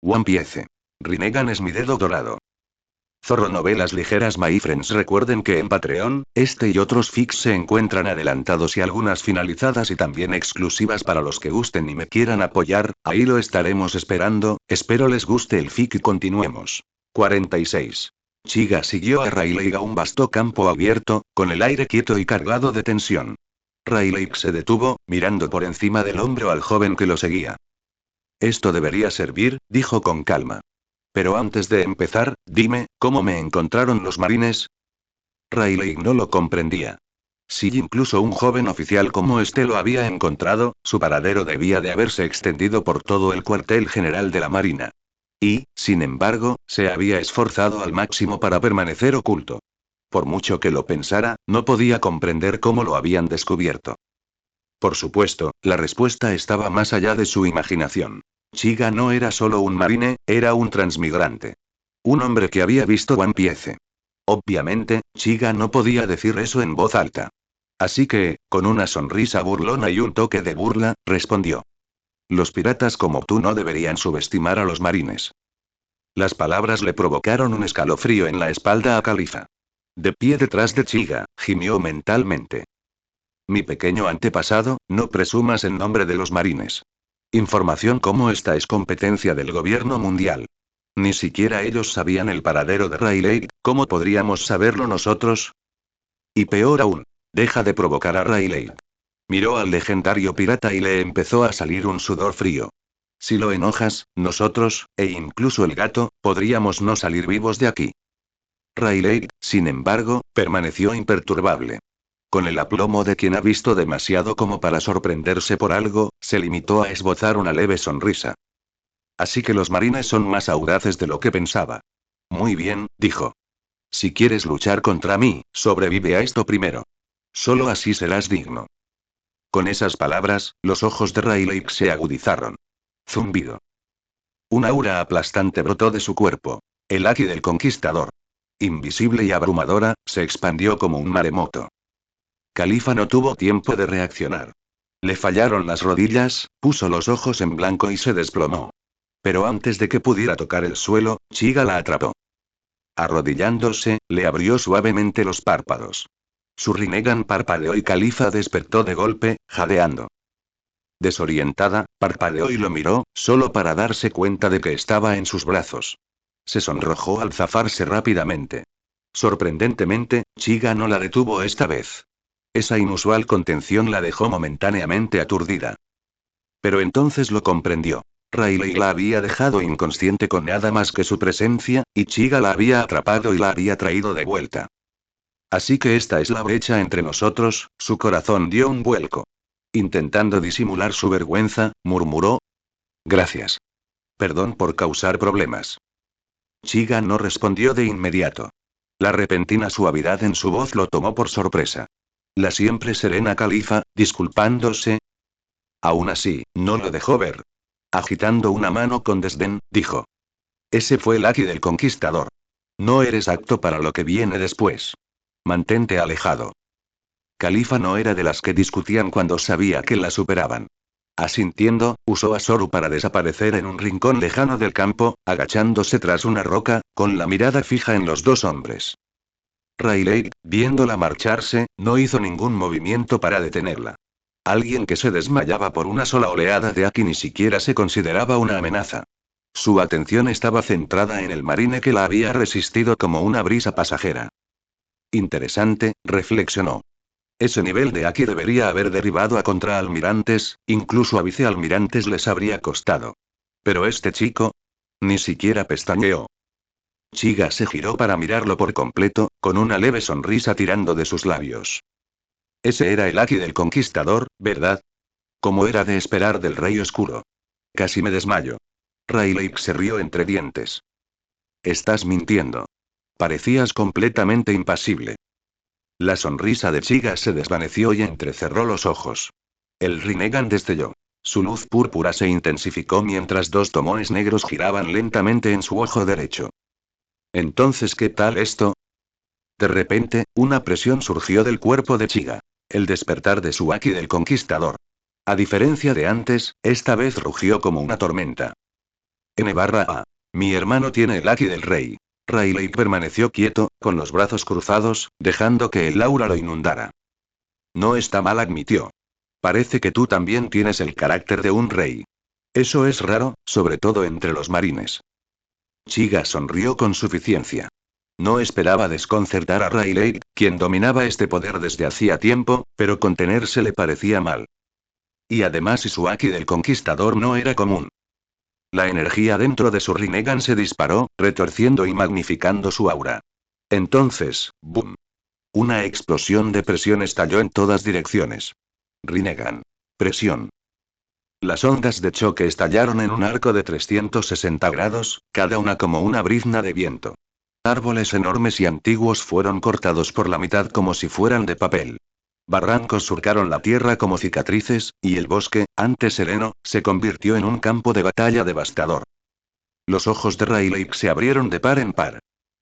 One Piece. Rinnegan es mi dedo dorado. Zorro Novelas Ligeras. My friends, recuerden que en Patreon, este y otros fics se encuentran adelantados y algunas finalizadas y también exclusivas para los que gusten y me quieran apoyar, ahí lo estaremos esperando, espero les guste el fic y continuemos. 46. Chiga siguió a Rayleigh a un vasto campo abierto, con el aire quieto y cargado de tensión. Rayleigh se detuvo, mirando por encima del hombro al joven que lo seguía. Esto debería servir, dijo con calma. Pero antes de empezar, dime, ¿cómo me encontraron los marines? Rayleigh no lo comprendía. Si incluso un joven oficial como este lo había encontrado, su paradero debía de haberse extendido por todo el cuartel general de la Marina. Y, sin embargo, se había esforzado al máximo para permanecer oculto. Por mucho que lo pensara, no podía comprender cómo lo habían descubierto. Por supuesto, la respuesta estaba más allá de su imaginación. Chiga no era solo un marine, era un transmigrante. Un hombre que había visto One Piece. Obviamente, Chiga no podía decir eso en voz alta. Así que, con una sonrisa burlona y un toque de burla, respondió. Los piratas como tú no deberían subestimar a los marines. Las palabras le provocaron un escalofrío en la espalda a Califa. De pie detrás de Chiga, gimió mentalmente. Mi pequeño antepasado, no presumas en nombre de los marines. Información como esta es competencia del gobierno mundial. Ni siquiera ellos sabían el paradero de Rayleigh, ¿cómo podríamos saberlo nosotros? Y peor aún, deja de provocar a Rayleigh. Miró al legendario pirata y le empezó a salir un sudor frío. Si lo enojas, nosotros, e incluso el gato, podríamos no salir vivos de aquí. Rayleigh, sin embargo, permaneció imperturbable. Con el aplomo de quien ha visto demasiado como para sorprenderse por algo, se limitó a esbozar una leve sonrisa. Así que los marines son más audaces de lo que pensaba. Muy bien, dijo. Si quieres luchar contra mí, sobrevive a esto primero. Solo así serás digno. Con esas palabras, los ojos de Rayleigh se agudizaron. Zumbido. Un aura aplastante brotó de su cuerpo. El Haki del Conquistador. Invisible y abrumadora, se expandió como un maremoto. Califa no tuvo tiempo de reaccionar. Le fallaron las rodillas, puso los ojos en blanco y se desplomó. Pero antes de que pudiera tocar el suelo, Chiga la atrapó. Arrodillándose, le abrió suavemente los párpados. Su Rinnegan parpadeó y Califa despertó de golpe, jadeando. Desorientada, parpadeó y lo miró, solo para darse cuenta de que estaba en sus brazos. Se sonrojó al zafarse rápidamente. Sorprendentemente, Chiga no la detuvo esta vez. Esa inusual contención la dejó momentáneamente aturdida. Pero entonces lo comprendió. Rayleigh la había dejado inconsciente con nada más que su presencia, y Chiga la había atrapado y la había traído de vuelta. Así que esta es la brecha entre nosotros, su corazón dio un vuelco. Intentando disimular su vergüenza, murmuró. Gracias. Perdón por causar problemas. Chiga no respondió de inmediato. La repentina suavidad en su voz lo tomó por sorpresa. La siempre serena Califa, disculpándose. Aún así, no lo dejó ver. Agitando una mano con desdén, dijo. Ese fue el Haki del Conquistador. No eres apto para lo que viene después. Mantente alejado. Califa no era de las que discutían cuando sabía que la superaban. Asintiendo, usó a Zoru para desaparecer en un rincón lejano del campo, agachándose tras una roca, con la mirada fija en los dos hombres. Rayleigh, viéndola marcharse, no hizo ningún movimiento para detenerla. Alguien que se desmayaba por una sola oleada de Haki ni siquiera se consideraba una amenaza. Su atención estaba centrada en el marine que la había resistido como una brisa pasajera. Interesante, reflexionó. Ese nivel de Haki debería haber derribado a contraalmirantes, incluso a vicealmirantes les habría costado. Pero este chico, ni siquiera pestañeó. Chiga se giró para mirarlo por completo, con una leve sonrisa tirando de sus labios. Ese era el Haki del Conquistador, ¿verdad? Como era de esperar del Rey Oscuro. Casi me desmayo. Rayleigh se rió entre dientes. Estás mintiendo. Parecías completamente impasible. La sonrisa de Chiga se desvaneció y entrecerró los ojos. El Rinnegan destelló. Su luz púrpura se intensificó mientras dos tomoes negros giraban lentamente en su ojo derecho. Entonces, ¿qué tal esto? De repente, una presión surgió del cuerpo de Chiga. El despertar de su Haki del Conquistador. A diferencia de antes, esta vez rugió como una tormenta. N/A. Mi hermano tiene el Haki del Rey. Rayleigh permaneció quieto, con los brazos cruzados, dejando que el aura lo inundara. No está mal, admitió. Parece que tú también tienes el carácter de un rey. Eso es raro, sobre todo entre los marines. Chiga sonrió con suficiencia. No esperaba desconcertar a Rayleigh, quien dominaba este poder desde hacía tiempo, pero contenerse le parecía mal. Y además Isuaki del Conquistador no era común. La energía dentro de su Rinnegan se disparó, retorciendo y magnificando su aura. Entonces, ¡boom! Una explosión de presión estalló en todas direcciones. Rinnegan. Presión. Las ondas de choque estallaron en un arco de 360 grados, cada una como una brizna de viento. Árboles enormes y antiguos fueron cortados por la mitad como si fueran de papel. Barrancos surcaron la tierra como cicatrices, y el bosque, antes sereno, se convirtió en un campo de batalla devastador. Los ojos de Rayleigh se abrieron de par en par.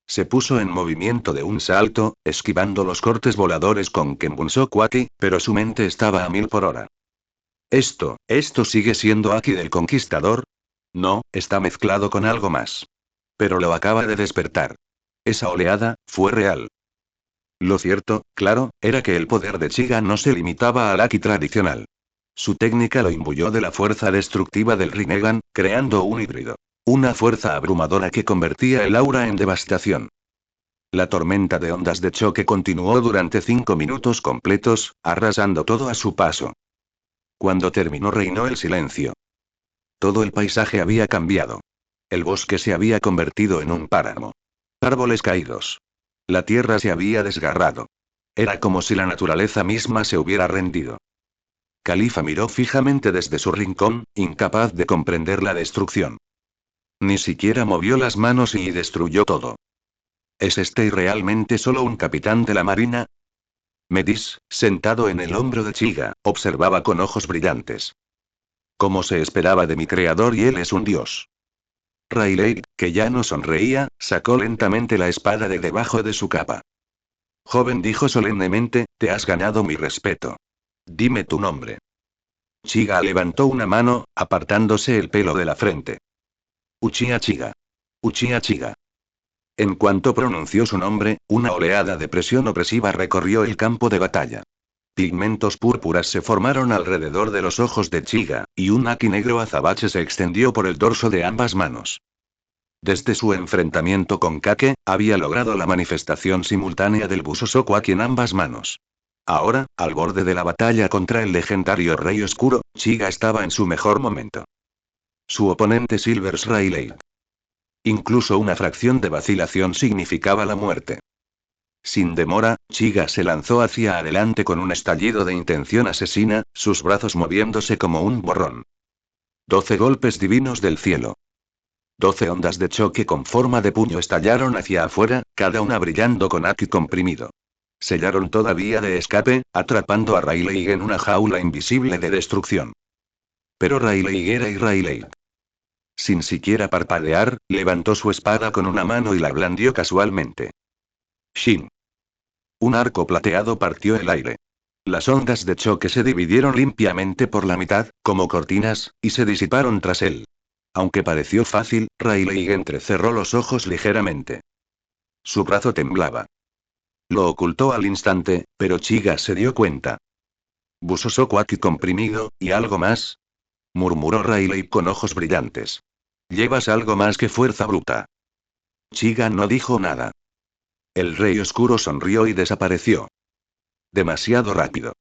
Se puso en movimiento de un salto, esquivando los cortes voladores con Kenbunso Aki, pero su mente estaba a 1000 por hora. ¿Esto sigue siendo Aki del Conquistador? No, está mezclado con algo más. Pero lo acaba de despertar. Esa oleada, fue real. Lo cierto, claro, era que el poder de Chiga no se limitaba al Haki tradicional. Su técnica lo imbuyó de la fuerza destructiva del Rinnegan, creando un híbrido. Una fuerza abrumadora que convertía el aura en devastación. La tormenta de ondas de choque continuó durante 5 minutos completos, arrasando todo a su paso. Cuando terminó reinó el silencio. Todo el paisaje había cambiado. El bosque se había convertido en un páramo. Árboles caídos. La tierra se había desgarrado. Era como si la naturaleza misma se hubiera rendido. Califa miró fijamente desde su rincón, incapaz de comprender la destrucción. Ni siquiera movió las manos y destruyó todo. ¿Es este realmente solo un capitán de la marina? Medis, sentado en el hombro de Chiga, observaba con ojos brillantes. Como se esperaba de mi creador, y él es un dios. Rayleigh, que ya no sonreía, sacó lentamente la espada de debajo de su capa. Joven, dijo solemnemente, te has ganado mi respeto. Dime tu nombre. Chiga levantó una mano, apartándose el pelo de la frente. Uchiha Chiga. Uchiha Chiga. En cuanto pronunció su nombre, una oleada de presión opresiva recorrió el campo de batalla. Pigmentos púrpuras se formaron alrededor de los ojos de Chiga, y un haki negro azabache se extendió por el dorso de ambas manos. Desde su enfrentamiento con Kake, había logrado la manifestación simultánea del Busosoku Aki en ambas manos. Ahora, al borde de la batalla contra el legendario Rey Oscuro, Chiga estaba en su mejor momento. Su oponente Silvers Rayleigh. Incluso una fracción de vacilación significaba la muerte. Sin demora, Chiga se lanzó hacia adelante con un estallido de intención asesina, sus brazos moviéndose como un borrón. 12 golpes divinos del cielo. 12 ondas de choque con forma de puño estallaron hacia afuera, cada una brillando con haki comprimido. Sellaron toda vía de escape, atrapando a Rayleigh en una jaula invisible de destrucción. Pero Rayleigh era Rayleigh. Sin siquiera parpadear, levantó su espada con una mano y la blandió casualmente. Shin. Un arco plateado partió el aire. Las ondas de choque se dividieron limpiamente por la mitad, como cortinas, y se disiparon tras él. Aunque pareció fácil, Rayleigh entrecerró los ojos ligeramente. Su brazo temblaba. Lo ocultó al instante, pero Chiga se dio cuenta. Busosoku Aki comprimido, ¿y algo más? Murmuró Rayleigh con ojos brillantes. Llevas algo más que fuerza bruta. Chiga no dijo nada. El Rey Oscuro sonrió y desapareció. Demasiado rápido.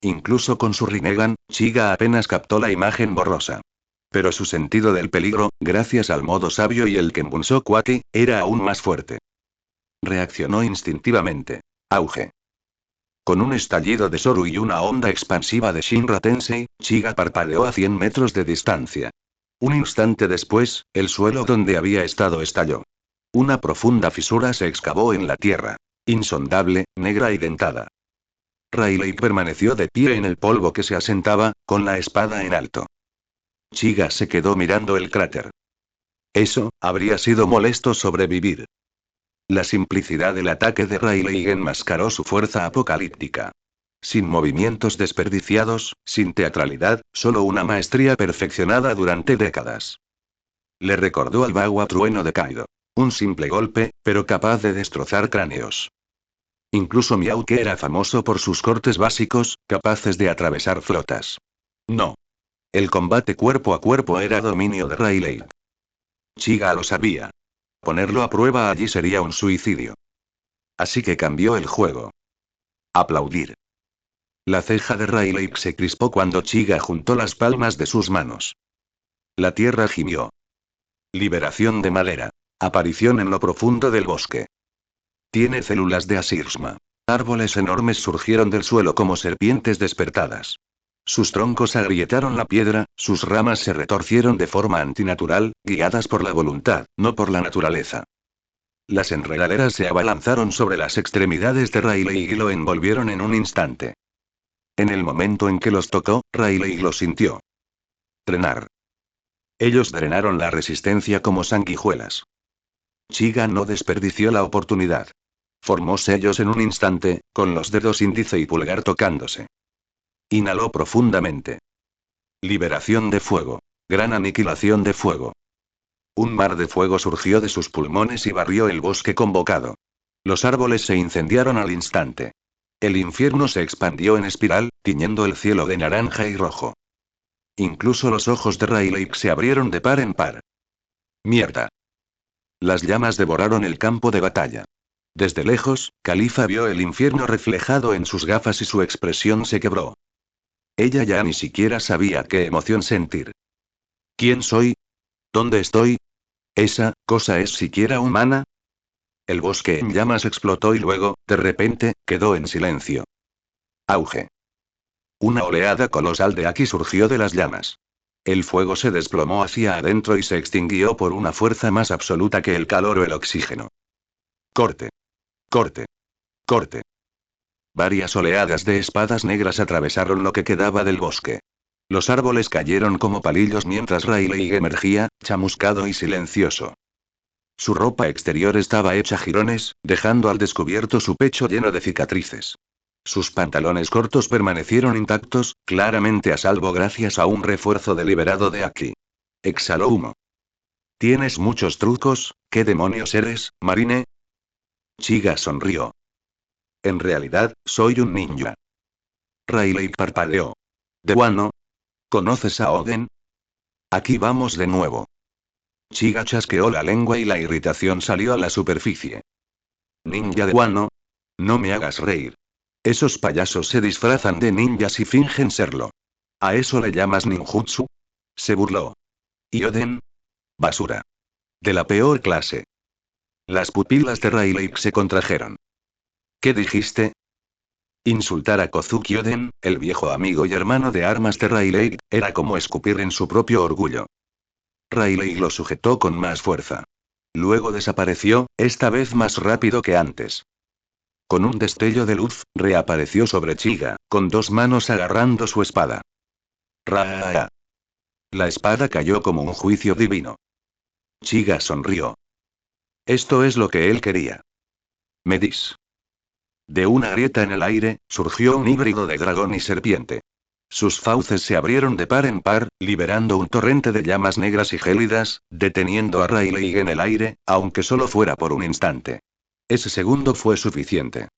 Incluso con su Rinnegan, Chiga apenas captó la imagen borrosa. Pero su sentido del peligro, gracias al modo sabio y el Kenbunsoku Aki, era aún más fuerte. Reaccionó instintivamente. Auge. Con un estallido de Soru y una onda expansiva de Shinra Tensei, Chiga parpadeó a 100 metros de distancia. Un instante después, el suelo donde había estado estalló. Una profunda fisura se excavó en la tierra. Insondable, negra y dentada. Rayleigh permaneció de pie en el polvo que se asentaba, con la espada en alto. Chiga se quedó mirando el cráter. Eso, habría sido molesto sobrevivir. La simplicidad del ataque de Rayleigh enmascaró su fuerza apocalíptica. Sin movimientos desperdiciados, sin teatralidad, solo una maestría perfeccionada durante décadas. Le recordó al vago trueno de Kaido. Un simple golpe, pero capaz de destrozar cráneos. Incluso Miau, que era famoso por sus cortes básicos, capaces de atravesar flotas. No. El combate cuerpo a cuerpo era dominio de Rayleigh. Chiga lo sabía. Ponerlo a prueba allí sería un suicidio. Así que cambió el juego. Aplaudir. La ceja de Rayleigh se crispó cuando Chiga juntó las palmas de sus manos. La tierra gimió. Liberación de madera. Aparición en lo profundo del bosque. Tiene células de asirsma. Árboles enormes surgieron del suelo como serpientes despertadas. Sus troncos agrietaron la piedra, sus ramas se retorcieron de forma antinatural, guiadas por la voluntad, no por la naturaleza. Las enredaderas se abalanzaron sobre las extremidades de Rayleigh y lo envolvieron en un instante. En el momento en que los tocó, Rayleigh lo sintió. Drenar. Ellos drenaron la resistencia como sanguijuelas. Chiga no desperdició la oportunidad. Formó sellos en un instante, con los dedos índice y pulgar tocándose. Inhaló profundamente. Liberación de fuego. Gran aniquilación de fuego. Un mar de fuego surgió de sus pulmones y barrió el bosque convocado. Los árboles se incendiaron al instante. El infierno se expandió en espiral, tiñendo el cielo de naranja y rojo. Incluso los ojos de Rayleigh se abrieron de par en par. ¡Mierda! Las llamas devoraron el campo de batalla. Desde lejos, Califa vio el infierno reflejado en sus gafas y su expresión se quebró. Ella ya ni siquiera sabía qué emoción sentir. ¿Quién soy? ¿Dónde estoy? ¿Esa cosa es siquiera humana? El bosque en llamas explotó y luego, de repente, quedó en silencio. Auge. Una oleada colosal de Aki surgió de las llamas. El fuego se desplomó hacia adentro y se extinguió por una fuerza más absoluta que el calor o el oxígeno. Corte. Corte. Corte. Varias oleadas de espadas negras atravesaron lo que quedaba del bosque. Los árboles cayeron como palillos mientras Rayleigh emergía, chamuscado y silencioso. Su ropa exterior estaba hecha jirones, dejando al descubierto su pecho lleno de cicatrices. Sus pantalones cortos permanecieron intactos, claramente a salvo gracias a un refuerzo deliberado de Aki. Exhaló humo. ¿Tienes muchos trucos? ¿Qué demonios eres, Marine? Chiga sonrió. En realidad, soy un ninja. Rayleigh parpadeó. ¿De Wano? ¿Conoces a Oden? Aquí vamos de nuevo. Chiga chasqueó la lengua y la irritación salió a la superficie. ¿Ninja de Wano? No me hagas reír. Esos payasos se disfrazan de ninjas y fingen serlo. ¿A eso le llamas ninjutsu? Se burló. ¿Y Oden? Basura. De la peor clase. Las pupilas de Rayleigh se contrajeron. ¿Qué dijiste? Insultar a Kozuki Oden, el viejo amigo y hermano de armas de Rayleigh, era como escupir en su propio orgullo. Rayleigh lo sujetó con más fuerza. Luego desapareció, esta vez más rápido que antes. Con un destello de luz, reapareció sobre Chiga, con dos manos agarrando su espada. ¡Raa! La espada cayó como un juicio divino. Chiga sonrió. Esto es lo que él quería. Medis. De una grieta en el aire, surgió un híbrido de dragón y serpiente. Sus fauces se abrieron de par en par, liberando un torrente de llamas negras y gélidas, deteniendo a Rayleigh en el aire, aunque solo fuera por un instante. Ese segundo fue suficiente.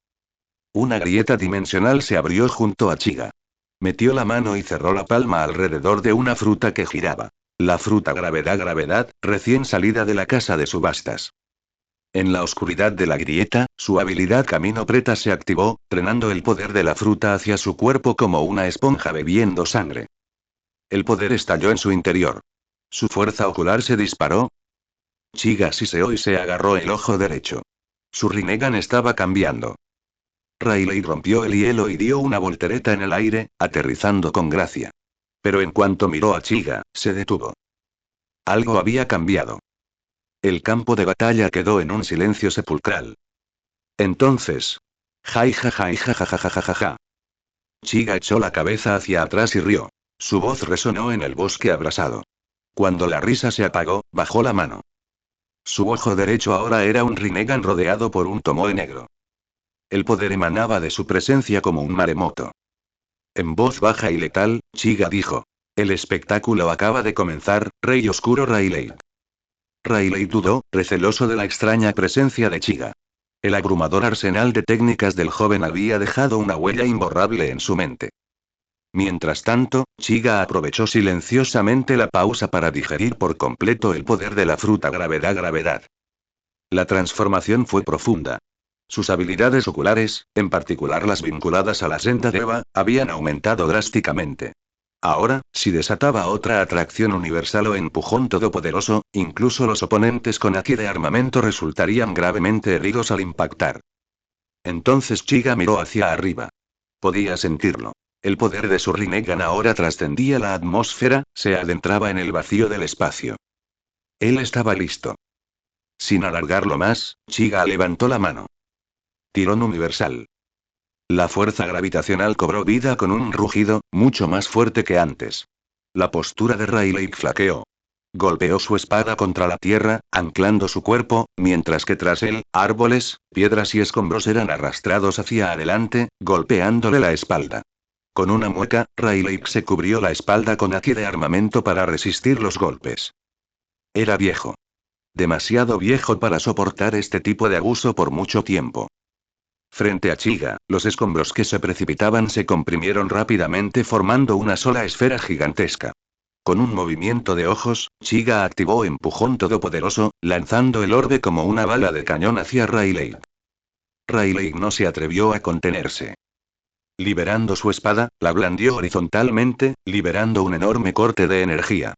Una grieta dimensional se abrió junto a Chiga. Metió la mano y cerró la palma alrededor de una fruta que giraba. La fruta gravedad, recién salida de la casa de subastas. En la oscuridad de la grieta, su habilidad Camino Preta se activó, drenando el poder de la fruta hacia su cuerpo como una esponja bebiendo sangre. El poder estalló en su interior. Su fuerza ocular se disparó. Chiga siseó y se agarró el ojo derecho. Su Rinnegan estaba cambiando. Rayleigh rompió el hielo y dio una voltereta en el aire, aterrizando con gracia. Pero en cuanto miró a Chiga, se detuvo. Algo había cambiado. El campo de batalla quedó en un silencio sepulcral. Entonces. Jai ja ja ja ja ja ja ja ja ja. Chiga echó la cabeza hacia atrás y rió. Su voz resonó en el bosque abrasado. Cuando la risa se apagó, bajó la mano. Su ojo derecho ahora era un Rinnegan rodeado por un tomoe negro. El poder emanaba de su presencia como un maremoto. En voz baja y letal, Chiga dijo. El espectáculo acaba de comenzar, Rey Oscuro Rayleigh. Riley dudó, receloso de la extraña presencia de Chiga. El abrumador arsenal de técnicas del joven había dejado una huella imborrable en su mente. Mientras tanto, Chiga aprovechó silenciosamente la pausa para digerir por completo el poder de la fruta gravedad-gravedad. La transformación fue profunda. Sus habilidades oculares, en particular las vinculadas a la senda Deva, habían aumentado drásticamente. Ahora, si desataba otra atracción universal o empujón todopoderoso, incluso los oponentes con Aki de armamento resultarían gravemente heridos al impactar. Entonces Chiga miró hacia arriba. Podía sentirlo. El poder de su Rinnegan ahora trascendía la atmósfera, se adentraba en el vacío del espacio. Él estaba listo. Sin alargarlo más, Chiga levantó la mano. Tirón universal. La fuerza gravitacional cobró vida con un rugido, mucho más fuerte que antes. La postura de Riley flaqueó. Golpeó su espada contra la tierra, anclando su cuerpo, mientras que tras él, árboles, piedras y escombros eran arrastrados hacia adelante, golpeándole la espalda. Con una mueca, Riley se cubrió la espalda con Aki de armamento para resistir los golpes. Era viejo. Demasiado viejo para soportar este tipo de abuso por mucho tiempo. Frente a Chiga, los escombros que se precipitaban se comprimieron rápidamente formando una sola esfera gigantesca. Con un movimiento de ojos, Chiga activó empujón todopoderoso, lanzando el orbe como una bala de cañón hacia Riley. Riley no se atrevió a contenerse. Liberando su espada, la blandió horizontalmente, liberando un enorme corte de energía.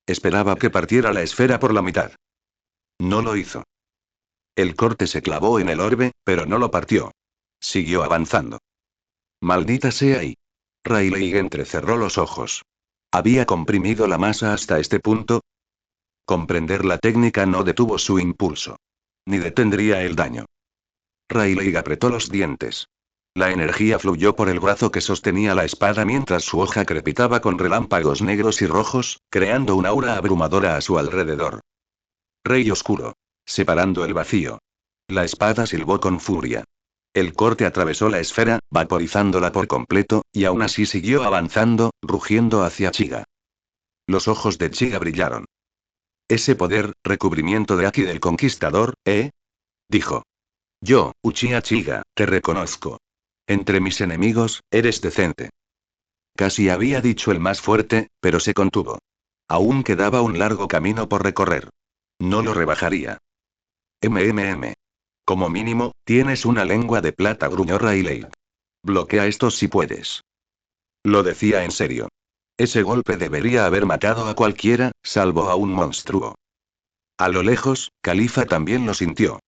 Esperaba que partiera la esfera por la mitad. No lo hizo. El corte se clavó en el orbe, pero no lo partió. Siguió avanzando. Maldita sea y. Riley entrecerró los ojos. ¿Había comprimido la masa hasta este punto? Comprender la técnica no detuvo su impulso. Ni detendría el daño. Riley apretó los dientes. La energía fluyó por el brazo que sostenía la espada mientras su hoja crepitaba con relámpagos negros y rojos, creando una aura abrumadora a su alrededor. Rey oscuro. Separando el vacío. La espada silbó con furia. El corte atravesó la esfera, vaporizándola por completo, y aún así siguió avanzando, rugiendo hacia Chiga. Los ojos de Chiga brillaron. Ese poder, recubrimiento de Aki del Conquistador, ¿eh? Dijo. Yo, Uchiha Chiga, te reconozco. Entre mis enemigos, eres decente. Casi había dicho el más fuerte, pero se contuvo. Aún quedaba un largo camino por recorrer. No lo rebajaría. Como mínimo, tienes una lengua de plata, gruñó Riley. Bloquea esto si puedes. Lo decía en serio. Ese golpe debería haber matado a cualquiera, salvo a un monstruo. A lo lejos, Califa también lo sintió.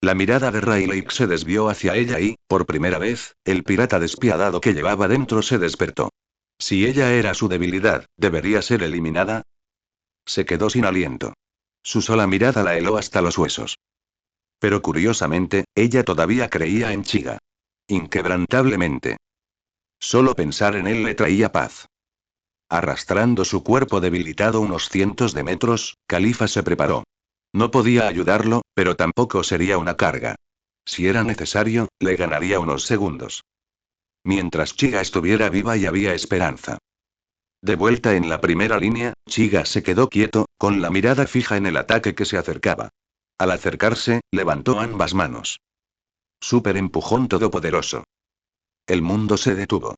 La mirada de Riley se desvió hacia ella y, por primera vez, el pirata despiadado que llevaba dentro se despertó. Si ella era su debilidad, ¿debería ser eliminada? Se quedó sin aliento. Su sola mirada la heló hasta los huesos. Pero curiosamente, ella todavía creía en Chiga. Inquebrantablemente. Solo pensar en él le traía paz. Arrastrando su cuerpo debilitado unos cientos de metros, Califa se preparó. No podía ayudarlo, pero tampoco sería una carga. Si era necesario, le ganaría unos segundos. Mientras Chiga estuviera viva y había esperanza. De vuelta en la primera línea, Chiga se quedó quieto, con la mirada fija en el ataque que se acercaba. Al acercarse, levantó ambas manos. Super empujón todopoderoso. El mundo se detuvo.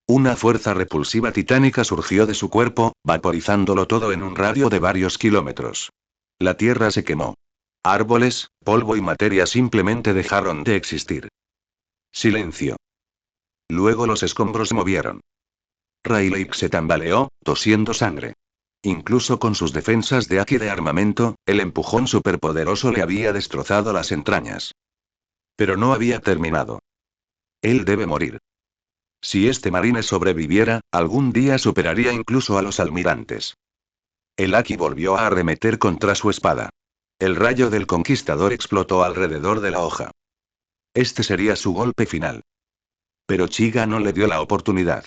Una fuerza repulsiva titánica surgió de su cuerpo, vaporizándolo todo en un radio de varios kilómetros. La tierra se quemó. Árboles, polvo y materia simplemente dejaron de existir. Silencio. Luego los escombros se movieron. Riley se tambaleó, tosiendo sangre. Incluso con sus defensas de Aki de armamento, el empujón superpoderoso le había destrozado las entrañas. Pero no había terminado. Él debe morir. Si este marine sobreviviera, algún día superaría incluso a los almirantes. El Aki volvió a arremeter contra su espada. El rayo del conquistador explotó alrededor de la hoja. Este sería su golpe final. Pero Chiga no le dio la oportunidad.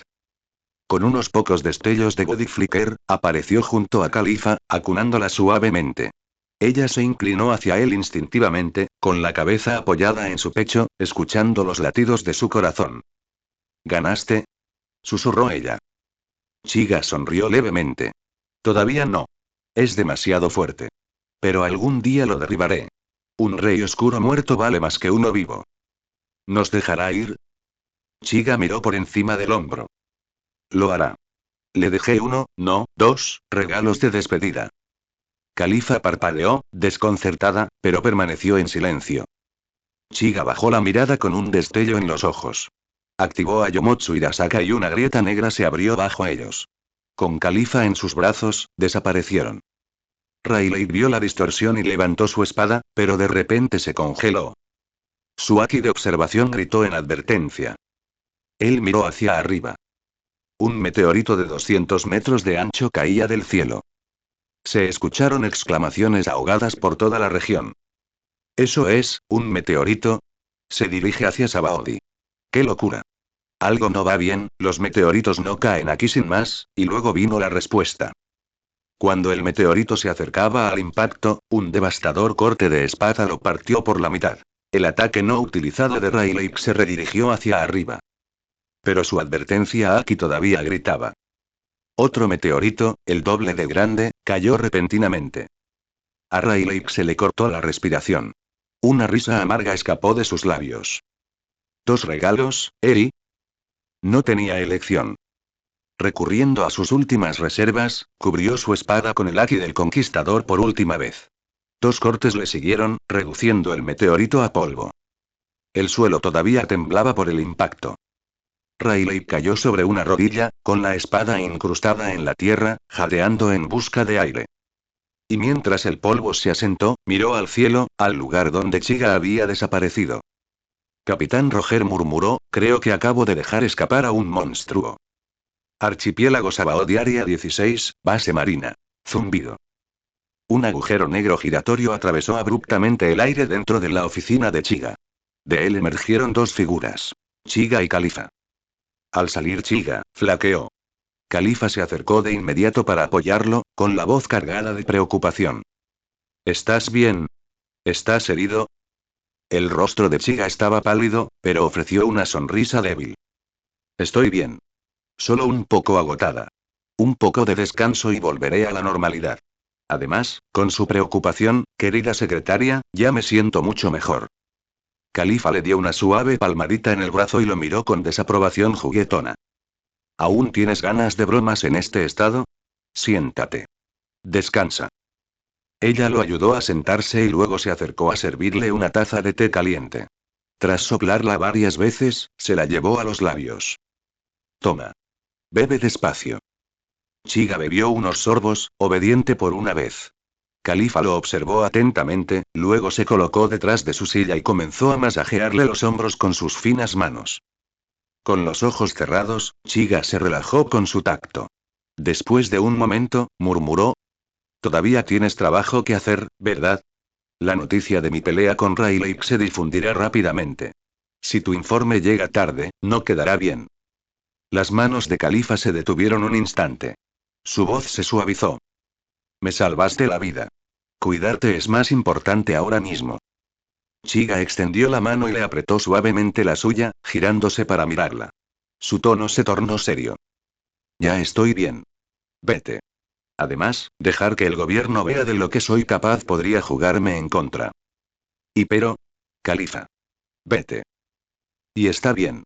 Con unos pocos destellos de body flicker, apareció junto a Califa, acunándola suavemente. Ella se inclinó hacia él instintivamente, con la cabeza apoyada en su pecho, escuchando los latidos de su corazón. ¿Ganaste? Susurró ella. Chiga sonrió levemente. Todavía no. Es demasiado fuerte. Pero algún día lo derribaré. Un rey oscuro muerto vale más que uno vivo. ¿Nos dejará ir? Chiga miró por encima del hombro. Lo hará. Le dejé uno, no, dos, regalos de despedida. Califa parpadeó, desconcertada, pero permaneció en silencio. Chiga bajó la mirada con un destello en los ojos. Activó a Yomotsu Hirasaka y una grieta negra se abrió bajo ellos. Con Califa en sus brazos, desaparecieron. Rayleigh vio la distorsión y levantó su espada, pero de repente se congeló. Su haki de observación gritó en advertencia. Él miró hacia arriba. Un meteorito de 200 metros de ancho caía del cielo. Se escucharon exclamaciones ahogadas por toda la región. ¿Eso es, un meteorito? Se dirige hacia Sabaody. ¡Qué locura! Algo no va bien, los meteoritos no caen aquí sin más, y luego vino la respuesta. Cuando el meteorito se acercaba al impacto, un devastador corte de espada lo partió por la mitad. El ataque no utilizado de Rayleigh se redirigió hacia arriba. Pero su advertencia Aki todavía gritaba. Otro meteorito, el doble de grande, cayó repentinamente. A Rayleigh se le cortó la respiración. Una risa amarga escapó de sus labios. ¿Dos regalos, Eri? No tenía elección. Recurriendo a sus últimas reservas, cubrió su espada con el haki del conquistador por última vez. Dos cortes le siguieron, reduciendo el meteorito a polvo. El suelo todavía temblaba por el impacto. Rayleigh cayó sobre una rodilla, con la espada incrustada en la tierra, jadeando en busca de aire. Y mientras el polvo se asentó, miró al cielo, al lugar donde Chiga había desaparecido. Capitán Roger murmuró, creo que acabo de dejar escapar a un monstruo. Archipiélago Sabaody Área 16, base marina. Zumbido. Un agujero negro giratorio atravesó abruptamente el aire dentro de la oficina de Chiga. De él emergieron dos figuras. Chiga y Califa. Al salir Chiga, flaqueó. Califa se acercó de inmediato para apoyarlo, con la voz cargada de preocupación. ¿Estás bien? ¿Estás herido? El rostro de Chiga estaba pálido, pero ofreció una sonrisa débil. Estoy bien. Solo un poco agotada. Un poco de descanso y volveré a la normalidad. Además, con su preocupación, querida secretaria, ya me siento mucho mejor. Califa le dio una suave palmadita en el brazo y lo miró con desaprobación juguetona. ¿Aún tienes ganas de bromas en este estado? Siéntate. Descansa. Ella lo ayudó a sentarse y luego se acercó a servirle una taza de té caliente. Tras soplarla varias veces, se la llevó a los labios. Toma. Bebe despacio. Chiga bebió unos sorbos, obediente por una vez. Califa lo observó atentamente, luego se colocó detrás de su silla y comenzó a masajearle los hombros con sus finas manos. Con los ojos cerrados, Chiga se relajó con su tacto. Después de un momento, murmuró. Todavía tienes trabajo que hacer, ¿verdad? La noticia de mi pelea con Rayleigh se difundirá rápidamente. Si tu informe llega tarde, no quedará bien. Las manos de Califa se detuvieron un instante. Su voz se suavizó. Me salvaste la vida. Cuidarte es más importante ahora mismo. Chiga extendió la mano y le apretó suavemente la suya, girándose para mirarla. Su tono se tornó serio. Ya estoy bien. Vete. Además, dejar que el gobierno vea de lo que soy capaz podría jugarme en contra. Y pero... Califa. Vete. Y está bien.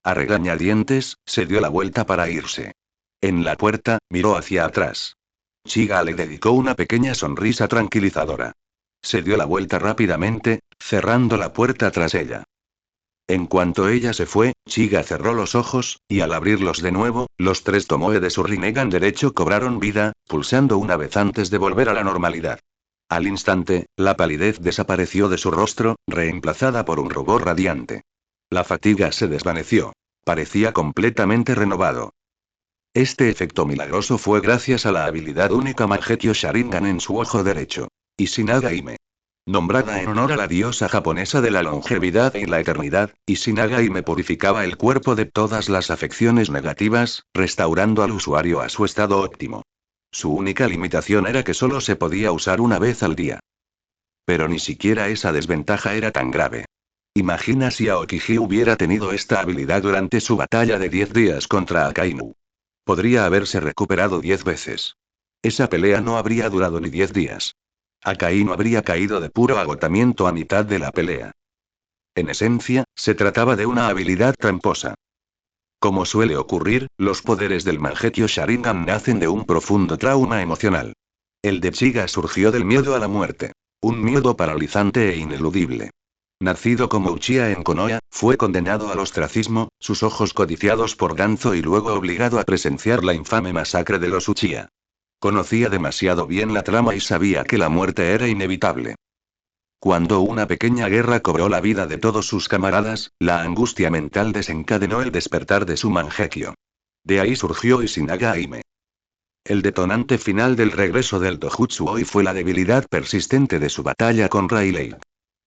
A regañadientes, se dio la vuelta para irse. En la puerta, miró hacia atrás. Chiga le dedicó una pequeña sonrisa tranquilizadora. Se dio la vuelta rápidamente, cerrando la puerta tras ella. En cuanto ella se fue, Chiga cerró los ojos, y al abrirlos de nuevo, los tres tomoe de su Rinnegan derecho cobraron vida, pulsando una vez antes de volver a la normalidad. Al instante, la palidez desapareció de su rostro, reemplazada por un rubor radiante. La fatiga se desvaneció. Parecía completamente renovado. Este efecto milagroso fue gracias a la habilidad única Mangekyou Sharingan en su ojo derecho. Isinaga Hime. Nombrada en honor a la diosa japonesa de la longevidad y la eternidad, Isinaga Hime purificaba el cuerpo de todas las afecciones negativas, restaurando al usuario a su estado óptimo. Su única limitación era que solo se podía usar una vez al día. Pero ni siquiera esa desventaja era tan grave. Imagina si Aokiji hubiera tenido esta habilidad durante su batalla de 10 días contra Akainu. Podría haberse recuperado 10 veces. Esa pelea no habría durado ni 10 días. Akainu habría caído de puro agotamiento a mitad de la pelea. En esencia, se trataba de una habilidad tramposa. Como suele ocurrir, los poderes del Mangekyo Sharingan nacen de un profundo trauma emocional. El de Chiga surgió del miedo a la muerte. Un miedo paralizante e ineludible. Nacido como Uchiha en Konoha, fue condenado al ostracismo, sus ojos codiciados por Danzo y luego obligado a presenciar la infame masacre de los Uchiha. Conocía demasiado bien la trama y sabía que la muerte era inevitable. Cuando una pequeña guerra cobró la vida de todos sus camaradas, la angustia mental desencadenó el despertar de su Mangekyo. De ahí surgió Izinaga Aime. El detonante final del regreso del Dojutsu hoy fue la debilidad persistente de su batalla con Rayleigh.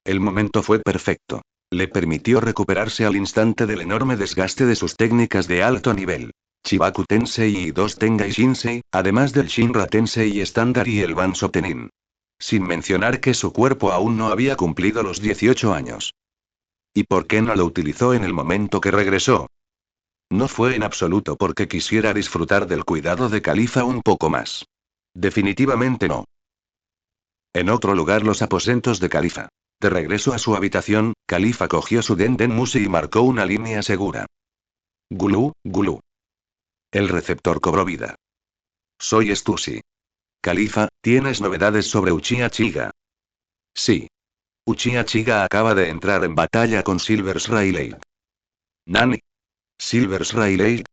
El momento fue perfecto. Le permitió recuperarse al instante del enorme desgaste de sus técnicas de alto nivel. Chibaku Tensei y dos Tengai Shinsei, además del Shinra Tensei estándar y el Banso Tenin. Sin mencionar que su cuerpo aún no había cumplido los 18 años. ¿Y por qué no lo utilizó en el momento que regresó? No fue en absoluto porque quisiera disfrutar del cuidado de Califa un poco más. Definitivamente no. En otro lugar, los aposentos de Califa. De regreso a su habitación, Califa cogió su Denden Mushi y marcó una línea segura. Gulú, gulú. El receptor cobró vida. Soy Stussy. Califa, ¿tienes novedades sobre Uchiha Chiga? Sí. Uchiha Chiga acaba de entrar en batalla con Silvers Rayleigh. ¿Nani? ¿Silvers Rayleigh?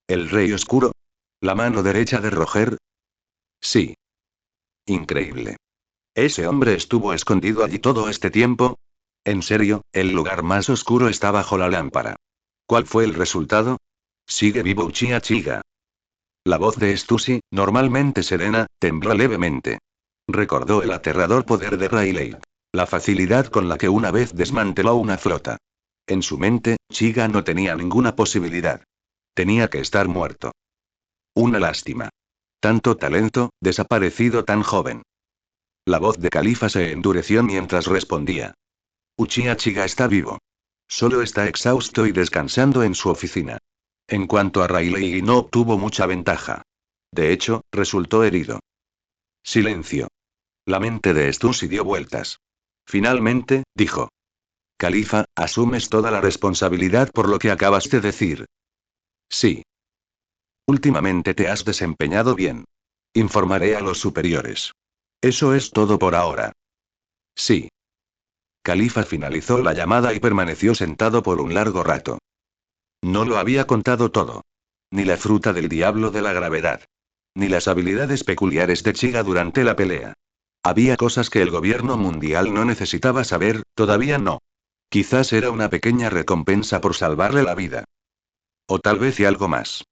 ¿El Rey Oscuro? ¿La mano derecha de Roger? Sí. Increíble. ¿Ese hombre estuvo escondido allí todo este tiempo? En serio, el lugar más oscuro está bajo la lámpara. ¿Cuál fue el resultado? Sigue vivo Uchiha Chiga. La voz de Stussy, normalmente serena, tembló levemente. Recordó el aterrador poder de Rayleigh. La facilidad con la que una vez desmanteló una flota. En su mente, Chiga no tenía ninguna posibilidad. Tenía que estar muerto. Una lástima. Tanto talento, desaparecido tan joven. La voz de Califa se endureció mientras respondía. Uchiha Chiga está vivo. Solo está exhausto y descansando en su oficina. En cuanto a Rayleigh, no obtuvo mucha ventaja. De hecho, resultó herido. Silencio. La mente de Stussy dio vueltas. Finalmente, dijo. Califa, ¿asumes toda la responsabilidad por lo que acabas de decir? Sí. Últimamente te has desempeñado bien. Informaré a los superiores. Eso es todo por ahora. Sí. Califa finalizó la llamada y permaneció sentado por un largo rato. No lo había contado todo. Ni la fruta del diablo de la gravedad. Ni las habilidades peculiares de Chiga durante la pelea. Había cosas que el gobierno mundial no necesitaba saber, todavía no. Quizás era una pequeña recompensa por salvarle la vida. O tal vez y algo más.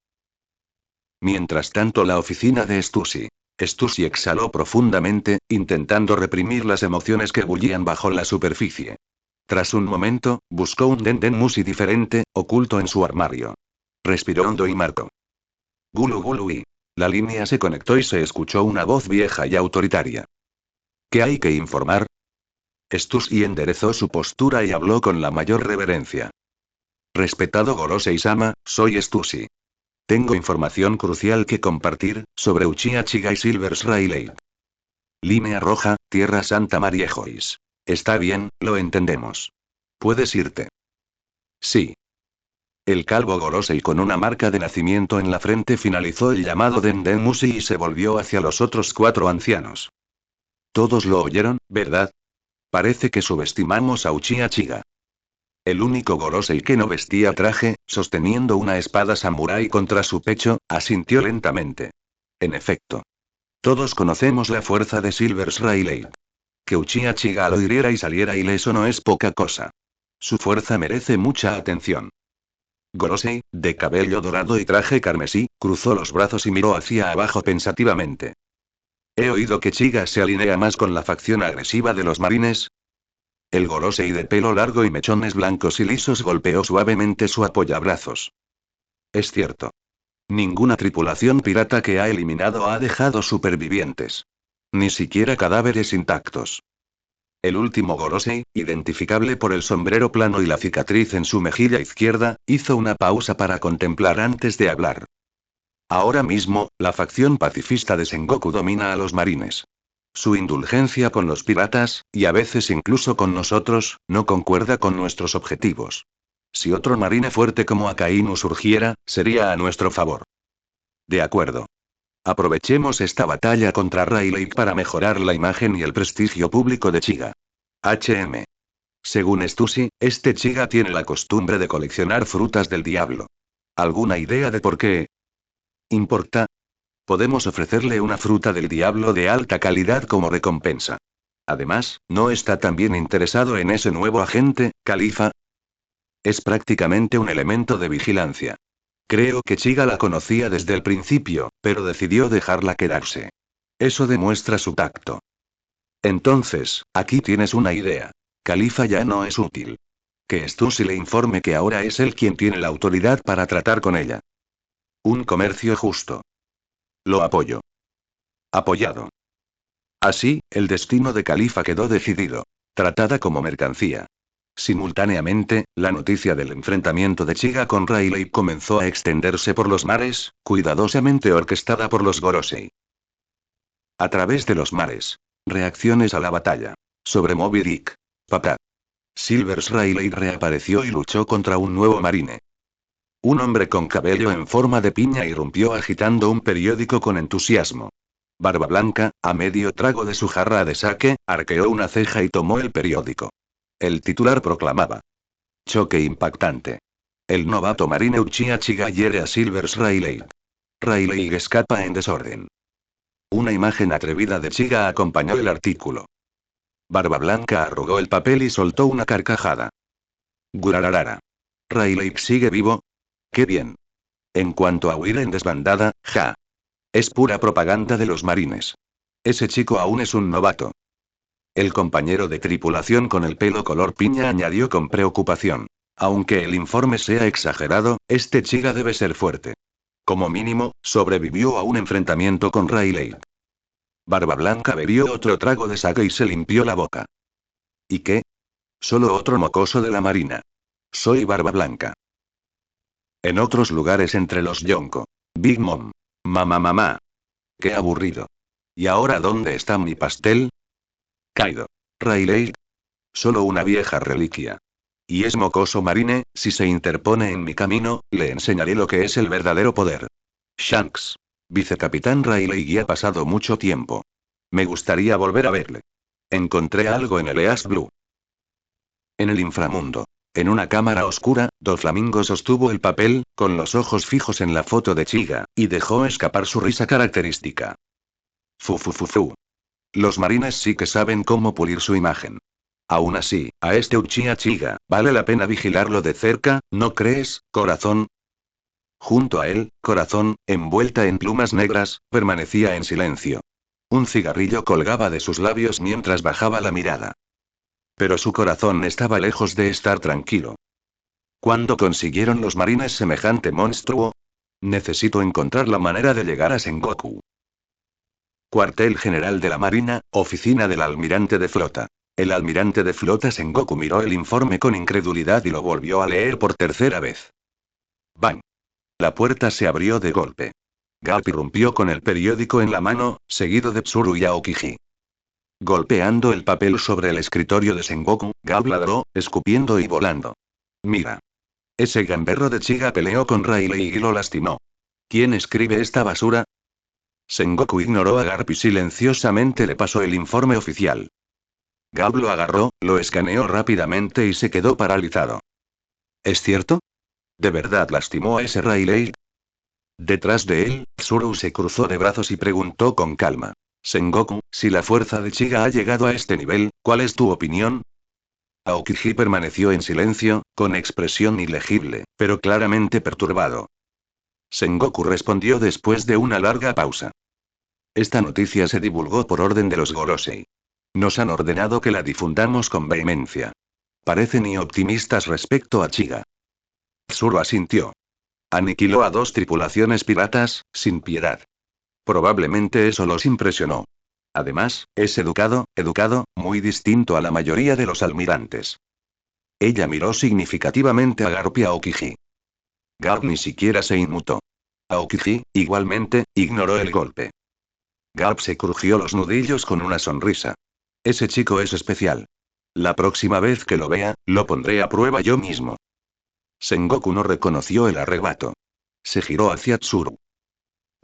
Mientras tanto, la oficina de Stussy. Stussy exhaló profundamente, intentando reprimir las emociones que bullían bajo la superficie. Tras un momento, buscó un Denden Mushi diferente, oculto en su armario. Respiró hondo y marcó. Gulu gulu y. La línea se conectó y se escuchó una voz vieja y autoritaria. ¿Qué hay que informar? Stussy enderezó su postura y habló con la mayor reverencia. Respetado Gorosei-sama, soy Stussy. Tengo información crucial que compartir, sobre Uchiha Chiga y Silvers Rayleigh. Línea roja, Tierra Santa Mariejois. Está bien, lo entendemos. Puedes irte. Sí. El calvo Gorosei con una marca de nacimiento en la frente finalizó el llamado Denden Mushi y se volvió hacia los otros 4 ancianos. Todos lo oyeron, ¿verdad? Parece que subestimamos a Uchiha Chiga. El único Gorosei que no vestía traje, sosteniendo una espada samurái contra su pecho, asintió lentamente. En efecto. Todos conocemos la fuerza de Silvers Rayleigh. Que Uchiha Chiga lo hiriera y saliera ileso no es poca cosa. Su fuerza merece mucha atención. Gorosei, de cabello dorado y traje carmesí, cruzó los brazos y miró hacia abajo pensativamente. He oído que Chiga se alinea más con la facción agresiva de los marines. El Gorosei de pelo largo y mechones blancos y lisos golpeó suavemente su apoyabrazos. Es cierto. Ninguna tripulación pirata que ha eliminado ha dejado supervivientes. Ni siquiera cadáveres intactos. El último Gorosei, identificable por el sombrero plano y la cicatriz en su mejilla izquierda, hizo una pausa para contemplar antes de hablar. Ahora mismo, la facción pacifista de Sengoku domina a los marines. Su indulgencia con los piratas, y a veces incluso con nosotros, no concuerda con nuestros objetivos. Si otro marine fuerte como Akainu surgiera, sería a nuestro favor. De acuerdo. Aprovechemos esta batalla contra Rayleigh para mejorar la imagen y el prestigio público de Chiga. HM. Según Stussy, este Chiga tiene la costumbre de coleccionar frutas del diablo. ¿Alguna idea de por qué? ¿Importa? Podemos ofrecerle una fruta del diablo de alta calidad como recompensa. Además, ¿no está también interesado en ese nuevo agente, Califa? Es prácticamente un elemento de vigilancia. Creo que Chiga la conocía desde el principio, pero decidió dejarla quedarse. Eso demuestra su tacto. Entonces, aquí tienes una idea. Califa ya no es útil. Que Stussy le informe que ahora es él quien tiene la autoridad para tratar con ella. Un comercio justo. Lo apoyo. Apoyado. Así, el destino de Califa quedó decidido. Tratada como mercancía. Simultáneamente, la noticia del enfrentamiento de Chiga con Rayleigh comenzó a extenderse por los mares, cuidadosamente orquestada por los Gorosei. A través de los mares. Reacciones a la batalla. Sobre Moby Dick. Papá. Silvers Rayleigh reapareció y luchó contra un nuevo marine. Un hombre con cabello en forma de piña irrumpió agitando un periódico con entusiasmo. Barba Blanca, a medio trago de su jarra de sake, arqueó una ceja y tomó el periódico. El titular proclamaba: choque impactante. El novato marine Uchiha Chiga hiere a Silvers Rayleigh. Rayleigh escapa en desorden. Una imagen atrevida de Chiga acompañó el artículo. Barba Blanca arrugó el papel y soltó una carcajada. Gurararara. ¿Rayleigh sigue vivo? ¡Qué bien! En cuanto a huir en desbandada, ja. Es pura propaganda de los marines. Ese chico aún es un novato. El compañero de tripulación con el pelo color piña añadió con preocupación. Aunque el informe sea exagerado, este Chiga debe ser fuerte. Como mínimo, sobrevivió a un enfrentamiento con Rayleigh. Barba Blanca bebió otro trago de sake y se limpió la boca. ¿Y qué? Solo otro mocoso de la marina. Soy Barba Blanca. En otros lugares entre los Yonko. Big Mom. Mamá. Qué aburrido. ¿Y ahora dónde está mi pastel? Kaido. Rayleigh. Solo una vieja reliquia. Y es mocoso marine, si se interpone en mi camino, le enseñaré lo que es el verdadero poder. Shanks. Vicecapitán Rayleigh ha pasado mucho tiempo. Me gustaría volver a verle. Encontré algo en el East Blue. En el inframundo. En una cámara oscura, Doflamingo sostuvo el papel, con los ojos fijos en la foto de Chiga, y dejó escapar su risa característica. Fu. Los marines sí que saben cómo pulir su imagen. Aún así, a este Uchiha Chiga, vale la pena vigilarlo de cerca, ¿no crees, corazón? Junto a él, Corazón, envuelta en plumas negras, permanecía en silencio. Un cigarrillo colgaba de sus labios mientras bajaba la mirada. Pero su corazón estaba lejos de estar tranquilo. ¿Cuándo consiguieron los marines semejante monstruo? Necesito encontrar la manera de llegar a Sengoku. Cuartel General de la Marina, oficina del almirante de flota. El almirante de flota Sengoku miró el informe con incredulidad y lo volvió a leer por tercera vez. ¡Bang! La puerta se abrió de golpe. Garp irrumpió con el periódico en la mano, seguido de Tsuru y Aokiji. Golpeando el papel sobre el escritorio de Sengoku, Garp ladró, escupiendo y volando. Mira. Ese gamberro de Chiga peleó con Rayleigh y lo lastimó. ¿Quién escribe esta basura? Sengoku ignoró a Garp y silenciosamente le pasó el informe oficial. Garp lo agarró, lo escaneó rápidamente y se quedó paralizado. ¿Es cierto? ¿De verdad lastimó a ese Rayleigh? Detrás de él, Tsuru se cruzó de brazos y preguntó con calma. Sengoku, si la fuerza de Chiga ha llegado a este nivel, ¿cuál es tu opinión? Aokiji permaneció en silencio, con expresión ilegible, pero claramente perturbado. Sengoku respondió después de una larga pausa. Esta noticia se divulgó por orden de los Gorosei. Nos han ordenado que la difundamos con vehemencia. Parecen optimistas respecto a Chiga. Tsuru asintió. Aniquiló a 2 tripulaciones piratas, sin piedad. Probablemente eso los impresionó. Además, es educado, muy distinto a la mayoría de los almirantes. Ella miró significativamente a Garp y a Aokiji. Garp ni siquiera se inmutó. Aokiji, igualmente, ignoró el golpe. Garp se crujió los nudillos con una sonrisa. Ese chico es especial. La próxima vez que lo vea, lo pondré a prueba yo mismo. Sengoku no reconoció el arrebato. Se giró hacia Tsuru.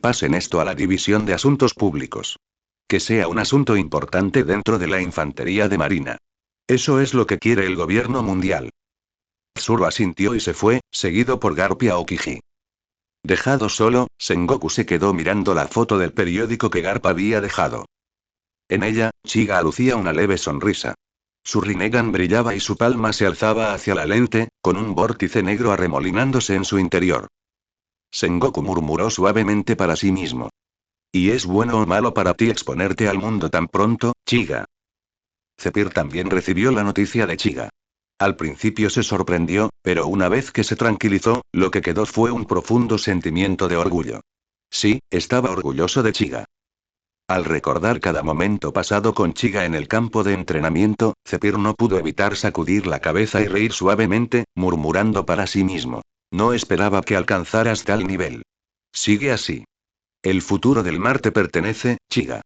Pasen esto a la división de asuntos públicos. Que sea un asunto importante dentro de la infantería de marina. Eso es lo que quiere el gobierno mundial. Tsuru asintió y se fue, seguido por Garp y Aokiji. Dejado solo, Sengoku se quedó mirando la foto del periódico que Garp había dejado. En ella, Chiga lucía una leve sonrisa. Su Rinnegan brillaba y su palma se alzaba hacia la lente, con un vórtice negro arremolinándose en su interior. Sengoku murmuró suavemente para sí mismo. ¿Y es bueno o malo para ti exponerte al mundo tan pronto, Chiga? Zephyr también recibió la noticia de Chiga. Al principio se sorprendió, pero una vez que se tranquilizó, lo que quedó fue un profundo sentimiento de orgullo. Sí, estaba orgulloso de Chiga. Al recordar cada momento pasado con Chiga en el campo de entrenamiento, Zephyr no pudo evitar sacudir la cabeza y reír suavemente, murmurando para sí mismo. No esperaba que alcanzaras tal nivel. Sigue así. El futuro del mar te pertenece, Chiga.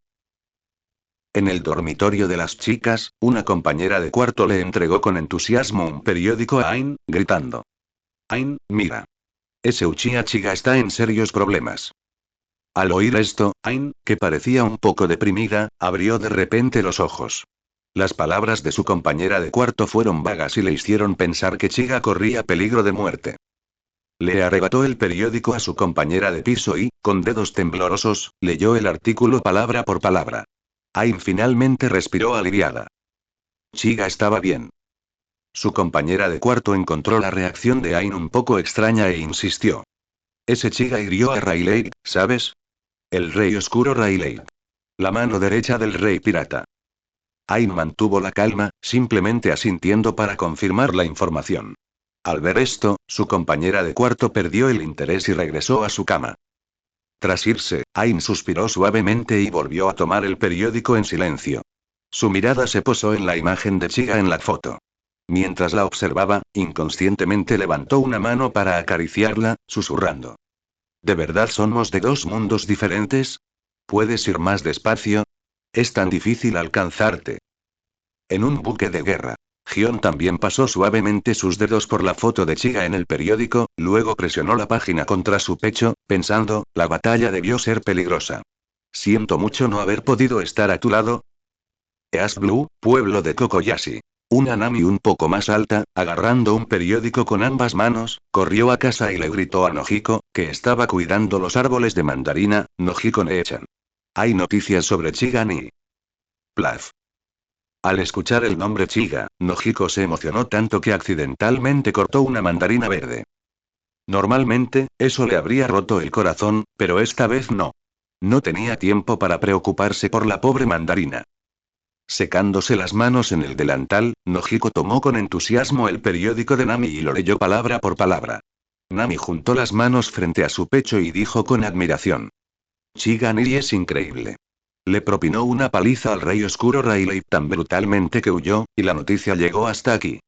En el dormitorio de las chicas, una compañera de cuarto le entregó con entusiasmo un periódico a Ain, gritando. Ain, mira. Ese Uchiha Chiga está en serios problemas. Al oír esto, Ain, que parecía un poco deprimida, abrió de repente los ojos. Las palabras de su compañera de cuarto fueron vagas y le hicieron pensar que Chiga corría peligro de muerte. Le arrebató el periódico a su compañera de piso y, con dedos temblorosos, leyó el artículo palabra por palabra. Ain finalmente respiró aliviada. Chiga estaba bien. Su compañera de cuarto encontró la reacción de Ain un poco extraña e insistió. Ese Chiga hirió a Rayleigh, ¿sabes? El rey oscuro Rayleigh. La mano derecha del rey pirata. Ain mantuvo la calma, simplemente asintiendo para confirmar la información. Al ver esto, su compañera de cuarto perdió el interés y regresó a su cama. Tras irse, Ain suspiró suavemente y volvió a tomar el periódico en silencio. Su mirada se posó en la imagen de Chiga en la foto. Mientras la observaba, inconscientemente levantó una mano para acariciarla, susurrando. ¿De verdad somos de dos mundos diferentes? ¿Puedes ir más despacio? Es tan difícil alcanzarte. En un buque de guerra. Gion también pasó suavemente sus dedos por la foto de Chiga en el periódico, luego presionó la página contra su pecho, pensando, la batalla debió ser peligrosa. Siento mucho no haber podido estar a tu lado. East Blue, pueblo de Kokoyashi. Una Nami un poco más alta, agarrando un periódico con ambas manos, corrió a casa y le gritó a Nojiko, que estaba cuidando los árboles de mandarina, Nojiko Neechan. Hay noticias sobre Chiga ni. Plaf. Al escuchar el nombre Chiga, Nojiko se emocionó tanto que accidentalmente cortó una mandarina verde. Normalmente, eso le habría roto el corazón, pero esta vez no. No tenía tiempo para preocuparse por la pobre mandarina. Secándose las manos en el delantal, Nojiko tomó con entusiasmo el periódico de Nami y lo leyó palabra por palabra. Nami juntó las manos frente a su pecho y dijo con admiración. Chiga ni es increíble. Le propinó una paliza al rey oscuro Rayleigh tan brutalmente que huyó, y la noticia llegó hasta aquí.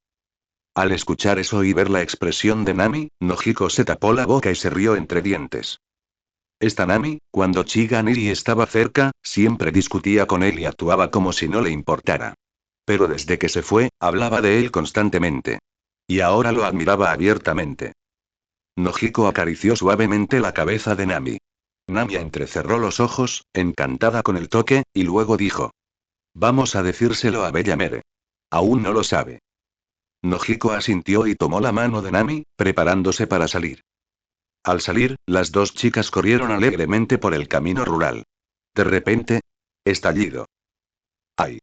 Al escuchar eso y ver la expresión de Nami, Nojiko se tapó la boca y se rió entre dientes. Esta Nami, cuando Chiga Niri estaba cerca, siempre discutía con él y actuaba como si no le importara. Pero desde que se fue, hablaba de él constantemente. Y ahora lo admiraba abiertamente. Nojiko acarició suavemente la cabeza de Nami. Nami entrecerró los ojos, encantada con el toque, y luego dijo. Vamos a decírselo a Bella Mere. Aún no lo sabe. Nojiko asintió y tomó la mano de Nami, preparándose para salir. Al salir, las dos chicas corrieron alegremente por el camino rural. De repente, estallido. ¡Ay!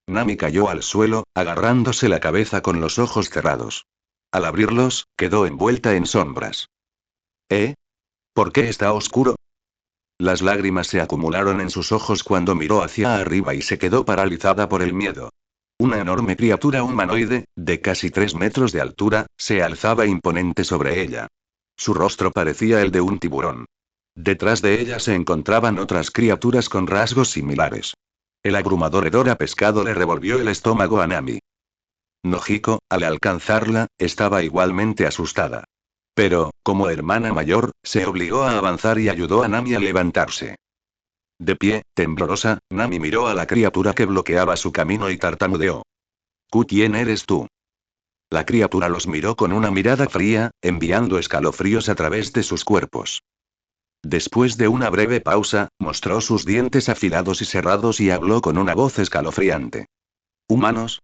Nami cayó al suelo, agarrándose la cabeza con los ojos cerrados. Al abrirlos, quedó envuelta en sombras. ¿Eh? ¿Por qué está oscuro? Las lágrimas se acumularon en sus ojos cuando miró hacia arriba y se quedó paralizada por el miedo. Una enorme criatura humanoide, de casi 3 metros de altura, se alzaba imponente sobre ella. Su rostro parecía el de un tiburón. Detrás de ella se encontraban otras criaturas con rasgos similares. El abrumador hedor a pescado le revolvió el estómago a Nami. Nojiko, al alcanzarla, estaba igualmente asustada. Pero, como hermana mayor, se obligó a avanzar y ayudó a Nami a levantarse. De pie, temblorosa, Nami miró a la criatura que bloqueaba su camino y tartamudeó. ¿Quién eres tú? La criatura los miró con una mirada fría, enviando escalofríos a través de sus cuerpos. Después de una breve pausa, mostró sus dientes afilados y cerrados y habló con una voz escalofriante. ¿Humanos?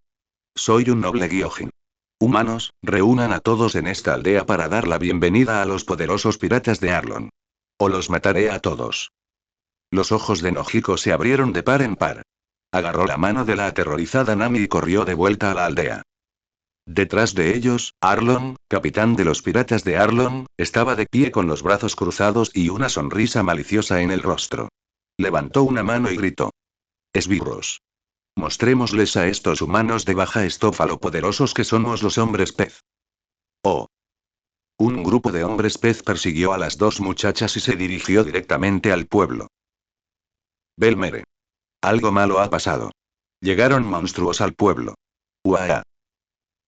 Soy un noble Gyojin. Humanos, reúnan a todos en esta aldea para dar la bienvenida a los poderosos piratas de Arlon. O los mataré a todos. Los ojos de Nojiko se abrieron de par en par. Agarró la mano de la aterrorizada Nami y corrió de vuelta a la aldea. Detrás de ellos, Arlon, capitán de los piratas de Arlon, estaba de pie con los brazos cruzados y una sonrisa maliciosa en el rostro. Levantó una mano y gritó. Esbirros. Mostrémosles a estos humanos de baja estofa lo poderosos que somos los hombres pez. Oh. Un grupo de hombres pez persiguió a las dos muchachas y se dirigió directamente al pueblo. Belmere. Algo malo ha pasado. Llegaron monstruos al pueblo. Uaa.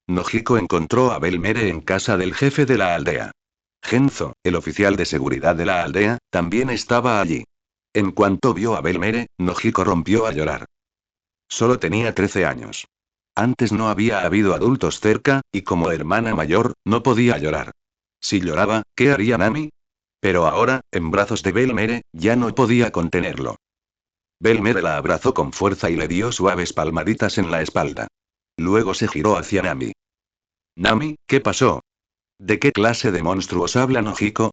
Nojiko encontró a Belmere en casa del jefe de la aldea. Genzo, el oficial de seguridad de la aldea, también estaba allí. En cuanto vio a Belmere, Nojiko rompió a llorar. Solo tenía 13 años. Antes no había habido adultos cerca, y como hermana mayor, no podía llorar. Si lloraba, ¿qué haría Nami? Pero ahora, en brazos de Belmere, ya no podía contenerlo. Belmere la abrazó con fuerza y le dio suaves palmaditas en la espalda. Luego se giró hacia Nami. Nami, ¿qué pasó? ¿De qué clase de monstruos habla Nojiko?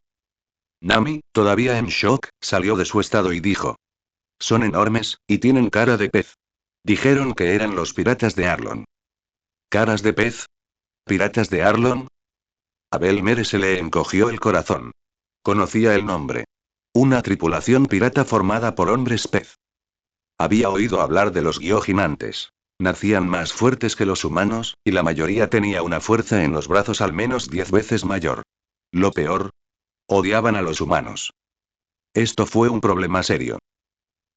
Nami, todavía en shock, salió de su estado y dijo. Son enormes, y tienen cara de pez. Dijeron que eran los piratas de Arlon. ¿Caras de pez? ¿Piratas de Arlon? A Belmere se le encogió el corazón. Conocía el nombre. Una tripulación pirata formada por hombres pez. Había oído hablar de los Gyojin antes. Nacían más fuertes que los humanos, y la mayoría tenía una fuerza en los brazos al menos 10 veces mayor. Lo peor. Odiaban a los humanos. Esto fue un problema serio.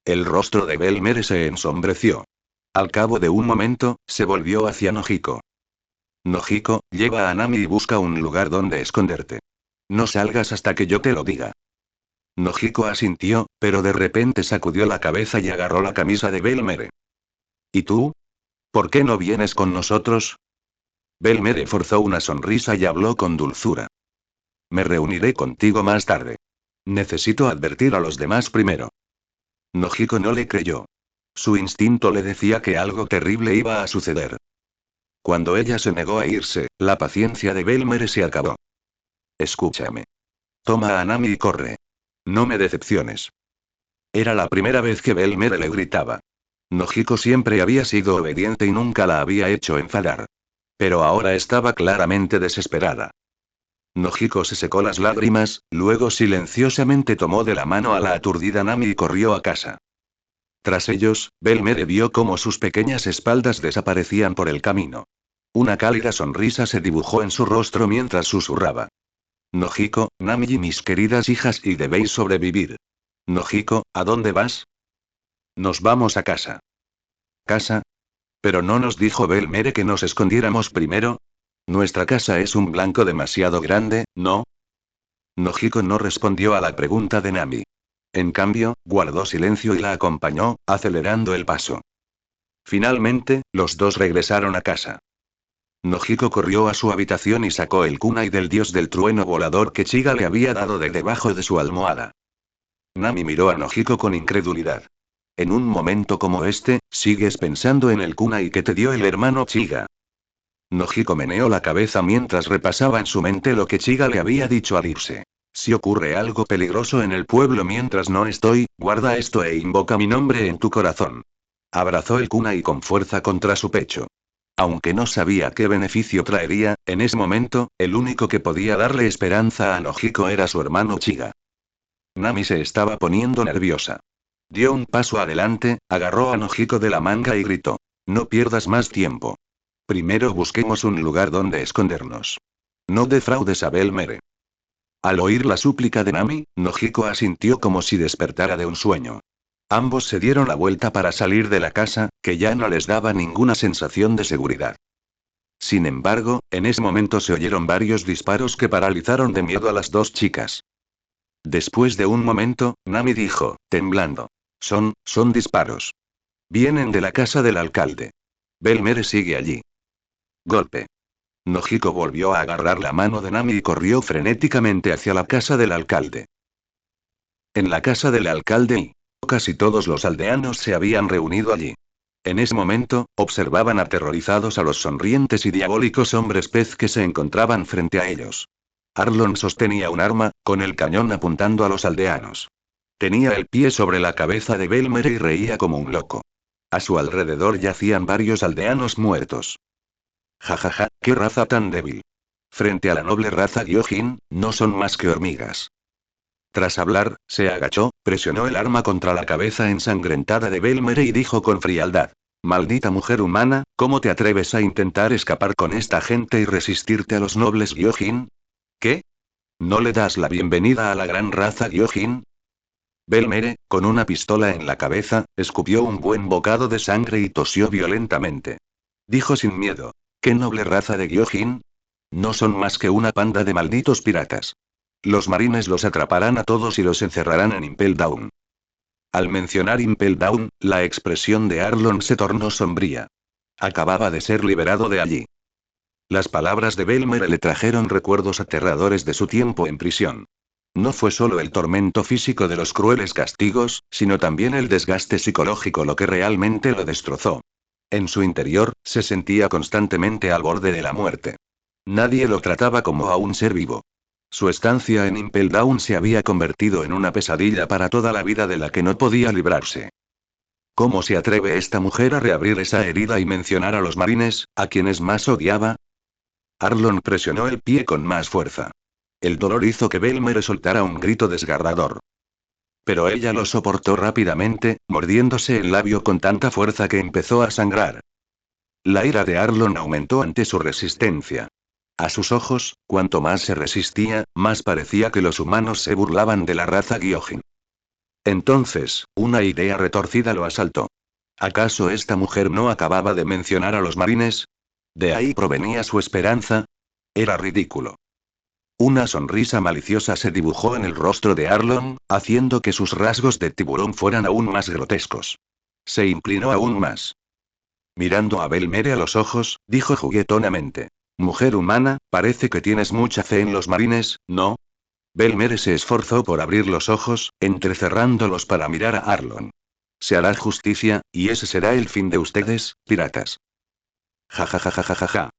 El rostro de Belmere se ensombreció. Al cabo de un momento, se volvió hacia Nojiko. Nojiko, lleva a Nami y busca un lugar donde esconderte. No salgas hasta que yo te lo diga. Nojiko asintió, pero de repente sacudió la cabeza y agarró la camisa de Belmere. ¿Y tú? ¿Por qué no vienes con nosotros? Belmere forzó una sonrisa y habló con dulzura. Me reuniré contigo más tarde. Necesito advertir a los demás primero. Nojiko no le creyó. Su instinto le decía que algo terrible iba a suceder. Cuando ella se negó a irse, la paciencia de Belmere se acabó. Escúchame. Toma a Nami y corre. No me decepciones. Era la primera vez que Belmere le gritaba. Nojiko siempre había sido obediente y nunca la había hecho enfadar. Pero ahora estaba claramente desesperada. Nojiko se secó las lágrimas, luego silenciosamente tomó de la mano a la aturdida Nami y corrió a casa. Tras ellos, Belmere vio cómo sus pequeñas espaldas desaparecían por el camino. Una cálida sonrisa se dibujó en su rostro mientras susurraba. Nojiko, Nami y mis queridas hijas y debéis sobrevivir. Nojiko, ¿a dónde vas? Nos vamos a casa. ¿Casa? Pero no nos dijo Belmere que nos escondiéramos primero. Nuestra casa es un blanco demasiado grande, ¿no? Nojiko no respondió a la pregunta de Nami. En cambio, guardó silencio y la acompañó, acelerando el paso. Finalmente, los dos regresaron a casa. Nojiko corrió a su habitación y sacó el kunai del dios del trueno volador que Chiga le había dado de debajo de su almohada. Nami miró a Nojiko con incredulidad. En un momento como este, ¿sigues pensando en el kunai que te dio el hermano Chiga? Nojiko meneó la cabeza mientras repasaba en su mente lo que Chiga le había dicho al irse. Si ocurre algo peligroso en el pueblo mientras no estoy, guarda esto e invoca mi nombre en tu corazón. Abrazó el kunai con fuerza contra su pecho. Aunque no sabía qué beneficio traería, en ese momento, el único que podía darle esperanza a Nojiko era su hermano Chiga. Nami se estaba poniendo nerviosa. Dio un paso adelante, agarró a Nojiko de la manga y gritó. No pierdas más tiempo. Primero busquemos un lugar donde escondernos. No defraudes a Belmere. Al oír la súplica de Nami, Nojiko asintió como si despertara de un sueño. Ambos se dieron la vuelta para salir de la casa, que ya no les daba ninguna sensación de seguridad. Sin embargo, en ese momento se oyeron varios disparos que paralizaron de miedo a las dos chicas. Después de un momento, Nami dijo, temblando. Son disparos. Vienen de la casa del alcalde. Belmere sigue allí. Golpe. Nojiko volvió a agarrar la mano de Nami y corrió frenéticamente hacia la casa del alcalde. En la casa del alcalde casi todos los aldeanos se habían reunido allí. En ese momento, observaban aterrorizados a los sonrientes y diabólicos hombres pez que se encontraban frente a ellos. Arlon sostenía un arma, con el cañón apuntando a los aldeanos. Tenía el pie sobre la cabeza de Belmere y reía como un loco. A su alrededor yacían varios aldeanos muertos. Jajaja, qué raza tan débil. Frente a la noble raza Gyojin, no son más que hormigas. Tras hablar, se agachó, presionó el arma contra la cabeza ensangrentada de Belmere y dijo con frialdad: Maldita mujer humana, ¿cómo te atreves a intentar escapar con esta gente y resistirte a los nobles Gyojin? ¿Qué? ¿No le das la bienvenida a la gran raza Gyojin? Belmere, con una pistola en la cabeza, escupió un buen bocado de sangre y tosió violentamente. Dijo sin miedo: ¿Qué noble raza de Gyojin? No son más que una panda de malditos piratas. Los marines los atraparán a todos y los encerrarán en Impel Down. Al mencionar Impel Down, la expresión de Arlon se tornó sombría. Acababa de ser liberado de allí. Las palabras de Belmere le trajeron recuerdos aterradores de su tiempo en prisión. No fue solo el tormento físico de los crueles castigos, sino también el desgaste psicológico lo que realmente lo destrozó. En su interior, se sentía constantemente al borde de la muerte. Nadie lo trataba como a un ser vivo. Su estancia en Impel Down se había convertido en una pesadilla para toda la vida de la que no podía librarse. ¿Cómo se atreve esta mujer a reabrir esa herida y mencionar a los marines, a quienes más odiaba? Arlon presionó el pie con más fuerza. El dolor hizo que Belmere soltara un grito desgarrador. Pero ella lo soportó rápidamente, mordiéndose el labio con tanta fuerza que empezó a sangrar. La ira de Arlon aumentó ante su resistencia. A sus ojos, cuanto más se resistía, más parecía que los humanos se burlaban de la raza Gyojin. Entonces, una idea retorcida lo asaltó. ¿Acaso esta mujer no acababa de mencionar a los marines? ¿De ahí provenía su esperanza? Era ridículo. Una sonrisa maliciosa se dibujó en el rostro de Arlon, haciendo que sus rasgos de tiburón fueran aún más grotescos. Se inclinó aún más. Mirando a Belmere a los ojos, dijo juguetonamente: Mujer humana, parece que tienes mucha fe en los marines, ¿no? Belmere se esforzó por abrir los ojos, entrecerrándolos para mirar a Arlon. Se hará justicia, y ese será el fin de ustedes, piratas. Ja.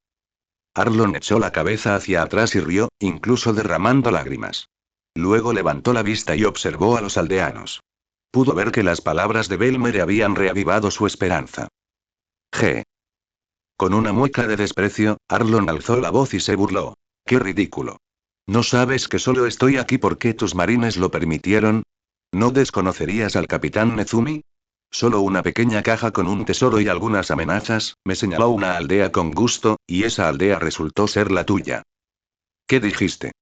Arlon echó la cabeza hacia atrás y rió, incluso derramando lágrimas. Luego levantó la vista y observó a los aldeanos. Pudo ver que las palabras de Belmere habían reavivado su esperanza. G. Con una mueca de desprecio, Arlon alzó la voz y se burló. ¡Qué ridículo! ¿No sabes que solo estoy aquí porque tus marines lo permitieron? ¿No desconocerías al capitán Nezumi? Solo una pequeña caja con un tesoro y algunas amenazas, me señaló una aldea con gusto, y esa aldea resultó ser la tuya. ¿Qué dijiste?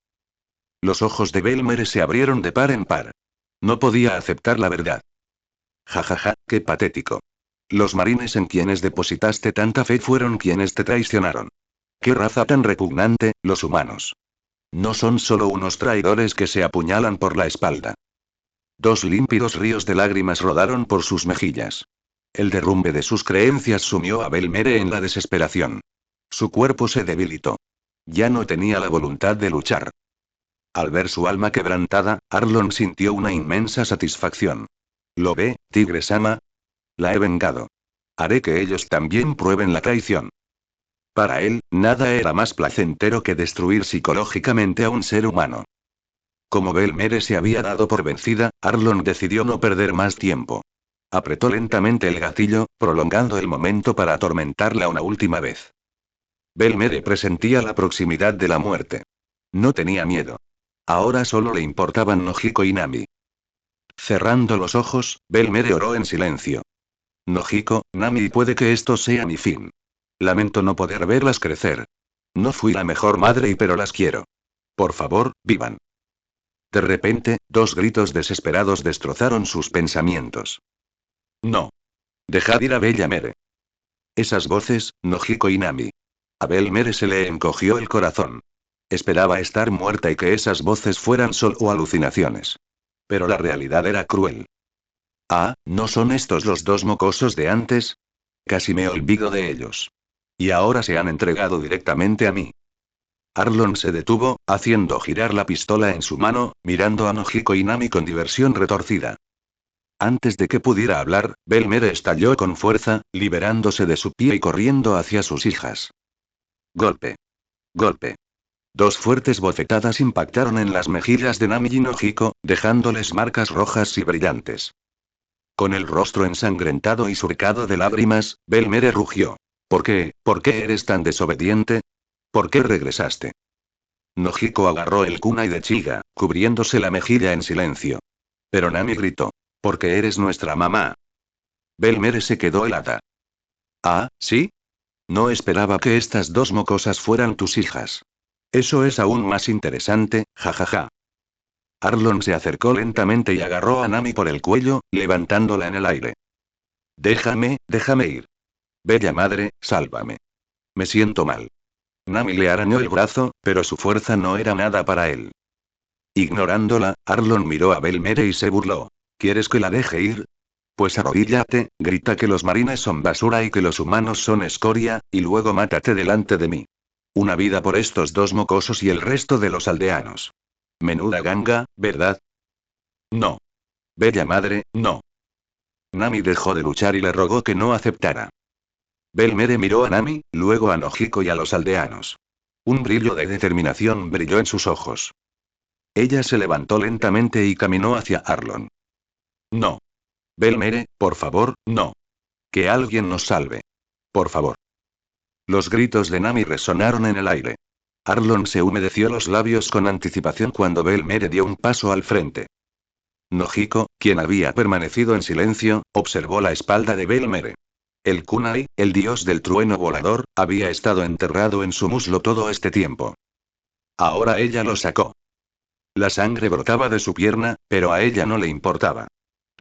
Los ojos de Belmere se abrieron de par en par. No podía aceptar la verdad. Jajaja, qué patético. Los marines en quienes depositaste tanta fe fueron quienes te traicionaron. Qué raza tan repugnante, los humanos. No son solo unos traidores que se apuñalan por la espalda. Dos límpidos ríos de lágrimas rodaron por sus mejillas. El derrumbe de sus creencias sumió a Belmere en la desesperación. Su cuerpo se debilitó. Ya no tenía la voluntad de luchar. Al ver su alma quebrantada, Arlon sintió una inmensa satisfacción. ¿Lo ve, Tigre-sama? La he vengado. Haré que ellos también prueben la traición. Para él, nada era más placentero que destruir psicológicamente a un ser humano. Como Belmere se había dado por vencida, Arlon decidió no perder más tiempo. Apretó lentamente el gatillo, prolongando el momento para atormentarla una última vez. Belmere presentía la proximidad de la muerte. No tenía miedo. Ahora solo le importaban Nojiko y Nami. Cerrando los ojos, Belmere oró en silencio. Nojiko, Nami, puede que esto sea mi fin. Lamento no poder verlas crecer. No fui la mejor madre pero las quiero. Por favor, vivan. De repente, dos gritos desesperados destrozaron sus pensamientos. No. Dejad ir a Belmere. Esas voces, Nojiko y Nami. A Belmere se le encogió el corazón. Esperaba estar muerta y que esas voces fueran solo alucinaciones. Pero la realidad era cruel. Ah, ¿no son estos los dos mocosos de antes? Casi me olvido de ellos. Y ahora se han entregado directamente a mí. Arlon se detuvo, haciendo girar la pistola en su mano, mirando a Nojiko y Nami con diversión retorcida. Antes de que pudiera hablar, Belmere estalló con fuerza, liberándose de su pie y corriendo hacia sus hijas. Golpe. Golpe. Dos fuertes bofetadas impactaron en las mejillas de Nami y Nojiko, dejándoles marcas rojas y brillantes. Con el rostro ensangrentado y surcado de lágrimas, Belmere rugió. ¿Por qué? ¿Por qué eres tan desobediente? ¿Por qué regresaste? Nojiko agarró el kunai de Chiga, cubriéndose la mejilla en silencio. Pero Nami gritó. Porque eres nuestra mamá. Belmere se quedó helada. Ah, ¿sí? No esperaba que estas dos mocosas fueran tus hijas. Eso es aún más interesante, jajaja. Arlon se acercó lentamente y agarró a Nami por el cuello, levantándola en el aire. Déjame ir. Bella madre, sálvame. Me siento mal. Nami le arañó el brazo, pero su fuerza no era nada para él. Ignorándola, Arlon miró a Belmere y se burló. ¿Quieres que la deje ir? Pues arrodíllate, grita que los marines son basura y que los humanos son escoria, y luego mátate delante de mí. Una vida por estos dos mocosos y el resto de los aldeanos. Menuda ganga, ¿verdad? No. Bella madre, no. Nami dejó de luchar y le rogó que no aceptara. Belmere miró a Nami, luego a Nojiko y a los aldeanos. Un brillo de determinación brilló en sus ojos. Ella se levantó lentamente y caminó hacia Arlon. No. Belmere, por favor, no. Que alguien nos salve. Por favor. Los gritos de Nami resonaron en el aire. Arlon se humedeció los labios con anticipación cuando Belmere dio un paso al frente. Nojiko, quien había permanecido en silencio, observó la espalda de Belmere. El kunai, el dios del trueno volador, había estado enterrado en su muslo todo este tiempo. Ahora ella lo sacó. La sangre brotaba de su pierna, pero a ella no le importaba.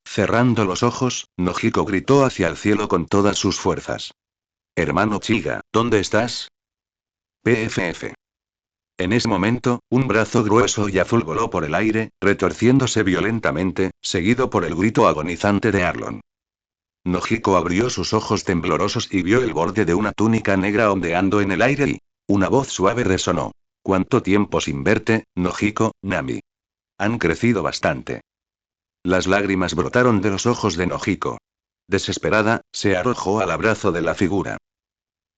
Cerrando los ojos, Nojiko gritó hacia el cielo con todas sus fuerzas. Hermano Chiga, ¿dónde estás? PFF. En ese momento, un brazo grueso y azul voló por el aire, retorciéndose violentamente, seguido por el grito agonizante de Arlon. Nojiko abrió sus ojos temblorosos y vio el borde de una túnica negra ondeando en el aire y una voz suave resonó. ¿Cuánto tiempo sin verte, Nojiko, Nami? Han crecido bastante. Las lágrimas brotaron de los ojos de Nojiko. Desesperada, se arrojó al abrazo de la figura.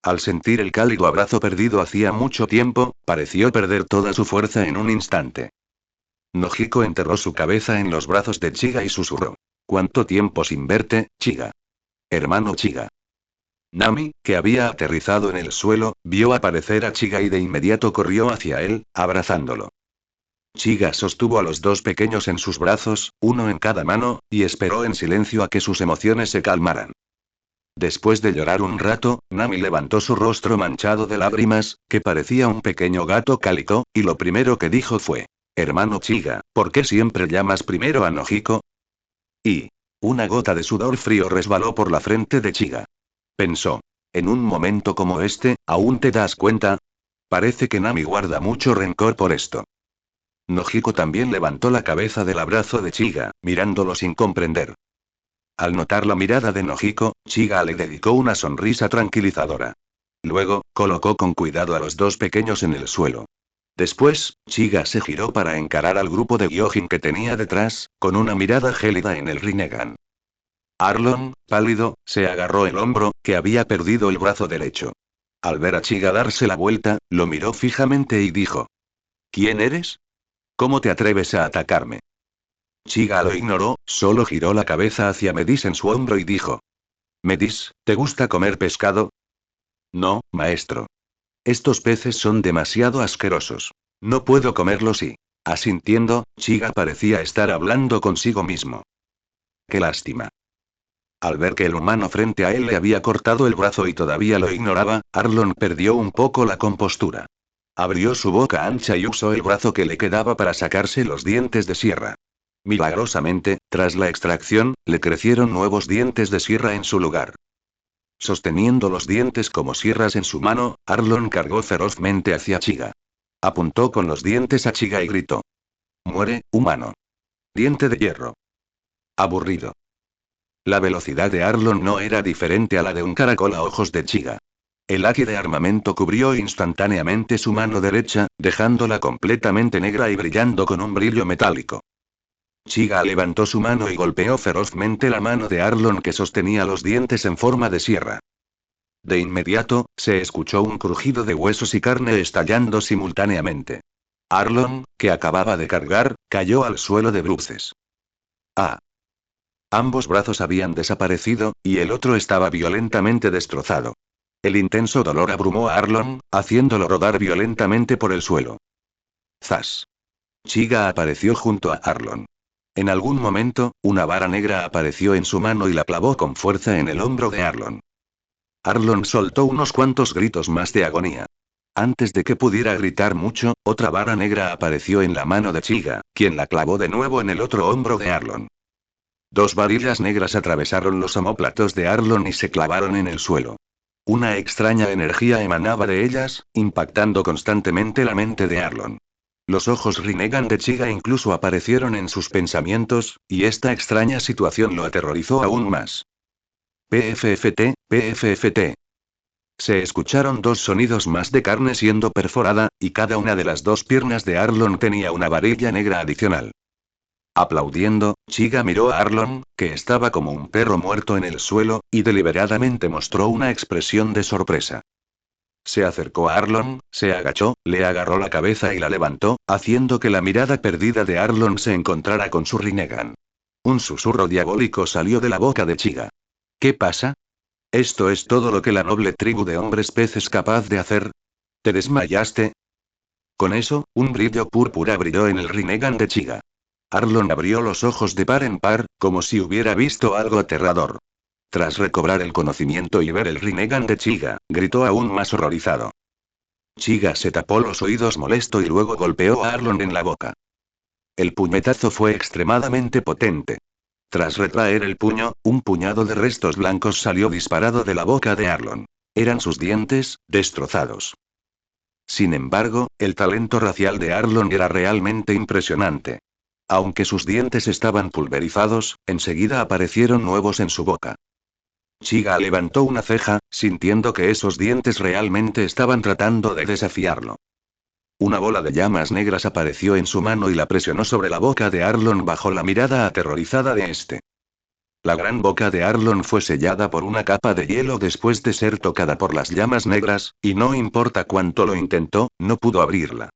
Al sentir el cálido abrazo perdido hacía mucho tiempo, pareció perder toda su fuerza en un instante. Nojiko enterró su cabeza en los brazos de Chiga y susurró. ¿Cuánto tiempo sin verte, Chiga? Hermano Chiga. Nami, que había aterrizado en el suelo, vio aparecer a Chiga y de inmediato corrió hacia él, abrazándolo. Chiga sostuvo a los dos pequeños en sus brazos, uno en cada mano, y esperó en silencio a que sus emociones se calmaran. Después de llorar un rato, Nami levantó su rostro manchado de lágrimas, que parecía un pequeño gato cálido, y lo primero que dijo fue: Hermano Chiga, ¿por qué siempre llamas primero a Nojiko? Y una gota de sudor frío resbaló por la frente de Chiga. Pensó. En un momento como este, ¿aún te das cuenta? Parece que Nami guarda mucho rencor por esto. Nojiko también levantó la cabeza del abrazo de Chiga, mirándolo sin comprender. Al notar la mirada de Nojiko, Chiga le dedicó una sonrisa tranquilizadora. Luego, colocó con cuidado a los dos pequeños en el suelo. Después, Chiga se giró para encarar al grupo de Gyojin que tenía detrás, con una mirada gélida en el Rinnegan. Arlon, pálido, se agarró el hombro, que había perdido el brazo derecho. Al ver a Chiga darse la vuelta, lo miró fijamente y dijo: ¿Quién eres? ¿Cómo te atreves a atacarme? Chiga lo ignoró, solo giró la cabeza hacia Medis en su hombro y dijo: Medis, ¿te gusta comer pescado? No, maestro. Estos peces son demasiado asquerosos. No puedo comerlos y... Asintiendo, Chiga parecía estar hablando consigo mismo. Qué lástima. Al ver que el humano frente a él le había cortado el brazo y todavía lo ignoraba, Arlon perdió un poco la compostura. Abrió su boca ancha y usó el brazo que le quedaba para sacarse los dientes de sierra. Milagrosamente, tras la extracción, le crecieron nuevos dientes de sierra en su lugar. Sosteniendo los dientes como sierras en su mano, Arlon cargó ferozmente hacia Chiga. Apuntó con los dientes a Chiga y gritó: Muere, humano. Diente de hierro. Aburrido. La velocidad de Arlon no era diferente a la de un caracol a ojos de Chiga. El haki de armamento cubrió instantáneamente su mano derecha, dejándola completamente negra y brillando con un brillo metálico. Chiga levantó su mano y golpeó ferozmente la mano de Arlon que sostenía los dientes en forma de sierra. De inmediato, se escuchó un crujido de huesos y carne estallando simultáneamente. Arlon, que acababa de cargar, cayó al suelo de bruces. ¡Ah! Ambos brazos habían desaparecido, y el otro estaba violentamente destrozado. El intenso dolor abrumó a Arlon, haciéndolo rodar violentamente por el suelo. ¡Zas! Chiga apareció junto a Arlon. En algún momento, una vara negra apareció en su mano y la clavó con fuerza en el hombro de Arlon. Arlon soltó unos cuantos gritos más de agonía. Antes de que pudiera gritar mucho, otra vara negra apareció en la mano de Chiga, quien la clavó de nuevo en el otro hombro de Arlon. Dos varillas negras atravesaron los omóplatos de Arlon y se clavaron en el suelo. Una extraña energía emanaba de ellas, impactando constantemente la mente de Arlon. Los ojos Rinnegan de Chiga incluso aparecieron en sus pensamientos, y esta extraña situación lo aterrorizó aún más. PFFT, PFFT. Se escucharon dos sonidos más de carne siendo perforada, y cada una de las dos piernas de Arlon tenía una varilla negra adicional. Aplaudiendo, Chiga miró a Arlon, que estaba como un perro muerto en el suelo, y deliberadamente mostró una expresión de sorpresa. Se acercó a Arlon, se agachó, le agarró la cabeza y la levantó, haciendo que la mirada perdida de Arlon se encontrara con su Rinnegan. Un susurro diabólico salió de la boca de Chiga. ¿Qué pasa? ¿Esto es todo lo que la noble tribu de hombres pez es capaz de hacer? ¿Te desmayaste? Con eso, un brillo púrpura brilló en el Rinnegan de Chiga. Arlon abrió los ojos de par en par, como si hubiera visto algo aterrador. Tras recobrar el conocimiento y ver el Rinnegan de Chiga, gritó aún más horrorizado. Chiga se tapó los oídos molesto y luego golpeó a Arlon en la boca. El puñetazo fue extremadamente potente. Tras retraer el puño, un puñado de restos blancos salió disparado de la boca de Arlon. Eran sus dientes, destrozados. Sin embargo, el talento racial de Arlon era realmente impresionante. Aunque sus dientes estaban pulverizados, enseguida aparecieron nuevos en su boca. Chiga levantó una ceja, sintiendo que esos dientes realmente estaban tratando de desafiarlo. Una bola de llamas negras apareció en su mano y la presionó sobre la boca de Arlon bajo la mirada aterrorizada de este. La gran boca de Arlon fue sellada por una capa de hielo después de ser tocada por las llamas negras, y no importa cuánto lo intentó, no pudo abrirla.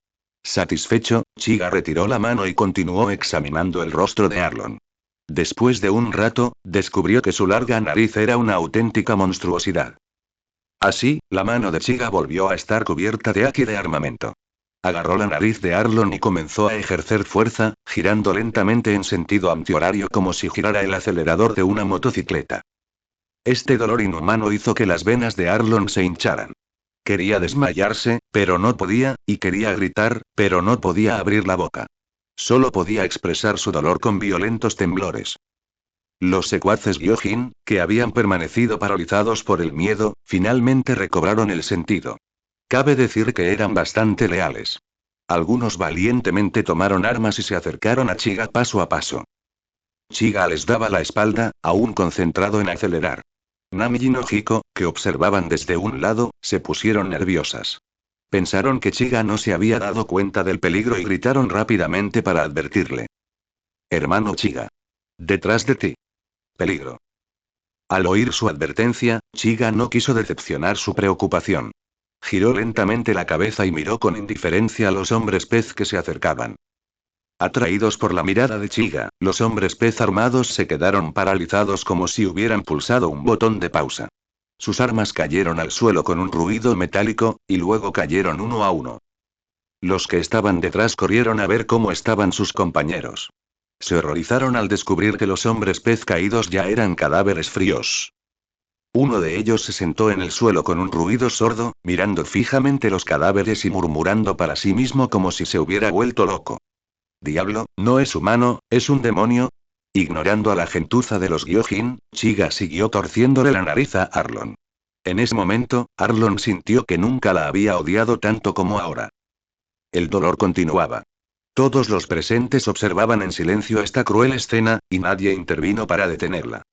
Satisfecho, Chiga retiró la mano y continuó examinando el rostro de Arlon. Después de un rato, descubrió que su larga nariz era una auténtica monstruosidad. Así, la mano de Chiga volvió a estar cubierta de haki de armamento. Agarró la nariz de Arlon y comenzó a ejercer fuerza, girando lentamente en sentido antihorario como si girara el acelerador de una motocicleta. Este dolor inhumano hizo que las venas de Arlon se hincharan. Quería desmayarse, pero no podía, y quería gritar, pero no podía abrir la boca. Solo podía expresar su dolor con violentos temblores. Los secuaces Gyojin, que habían permanecido paralizados por el miedo, finalmente recobraron el sentido. Cabe decir que eran bastante leales. Algunos valientemente tomaron armas y se acercaron a Chiga paso a paso. Chiga les daba la espalda, aún concentrado en acelerar. Nami y Nojiko, que observaban desde un lado, se pusieron nerviosas. Pensaron que Chiga no se había dado cuenta del peligro y gritaron rápidamente para advertirle. Hermano Chiga. Detrás de ti. Peligro. Al oír su advertencia, Chiga no quiso decepcionar su preocupación. Giró lentamente la cabeza y miró con indiferencia a los hombres pez que se acercaban. Atraídos por la mirada de Chiga, los hombres pez armados se quedaron paralizados como si hubieran pulsado un botón de pausa. Sus armas cayeron al suelo con un ruido metálico, y luego cayeron uno a uno. Los que estaban detrás corrieron a ver cómo estaban sus compañeros. Se horrorizaron al descubrir que los hombres pez caídos ya eran cadáveres fríos. Uno de ellos se sentó en el suelo con un ruido sordo, mirando fijamente los cadáveres y murmurando para sí mismo como si se hubiera vuelto loco. Diablo, no es humano, es un demonio. Ignorando a la gentuza de los Gyojin, Chiga siguió torciéndole la nariz a Arlon. En ese momento, Arlon sintió que nunca la había odiado tanto como ahora. El dolor continuaba. Todos los presentes observaban en silencio esta cruel escena, y nadie intervino para detenerla.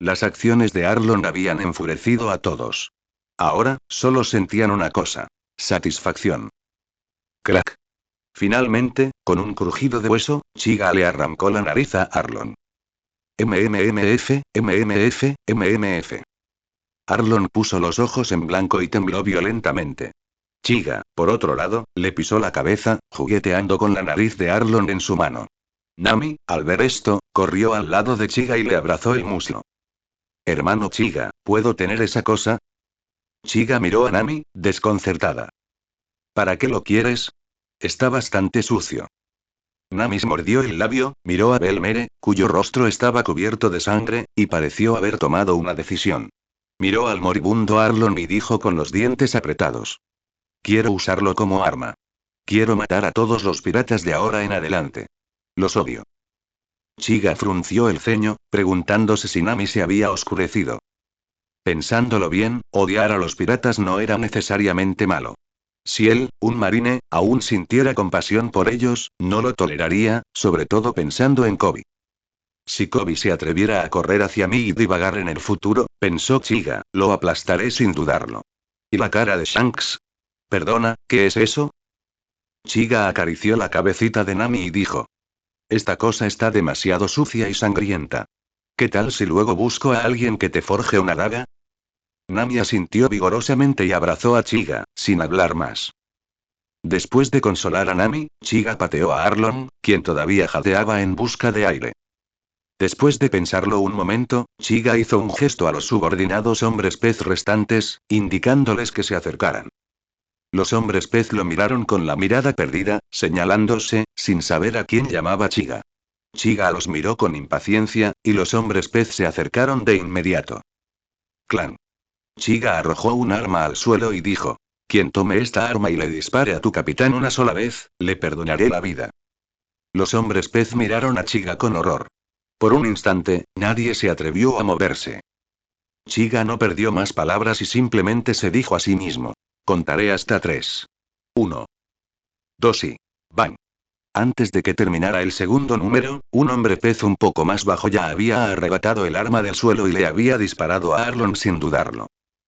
Las acciones de Arlon habían enfurecido a todos. Ahora, solo sentían una cosa: satisfacción. Crack. Finalmente, con un crujido de hueso, Chiga le arrancó la nariz a Arlon. MMMF, MMF, MMF. Arlon puso los ojos en blanco y tembló violentamente. Chiga, por otro lado, le pisó la cabeza, jugueteando con la nariz de Arlon en su mano. Nami, al ver esto, corrió al lado de Chiga y le abrazó el muslo. Hermano Chiga, ¿puedo tener esa cosa? Chiga miró a Nami, desconcertada. ¿Para qué lo quieres? Está bastante sucio. Nami se mordió el labio, miró a Belmere, cuyo rostro estaba cubierto de sangre, y pareció haber tomado una decisión. Miró al moribundo Arlon y dijo con los dientes apretados. Quiero usarlo como arma. Quiero matar a todos los piratas de ahora en adelante. Los odio. Chiga frunció el ceño, preguntándose si Nami se había oscurecido. Pensándolo bien, odiar a los piratas no era necesariamente malo. Si él, un marine, aún sintiera compasión por ellos, no lo toleraría, sobre todo pensando en Koby. Si Koby se atreviera a correr hacia mí y divagar en el futuro, pensó Chiga, lo aplastaré sin dudarlo. ¿Y la cara de Shanks? Perdona, ¿qué es eso? Chiga acarició la cabecita de Nami y dijo. Esta cosa está demasiado sucia y sangrienta. ¿Qué tal si luego busco a alguien que te forje una daga? Nami asintió vigorosamente y abrazó a Chiga, sin hablar más. Después de consolar a Nami, Chiga pateó a Arlon, quien todavía jadeaba en busca de aire. Después de pensarlo un momento, Chiga hizo un gesto a los subordinados hombres pez restantes, indicándoles que se acercaran. Los hombres pez lo miraron con la mirada perdida, señalándose, sin saber a quién llamaba Chiga. Chiga los miró con impaciencia, y los hombres pez se acercaron de inmediato. Clan. Chiga arrojó un arma al suelo y dijo. Quien tome esta arma y le dispare a tu capitán una sola vez, le perdonaré la vida. Los hombres pez miraron a Chiga con horror. Por un instante, nadie se atrevió a moverse. Chiga no perdió más palabras y simplemente se dijo a sí mismo. Contaré hasta 3. 1. 2 y... ¡bang! Antes de que terminara el segundo número, un hombre pez un poco más bajo ya había arrebatado el arma del suelo y le había disparado a Arlon sin dudarlo.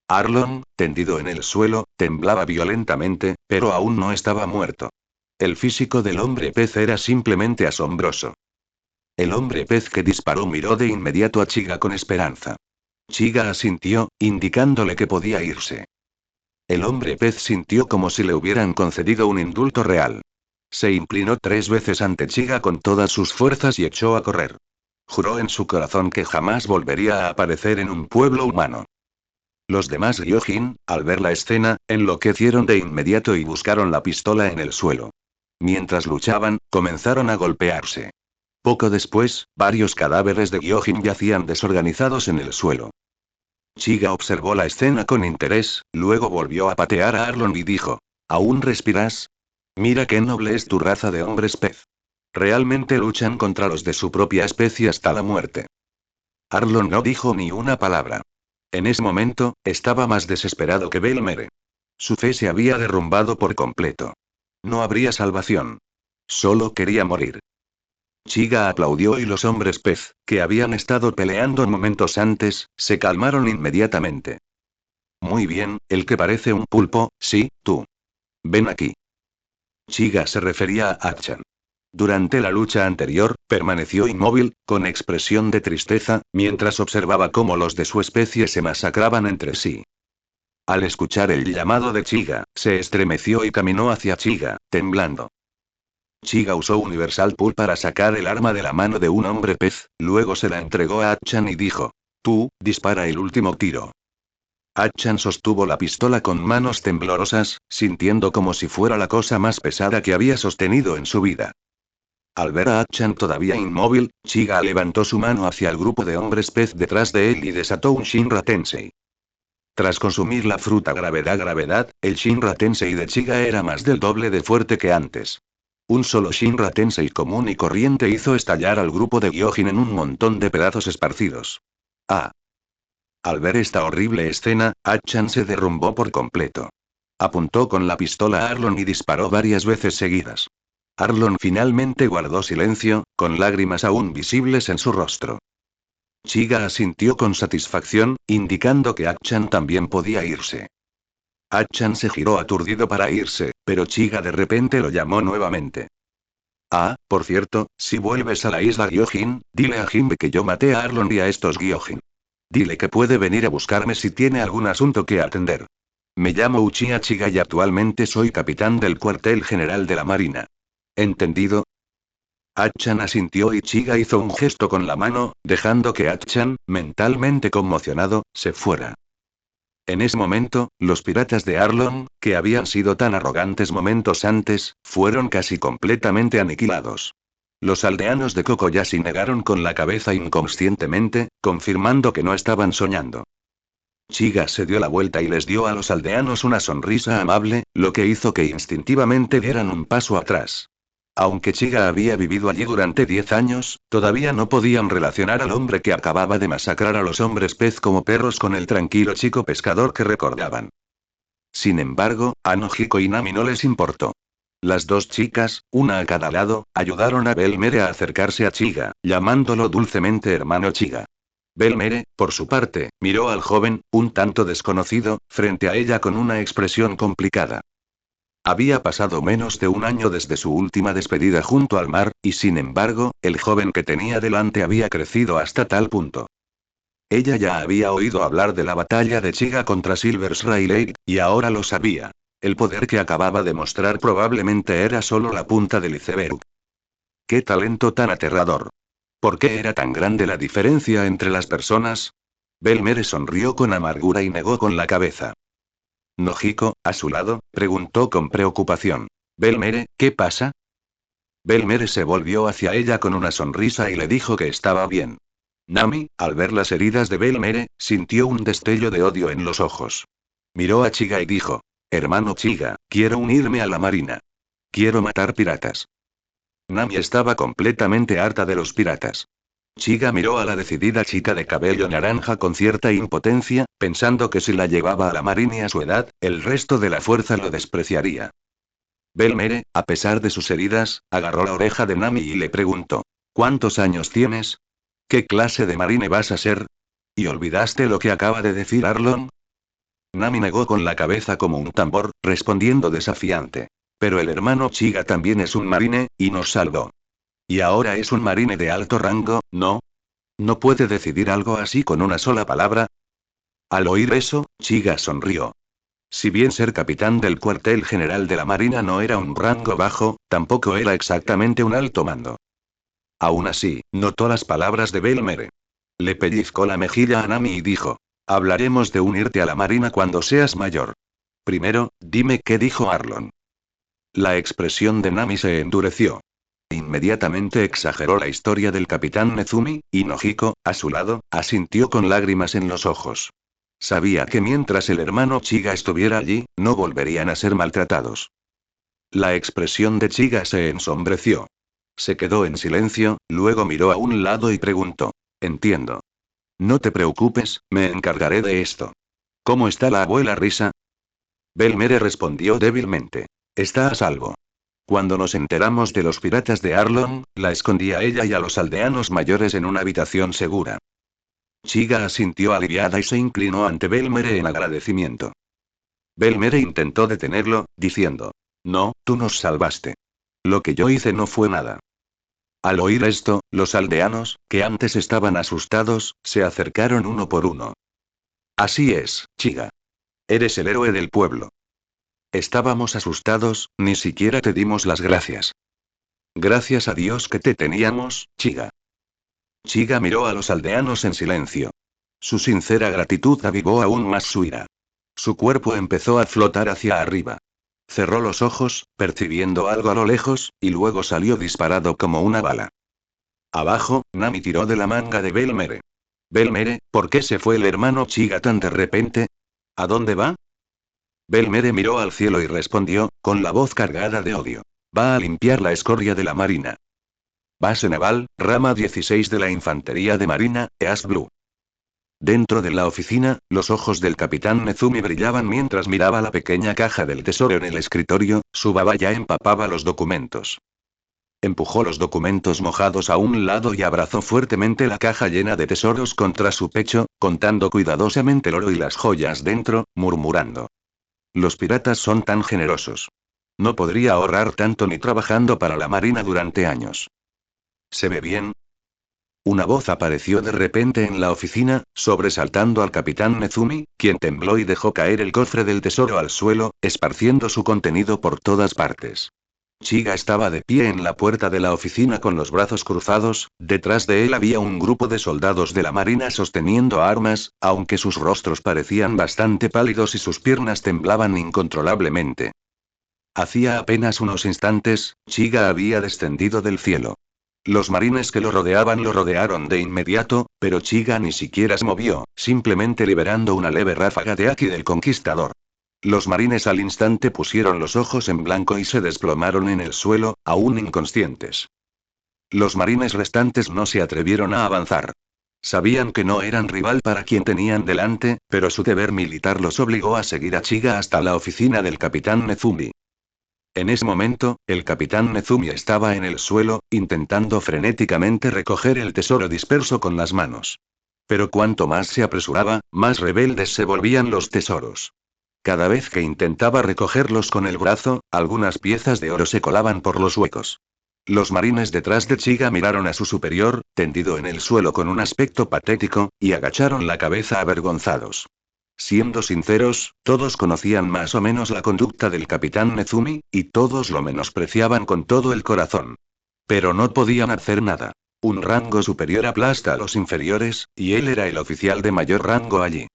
Arlon, tendido en el suelo, temblaba violentamente, pero aún no estaba muerto. El físico del hombre pez era simplemente asombroso. El hombre pez que disparó miró de inmediato a Chiga con esperanza. Chiga asintió, indicándole que podía irse. El hombre pez sintió como si le hubieran concedido un indulto real. Se inclinó 3 veces ante Chiga con todas sus fuerzas y echó a correr. Juró en su corazón que jamás volvería a aparecer en un pueblo humano. Los demás Gyojin, al ver la escena, enloquecieron de inmediato y buscaron la pistola en el suelo. Mientras luchaban, comenzaron a golpearse. Poco después, varios cadáveres de Gyojin yacían desorganizados en el suelo. Chiga observó la escena con interés, luego volvió a patear a Arlon y dijo. ¿Aún respiras? Mira qué noble es tu raza de hombres pez. Realmente luchan contra los de su propia especie hasta la muerte. Arlon no dijo ni una palabra. En ese momento, estaba más desesperado que Belmere. Su fe se había derrumbado por completo. No habría salvación. Solo quería morir. Chiga aplaudió y los hombres pez, que habían estado peleando momentos antes, se calmaron inmediatamente. Muy bien, el que parece un pulpo, sí, tú. Ven aquí. Chiga se refería a Achan. Durante la lucha anterior, permaneció inmóvil, con expresión de tristeza, mientras observaba cómo los de su especie se masacraban entre sí. Al escuchar el llamado de Chiga, se estremeció y caminó hacia Chiga, temblando. Chiga usó Universal Pull para sacar el arma de la mano de un hombre pez, luego se la entregó a Achan y dijo: Tú, dispara el último tiro. Achan sostuvo la pistola con manos temblorosas, sintiendo como si fuera la cosa más pesada que había sostenido en su vida. Al ver a Achan todavía inmóvil, Chiga levantó su mano hacia el grupo de hombres pez detrás de él y desató un Shinra Tensei. Tras consumir la fruta gravedad, el Shinra Tensei de Chiga era más del doble de fuerte que antes. Un solo Shinra Tensei común y corriente hizo estallar al grupo de Gyojin en un montón de pedazos esparcidos. ¡Ah! Al ver esta horrible escena, Achan se derrumbó por completo. Apuntó con la pistola a Arlon y disparó varias veces seguidas. Arlon finalmente guardó silencio, con lágrimas aún visibles en su rostro. Chiga asintió con satisfacción, indicando que Achan también podía irse. Achan se giró aturdido para irse, pero Chiga de repente lo llamó nuevamente. Ah, por cierto, si vuelves a la isla Gyojin, dile a Jimbe que yo maté a Arlon y a estos Gyojin. Dile que puede venir a buscarme si tiene algún asunto que atender. Me llamo Uchiha Chiga y actualmente soy capitán del cuartel general de la Marina. ¿Entendido? Achan asintió y Chiga hizo un gesto con la mano, dejando que Achan, mentalmente conmocionado, se fuera. En ese momento, los piratas de Arlon, que habían sido tan arrogantes momentos antes, fueron casi completamente aniquilados. Los aldeanos de Kokoyashi negaron con la cabeza inconscientemente, confirmando que no estaban soñando. Chiga se dio la vuelta y les dio a los aldeanos una sonrisa amable, lo que hizo que instintivamente dieran un paso atrás. Aunque Chiga había vivido allí durante 10 años, todavía no podían relacionar al hombre que acababa de masacrar a los hombres pez como perros con el tranquilo chico pescador que recordaban. Sin embargo, a Nojiko y Nami no les importó. Las dos chicas, una a cada lado, ayudaron a Belmere a acercarse a Chiga, llamándolo dulcemente hermano Chiga. Belmere, por su parte, miró al joven, un tanto desconocido, frente a ella con una expresión complicada. Había pasado menos de un año desde su última despedida junto al mar, y sin embargo, el joven que tenía delante había crecido hasta tal punto. Ella ya había oído hablar de la batalla de Chiga contra Silver Lake, y ahora lo sabía. El poder que acababa de mostrar probablemente era solo la punta del iceberg. ¡Qué talento tan aterrador! ¿Por qué era tan grande la diferencia entre las personas? Belmere sonrió con amargura y negó con la cabeza. Nojiko, a su lado, preguntó con preocupación. Belmere, ¿qué pasa? Belmere se volvió hacia ella con una sonrisa y le dijo que estaba bien. Nami, al ver las heridas de Belmere, sintió un destello de odio en los ojos. Miró a Chiga y dijo: Hermano Chiga, quiero unirme a la marina. Quiero matar piratas. Nami estaba completamente harta de los piratas. Chiga miró a la decidida chica de cabello naranja con cierta impotencia, pensando que si la llevaba a la marina a su edad, el resto de la fuerza lo despreciaría. Belmere, a pesar de sus heridas, agarró la oreja de Nami y le preguntó: ¿Cuántos años tienes? ¿Qué clase de marine vas a ser? ¿Y olvidaste lo que acaba de decir Arlon? Nami negó con la cabeza como un tambor, respondiendo desafiante. Pero el hermano Chiga también es un marine, y nos salvó. Y ahora es un marine de alto rango, ¿no? ¿No puede decidir algo así con una sola palabra? Al oír eso, Chiga sonrió. Si bien ser capitán del cuartel general de la Marina no era un rango bajo, tampoco era exactamente un alto mando. Aún así, notó las palabras de Belmere. Le pellizcó la mejilla a Nami y dijo: Hablaremos de unirte a la Marina cuando seas mayor. Primero, dime qué dijo Arlon. La expresión de Nami se endureció. Inmediatamente exageró la historia del capitán Nezumi, y Nojiko, a su lado, asintió con lágrimas en los ojos. Sabía que mientras el hermano Chiga estuviera allí, no volverían a ser maltratados. La expresión de Chiga se ensombreció. Se quedó en silencio, luego miró a un lado y preguntó: Entiendo. No te preocupes, me encargaré de esto. ¿Cómo está la abuela Risa? Belmere respondió débilmente: Está a salvo. Cuando nos enteramos de los piratas de Arlon, la escondí a ella y a los aldeanos mayores en una habitación segura. Chiga asintió aliviada y se inclinó ante Belmere en agradecimiento. Belmere intentó detenerlo, diciendo: No, tú nos salvaste. Lo que yo hice no fue nada. Al oír esto, los aldeanos, que antes estaban asustados, se acercaron uno por uno. Así es, Chiga. Eres el héroe del pueblo. Estábamos asustados, ni siquiera te dimos las gracias. Gracias a Dios que te teníamos, Chiga. Chiga miró a los aldeanos en silencio. Su sincera gratitud avivó aún más su ira. Su cuerpo empezó a flotar hacia arriba. Cerró los ojos, percibiendo algo a lo lejos, y luego salió disparado como una bala. Abajo, Nami tiró de la manga de Belmere. Belmere, ¿por qué se fue el hermano Chiga tan de repente? ¿A dónde va? Belmere miró al cielo y respondió, con la voz cargada de odio. Va a limpiar la escoria de la marina. Base naval, rama 16 de la Infantería de Marina, East Blue. Dentro de la oficina, los ojos del capitán Nezumi brillaban mientras miraba la pequeña caja del tesoro en el escritorio, su baba ya empapaba los documentos. Empujó los documentos mojados a un lado y abrazó fuertemente la caja llena de tesoros contra su pecho, contando cuidadosamente el oro y las joyas dentro, murmurando. Los piratas son tan generosos. No podría ahorrar tanto ni trabajando para la marina durante años. ¿Se ve bien? Una voz apareció de repente en la oficina, sobresaltando al capitán Nezumi, quien tembló y dejó caer el cofre del tesoro al suelo, esparciendo su contenido por todas partes. Chiga estaba de pie en la puerta de la oficina con los brazos cruzados, detrás de él había un grupo de soldados de la marina sosteniendo armas, aunque sus rostros parecían bastante pálidos y sus piernas temblaban incontrolablemente. Hacía apenas unos instantes, Chiga había descendido del cielo. Los marines que lo rodearon de inmediato, pero Chiga ni siquiera se movió, simplemente liberando una leve ráfaga de haki del conquistador. Los marines al instante pusieron los ojos en blanco y se desplomaron en el suelo, aún inconscientes. Los marines restantes no se atrevieron a avanzar. Sabían que no eran rival para quien tenían delante, pero su deber militar los obligó a seguir a Chiga hasta la oficina del capitán Nezumi. En ese momento, el capitán Nezumi estaba en el suelo, intentando frenéticamente recoger el tesoro disperso con las manos. Pero cuanto más se apresuraba, más rebeldes se volvían los tesoros. Cada vez que intentaba recogerlos con el brazo, algunas piezas de oro se colaban por los huecos. Los marines detrás de Chiga miraron a su superior, tendido en el suelo con un aspecto patético, y agacharon la cabeza avergonzados. Siendo sinceros, todos conocían más o menos la conducta del capitán Nezumi, y todos lo menospreciaban con todo el corazón. Pero no podían hacer nada. Un rango superior aplasta a los inferiores, y él era el oficial de mayor rango allí.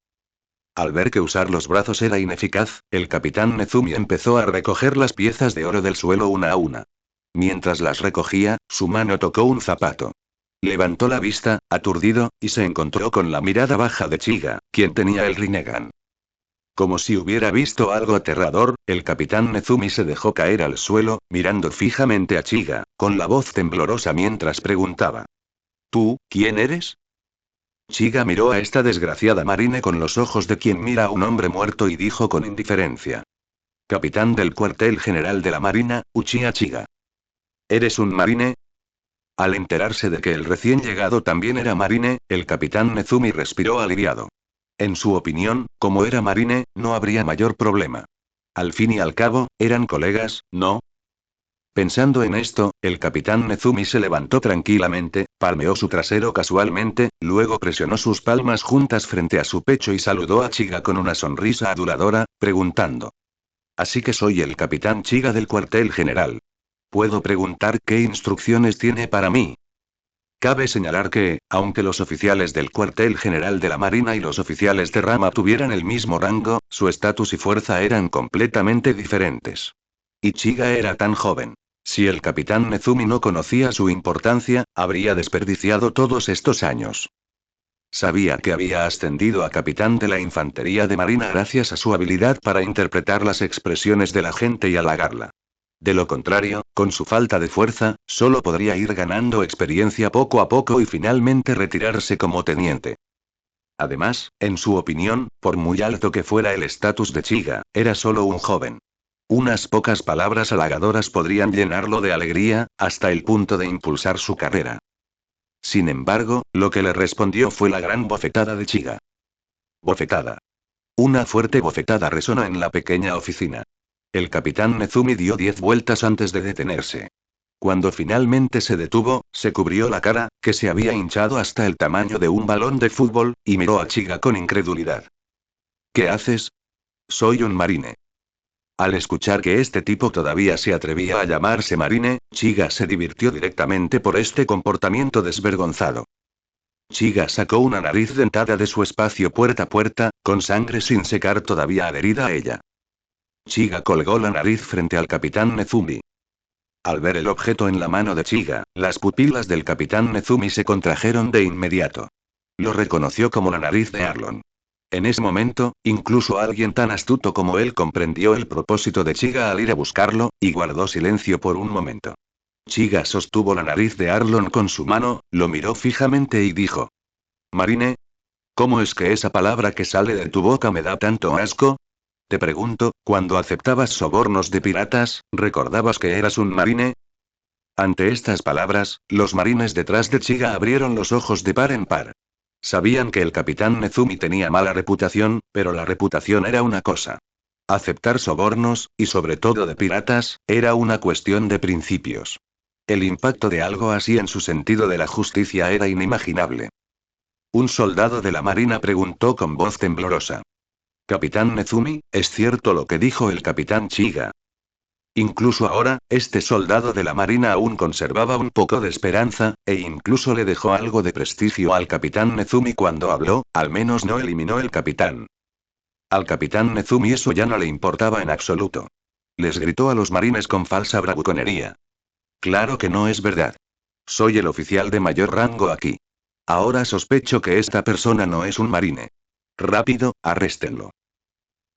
Al ver que usar los brazos era ineficaz, el capitán Nezumi empezó a recoger las piezas de oro del suelo una a una. Mientras las recogía, su mano tocó un zapato. Levantó la vista, aturdido, y se encontró con la mirada baja de Chiga, quien tenía el Rinnegan. Como si hubiera visto algo aterrador, el capitán Nezumi se dejó caer al suelo, mirando fijamente a Chiga, con la voz temblorosa mientras preguntaba. ¿Tú, quién eres? Chiga miró a esta desgraciada marine con los ojos de quien mira a un hombre muerto y dijo con indiferencia. Capitán del cuartel general de la marina, Uchiha Chiga. ¿Eres un marine? Al enterarse de que el recién llegado también era marine, el capitán Nezumi respiró aliviado. En su opinión, como era marine, no habría mayor problema. Al fin y al cabo, eran colegas, ¿no? Pensando en esto, el capitán Nezumi se levantó tranquilamente, palmeó su trasero casualmente, luego presionó sus palmas juntas frente a su pecho y saludó a Chiga con una sonrisa aduladora, preguntando. Así que soy el capitán Chiga del cuartel general. ¿Puedo preguntar qué instrucciones tiene para mí? Cabe señalar que, aunque los oficiales del cuartel general de la Marina y los oficiales de rama tuvieran el mismo rango, su estatus y fuerza eran completamente diferentes. Y Chiga era tan joven. Si el capitán Nezumi no conocía su importancia, habría desperdiciado todos estos años. Sabía que había ascendido a capitán de la infantería de marina gracias a su habilidad para interpretar las expresiones de la gente y halagarla. De lo contrario, con su falta de fuerza, solo podría ir ganando experiencia poco a poco y finalmente retirarse como teniente. Además, en su opinión, por muy alto que fuera el estatus de Chiga, era solo un joven. Unas pocas palabras halagadoras podrían llenarlo de alegría, hasta el punto de impulsar su carrera. Sin embargo, lo que le respondió fue la gran bofetada de Chiga. Bofetada. Una fuerte bofetada resonó en la pequeña oficina. El capitán Nezumi dio 10 vueltas antes de detenerse. Cuando finalmente se detuvo, se cubrió la cara, que se había hinchado hasta el tamaño de un balón de fútbol, y miró a Chiga con incredulidad. ¿Qué haces? Soy un marine. Al escuchar que este tipo todavía se atrevía a llamarse marine, Chiga se divirtió directamente por este comportamiento desvergonzado. Chiga sacó una nariz dentada de su espacio puerta a puerta, con sangre sin secar todavía adherida a ella. Chiga colgó la nariz frente al capitán Nezumi. Al ver el objeto en la mano de Chiga, las pupilas del capitán Nezumi se contrajeron de inmediato. Lo reconoció como la nariz de Arlon. En ese momento, incluso alguien tan astuto como él comprendió el propósito de Chiga al ir a buscarlo, y guardó silencio por un momento. Chiga sostuvo la nariz de Arlon con su mano, lo miró fijamente y dijo. Marine. ¿Cómo es que esa palabra que sale de tu boca me da tanto asco? Te pregunto, cuando aceptabas sobornos de piratas, ¿recordabas que eras un marine? Ante estas palabras, los marines detrás de Chiga abrieron los ojos de par en par. Sabían que el capitán Nezumi tenía mala reputación, pero la reputación era una cosa. Aceptar sobornos, y sobre todo de piratas, era una cuestión de principios. El impacto de algo así en su sentido de la justicia era inimaginable. Un soldado de la marina preguntó con voz temblorosa. Capitán Nezumi, ¿es cierto lo que dijo el capitán Chiga? Incluso ahora, este soldado de la marina aún conservaba un poco de esperanza, e incluso le dejó algo de prestigio al capitán Nezumi cuando habló, al menos no eliminó el capitán. Al capitán Nezumi eso ya no le importaba en absoluto. Les gritó a los marines con falsa bravuconería. Claro que no es verdad. Soy el oficial de mayor rango aquí. Ahora sospecho que esta persona no es un marine. Rápido, arréstenlo.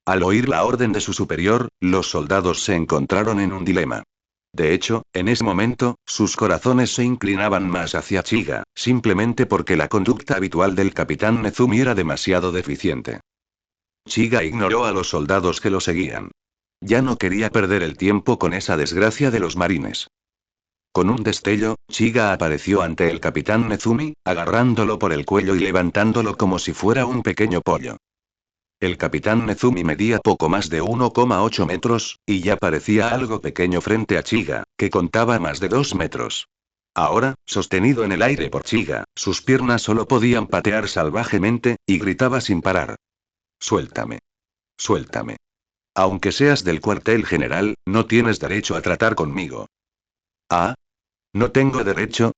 Al oír la orden de su superior, los soldados se encontraron en un dilema. De hecho, en ese momento, sus corazones se inclinaban más hacia Chiga, simplemente porque la conducta habitual del capitán Nezumi era demasiado deficiente. Chiga ignoró a los soldados que lo seguían. Ya no quería perder el tiempo con esa desgracia de los marines. Con un destello, Chiga apareció ante el capitán Nezumi, agarrándolo por el cuello y levantándolo como si fuera un pequeño pollo. El capitán Nezumi medía poco más de 1,8 metros, y ya parecía algo pequeño frente a Chiga, que contaba más de 2 metros. Ahora, sostenido en el aire por Chiga, sus piernas solo podían patear salvajemente, y gritaba sin parar. Suéltame. Suéltame. Aunque seas del cuartel general, no tienes derecho a tratar conmigo. ¿Ah? ¿No tengo derecho?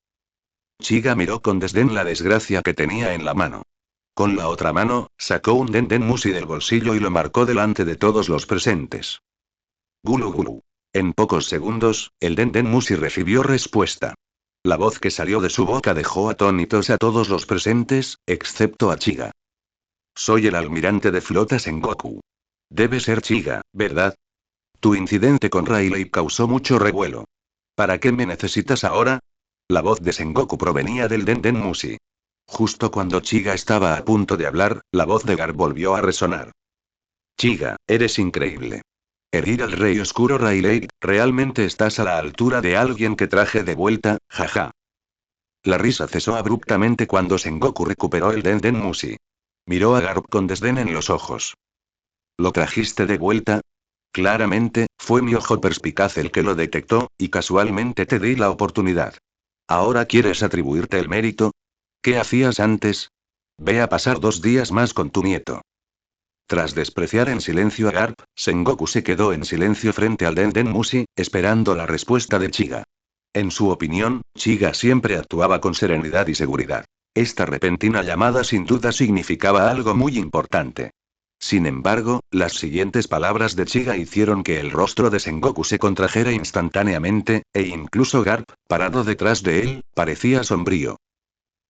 Chiga miró con desdén la desgracia que tenía en la mano. Con la otra mano, sacó un Denden Mushi del bolsillo y lo marcó delante de todos los presentes. Gulu gulu. En pocos segundos, el Denden Mushi recibió respuesta. La voz que salió de su boca dejó atónitos a todos los presentes, excepto a Chiga. Soy el almirante de flota Sengoku. Debe ser Chiga, ¿verdad? Tu incidente con Rayleigh causó mucho revuelo. ¿Para qué me necesitas ahora? La voz de Sengoku provenía del Denden Mushi. Justo cuando Chiga estaba a punto de hablar, la voz de Garp volvió a resonar. Chiga, eres increíble. Herir al rey oscuro Rayleigh, realmente estás a la altura de alguien que traje de vuelta, jaja. La risa cesó abruptamente cuando Sengoku recuperó el Denden Mushi. Miró a Garp con desdén en los ojos. ¿Lo trajiste de vuelta? Claramente, fue mi ojo perspicaz el que lo detectó, y casualmente te di la oportunidad. ¿Ahora quieres atribuirte el mérito? ¿Qué hacías antes? Ve a pasar 2 días más con tu nieto. Tras despreciar en silencio a Garp, Sengoku se quedó en silencio frente al Denden Mushi, esperando la respuesta de Chiga. En su opinión, Chiga siempre actuaba con serenidad y seguridad. Esta repentina llamada sin duda significaba algo muy importante. Sin embargo, las siguientes palabras de Chiga hicieron que el rostro de Sengoku se contrajera instantáneamente, e incluso Garp, parado detrás de él, parecía sombrío.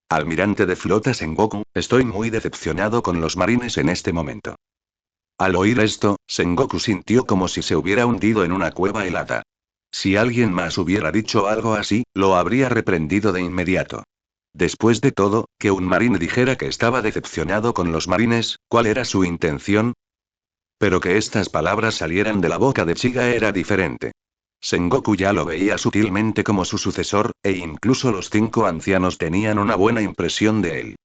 Almirante de flota Sengoku, estoy muy decepcionado con los marines en este momento. Al oír esto, Sengoku sintió como si se hubiera hundido en una cueva helada. Si alguien más hubiera dicho algo así, lo habría reprendido de inmediato. Después de todo, que un marine dijera que estaba decepcionado con los marines, ¿cuál era su intención? Pero que estas palabras salieran de la boca de Chiga era diferente. Sengoku ya lo veía sutilmente como su sucesor, e incluso los 5 ancianos tenían una buena impresión de él.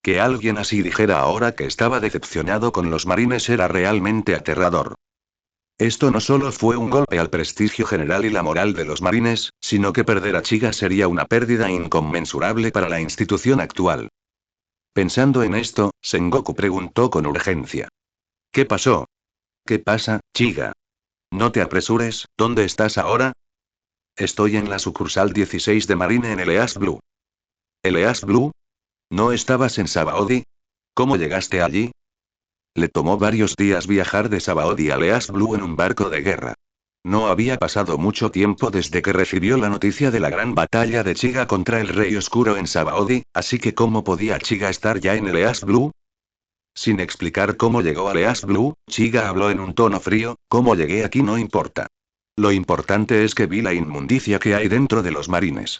Que alguien así dijera ahora que estaba decepcionado con los marines era realmente aterrador. Esto no solo fue un golpe al prestigio general y la moral de los marines, sino que perder a Chiga sería una pérdida inconmensurable para la institución actual. Pensando en esto, Sengoku preguntó con urgencia. ¿Qué pasó? ¿Qué pasa, Chiga? No te apresures, ¿dónde estás ahora? Estoy en la sucursal 16 de Marine en Eleas Blue. ¿Eleas Blue? ¿No estabas en Sabaody? ¿Cómo llegaste allí? Le tomó varios días viajar de Sabaody a Eleas Blue en un barco de guerra. No había pasado mucho tiempo desde que recibió la noticia de la gran batalla de Chiga contra el Rey Oscuro en Sabaody, así que ¿cómo podía Chiga estar ya en Eleas Blue? Sin explicar cómo llegó a Eleas Blue, Chiga habló en un tono frío, cómo llegué aquí no importa. Lo importante es que vi la inmundicia que hay dentro de los marines.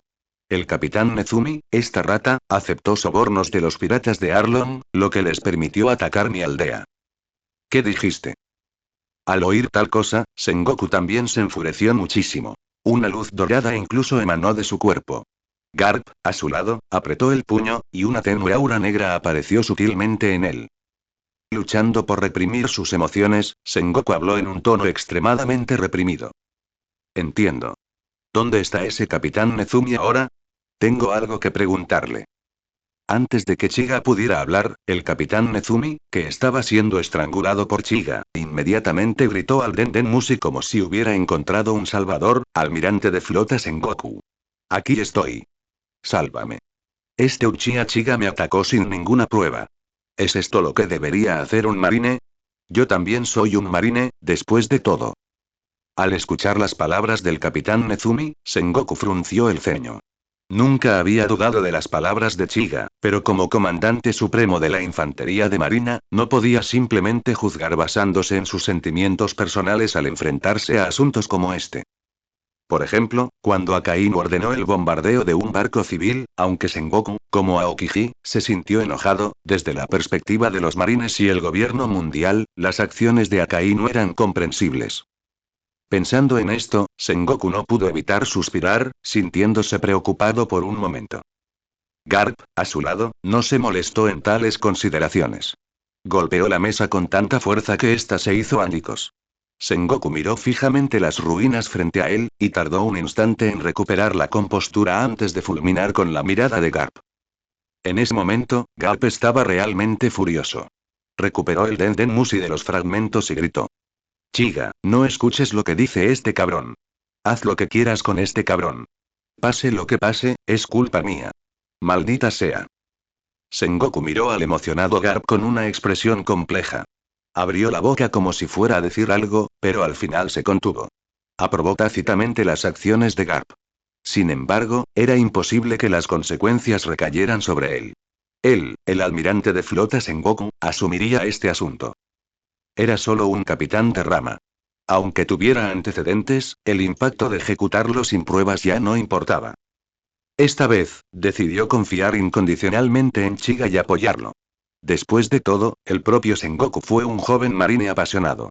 El capitán Nezumi, esta rata, aceptó sobornos de los piratas de Arlong, lo que les permitió atacar mi aldea. ¿Qué dijiste? Al oír tal cosa, Sengoku también se enfureció muchísimo. Una luz dorada incluso emanó de su cuerpo. Garp, a su lado, apretó el puño, y una tenue aura negra apareció sutilmente en él. Luchando por reprimir sus emociones, Sengoku habló en un tono extremadamente reprimido. Entiendo. ¿Dónde está ese capitán Nezumi ahora? Tengo algo que preguntarle. Antes de que Chiga pudiera hablar, el capitán Nezumi, que estaba siendo estrangulado por Chiga, inmediatamente gritó al Den Mushi como si hubiera encontrado un salvador: almirante de flota Sengoku. Aquí estoy. Sálvame. Este Uchiha Chiga me atacó sin ninguna prueba. ¿Es esto lo que debería hacer un marine? Yo también soy un marine, después de todo. Al escuchar las palabras del capitán Nezumi, Sengoku frunció el ceño. Nunca había dudado de las palabras de Chiga, pero como comandante supremo de la infantería de marina, no podía simplemente juzgar basándose en sus sentimientos personales al enfrentarse a asuntos como este. Por ejemplo, cuando Akainu ordenó el bombardeo de un barco civil, aunque Sengoku, como Aokiji, se sintió enojado, desde la perspectiva de los marines y el gobierno mundial, las acciones de Akainu eran comprensibles. Pensando en esto, Sengoku no pudo evitar suspirar, sintiéndose preocupado por un momento. Garp, a su lado, no se molestó en tales consideraciones. Golpeó la mesa con tanta fuerza que ésta se hizo añicos. Sengoku miró fijamente las ruinas frente a él, y tardó un instante en recuperar la compostura antes de fulminar con la mirada de Garp. En ese momento, Garp estaba realmente furioso. Recuperó el Den Mushi de los fragmentos y gritó. Chiga, no escuches lo que dice este cabrón. Haz lo que quieras con este cabrón. Pase lo que pase, es culpa mía. Maldita sea. Sengoku miró al emocionado Garp con una expresión compleja. Abrió la boca como si fuera a decir algo, pero al final se contuvo. Aprobó tácitamente las acciones de Garp. Sin embargo, era imposible que las consecuencias recayeran sobre él. Él, el almirante de flota Sengoku, asumiría este asunto. Era solo un capitán de rama. Aunque tuviera antecedentes, el impacto de ejecutarlo sin pruebas ya no importaba. Esta vez, decidió confiar incondicionalmente en Chiga y apoyarlo. Después de todo, el propio Sengoku fue un joven marine apasionado.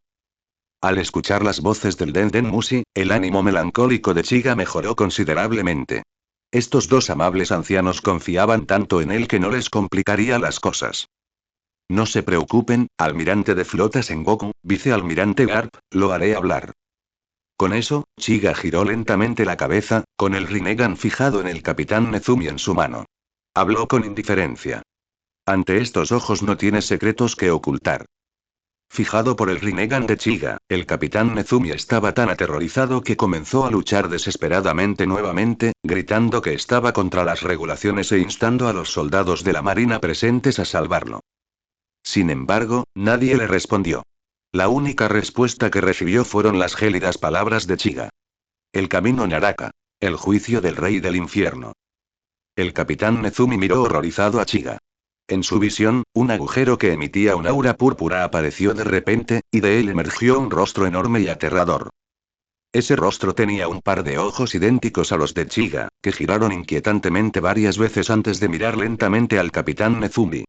Al escuchar las voces del Den Mushi, el ánimo melancólico de Chiga mejoró considerablemente. Estos dos amables ancianos confiaban tanto en él que no les complicaría las cosas. No se preocupen, almirante de flota Sengoku, vicealmirante Garp, lo haré hablar. Con eso, Chiga giró lentamente la cabeza, con el Rinnegan fijado en el capitán Nezumi en su mano. Habló con indiferencia. Ante estos ojos no tienes secretos que ocultar. Fijado por el Rinnegan de Chiga, el capitán Nezumi estaba tan aterrorizado que comenzó a luchar desesperadamente nuevamente, gritando que estaba contra las regulaciones e instando a los soldados de la marina presentes a salvarlo. Sin embargo, nadie le respondió. La única respuesta que recibió fueron las gélidas palabras de Chiga. El camino Naraka. El juicio del rey del infierno. El capitán Nezumi miró horrorizado a Chiga. En su visión, un agujero que emitía un aura púrpura apareció de repente, y de él emergió un rostro enorme y aterrador. Ese rostro tenía un par de ojos idénticos a los de Chiga, que giraron inquietantemente varias veces antes de mirar lentamente al capitán Nezumi.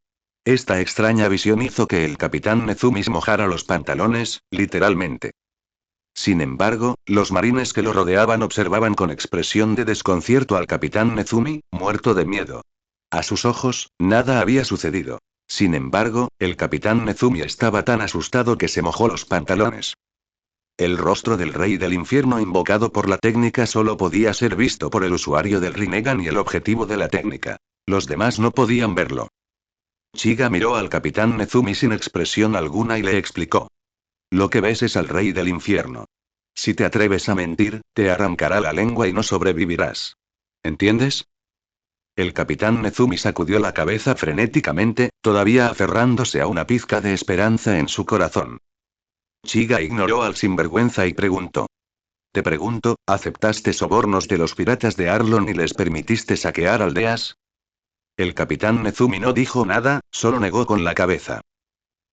Esta extraña visión hizo que el capitán Nezumi se mojara los pantalones, literalmente. Sin embargo, los marines que lo rodeaban observaban con expresión de desconcierto al capitán Nezumi, muerto de miedo. A sus ojos, nada había sucedido. Sin embargo, el capitán Nezumi estaba tan asustado que se mojó los pantalones. El rostro del rey del infierno invocado por la técnica solo podía ser visto por el usuario del Rinnegan y el objetivo de la técnica. Los demás no podían verlo. Chiga miró al capitán Nezumi sin expresión alguna y le explicó. Lo que ves es al rey del infierno. Si te atreves a mentir, te arrancará la lengua y no sobrevivirás. ¿Entiendes? El capitán Nezumi sacudió la cabeza frenéticamente, todavía aferrándose a una pizca de esperanza en su corazón. Chiga ignoró al sinvergüenza y preguntó. Te pregunto, ¿aceptaste sobornos de los piratas de Arlon y les permitiste saquear aldeas? El capitán Nezumi no dijo nada, solo negó con la cabeza.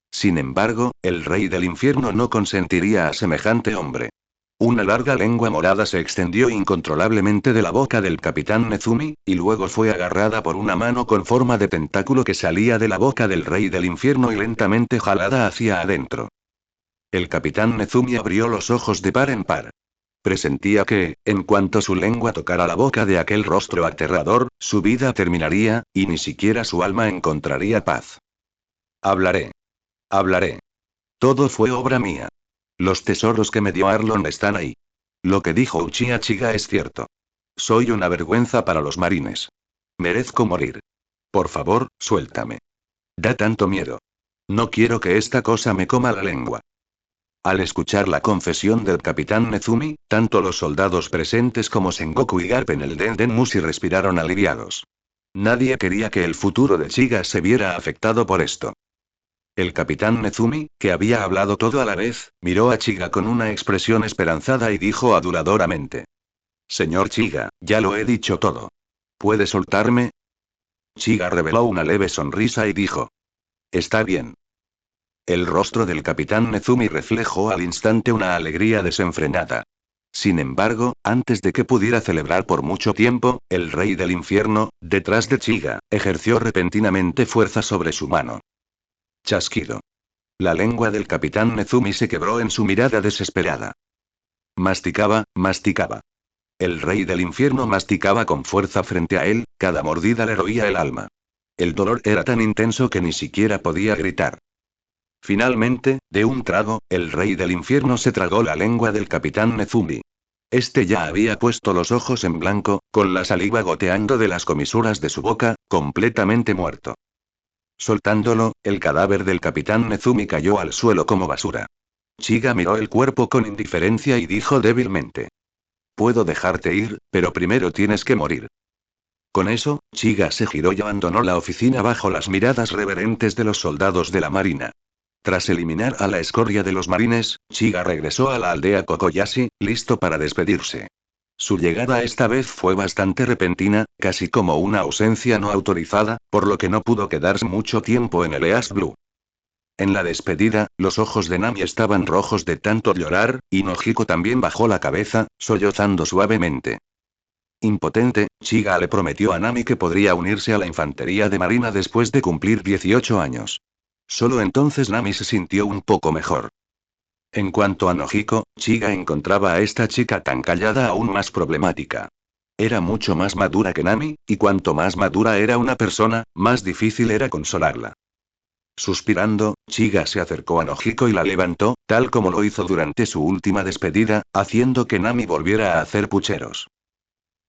Sin embargo, el rey del infierno no consentiría a semejante hombre. Una larga lengua morada se extendió incontrolablemente de la boca del capitán Nezumi, y luego fue agarrada por una mano con forma de tentáculo que salía de la boca del rey del infierno y lentamente jalada hacia adentro. El capitán Nezumi abrió los ojos de par en par. Presentía que, en cuanto su lengua tocara la boca de aquel rostro aterrador, su vida terminaría, y ni siquiera su alma encontraría paz. Hablaré. Hablaré. Todo fue obra mía. Los tesoros que me dio Arlon están ahí. Lo que dijo Uchiha Chiga es cierto. Soy una vergüenza para los marines. Merezco morir. Por favor, suéltame. Da tanto miedo. No quiero que esta cosa me coma la lengua. Al escuchar la confesión del capitán Nezumi, tanto los soldados presentes como Sengoku y Garp en el Den Mushi respiraron aliviados. Nadie quería que el futuro de Chiga se viera afectado por esto. El capitán Nezumi, que había hablado todo a la vez, miró a Chiga con una expresión esperanzada y dijo aduladoramente. Señor Chiga, ya lo he dicho todo. ¿Puede soltarme? Chiga reveló una leve sonrisa y dijo. Está bien. El rostro del capitán Nezumi reflejó al instante una alegría desenfrenada. Sin embargo, antes de que pudiera celebrar por mucho tiempo, el rey del infierno, detrás de Chiga, ejerció repentinamente fuerza sobre su mano. Chasquido. La lengua del capitán Nezumi se quebró en su mirada desesperada. Masticaba, masticaba. El rey del infierno masticaba con fuerza frente a él, cada mordida le roía el alma. El dolor era tan intenso que ni siquiera podía gritar. Finalmente, de un trago, el rey del infierno se tragó la lengua del capitán Nezumi. Este ya había puesto los ojos en blanco, con la saliva goteando de las comisuras de su boca, completamente muerto. Soltándolo, el cadáver del capitán Nezumi cayó al suelo como basura. Chiga miró el cuerpo con indiferencia y dijo débilmente. Puedo dejarte ir, pero primero tienes que morir. Con eso, Chiga se giró y abandonó la oficina bajo las miradas reverentes de los soldados de la marina. Tras eliminar a la escoria de los marines, Chiga regresó a la aldea Kokoyashi, listo para despedirse. Su llegada esta vez fue bastante repentina, casi como una ausencia no autorizada, por lo que no pudo quedarse mucho tiempo en el East Blue. En la despedida, los ojos de Nami estaban rojos de tanto llorar, y Nojiko también bajó la cabeza, sollozando suavemente. Impotente, Chiga le prometió a Nami que podría unirse a la infantería de marina después de cumplir 18 años. Solo entonces Nami se sintió un poco mejor. En cuanto a Nojiko, Chiga encontraba a esta chica tan callada aún más problemática. Era mucho más madura que Nami, y cuanto más madura era una persona, más difícil era consolarla. Suspirando, Chiga se acercó a Nojiko y la levantó, tal como lo hizo durante su última despedida, haciendo que Nami volviera a hacer pucheros.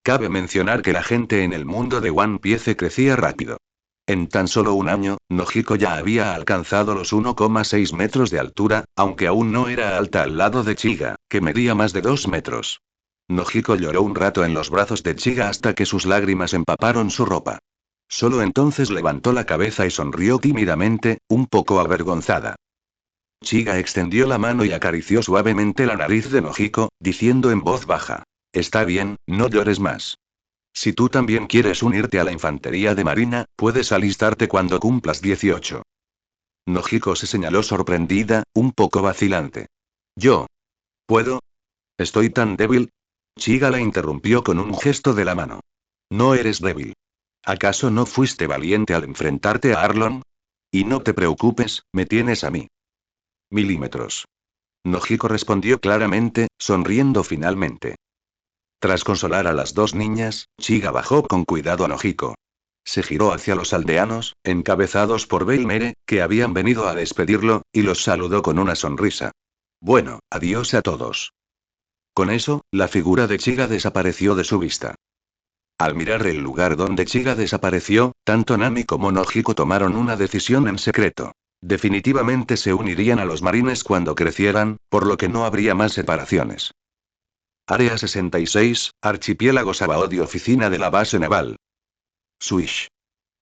Cabe mencionar que la gente en el mundo de One Piece crecía rápido. En tan solo un año, Nojiko ya había alcanzado los 1,6 metros de altura, aunque aún no era alta al lado de Chiga, que medía más de 2 metros. Nojiko lloró un rato en los brazos de Chiga hasta que sus lágrimas empaparon su ropa. Solo entonces levantó la cabeza y sonrió tímidamente, un poco avergonzada. Chiga extendió la mano y acarició suavemente la nariz de Nojiko, diciendo en voz baja. Está bien, no llores más. Si tú también quieres unirte a la infantería de marina, puedes alistarte cuando cumplas 18. Nojiko se señaló sorprendida, un poco vacilante. ¿Yo? ¿Puedo? ¿Estoy tan débil? Chiga la interrumpió con un gesto de la mano. No eres débil. ¿Acaso no fuiste valiente al enfrentarte a Arlon? Y no te preocupes, me tienes a mí. Milímetros. Nojiko respondió claramente, sonriendo finalmente. Tras consolar a las dos niñas, Chiga bajó con cuidado a Nojiko. Se giró hacia los aldeanos, encabezados por Beilmere, que habían venido a despedirlo, y los saludó con una sonrisa. Bueno, adiós a todos. Con eso, la figura de Chiga desapareció de su vista. Al mirar el lugar donde Chiga desapareció, tanto Nami como Nojiko tomaron una decisión en secreto. Definitivamente se unirían a los marines cuando crecieran, por lo que no habría más separaciones. Área 66, Archipiélago Sabaody, oficina de la base naval. Swish.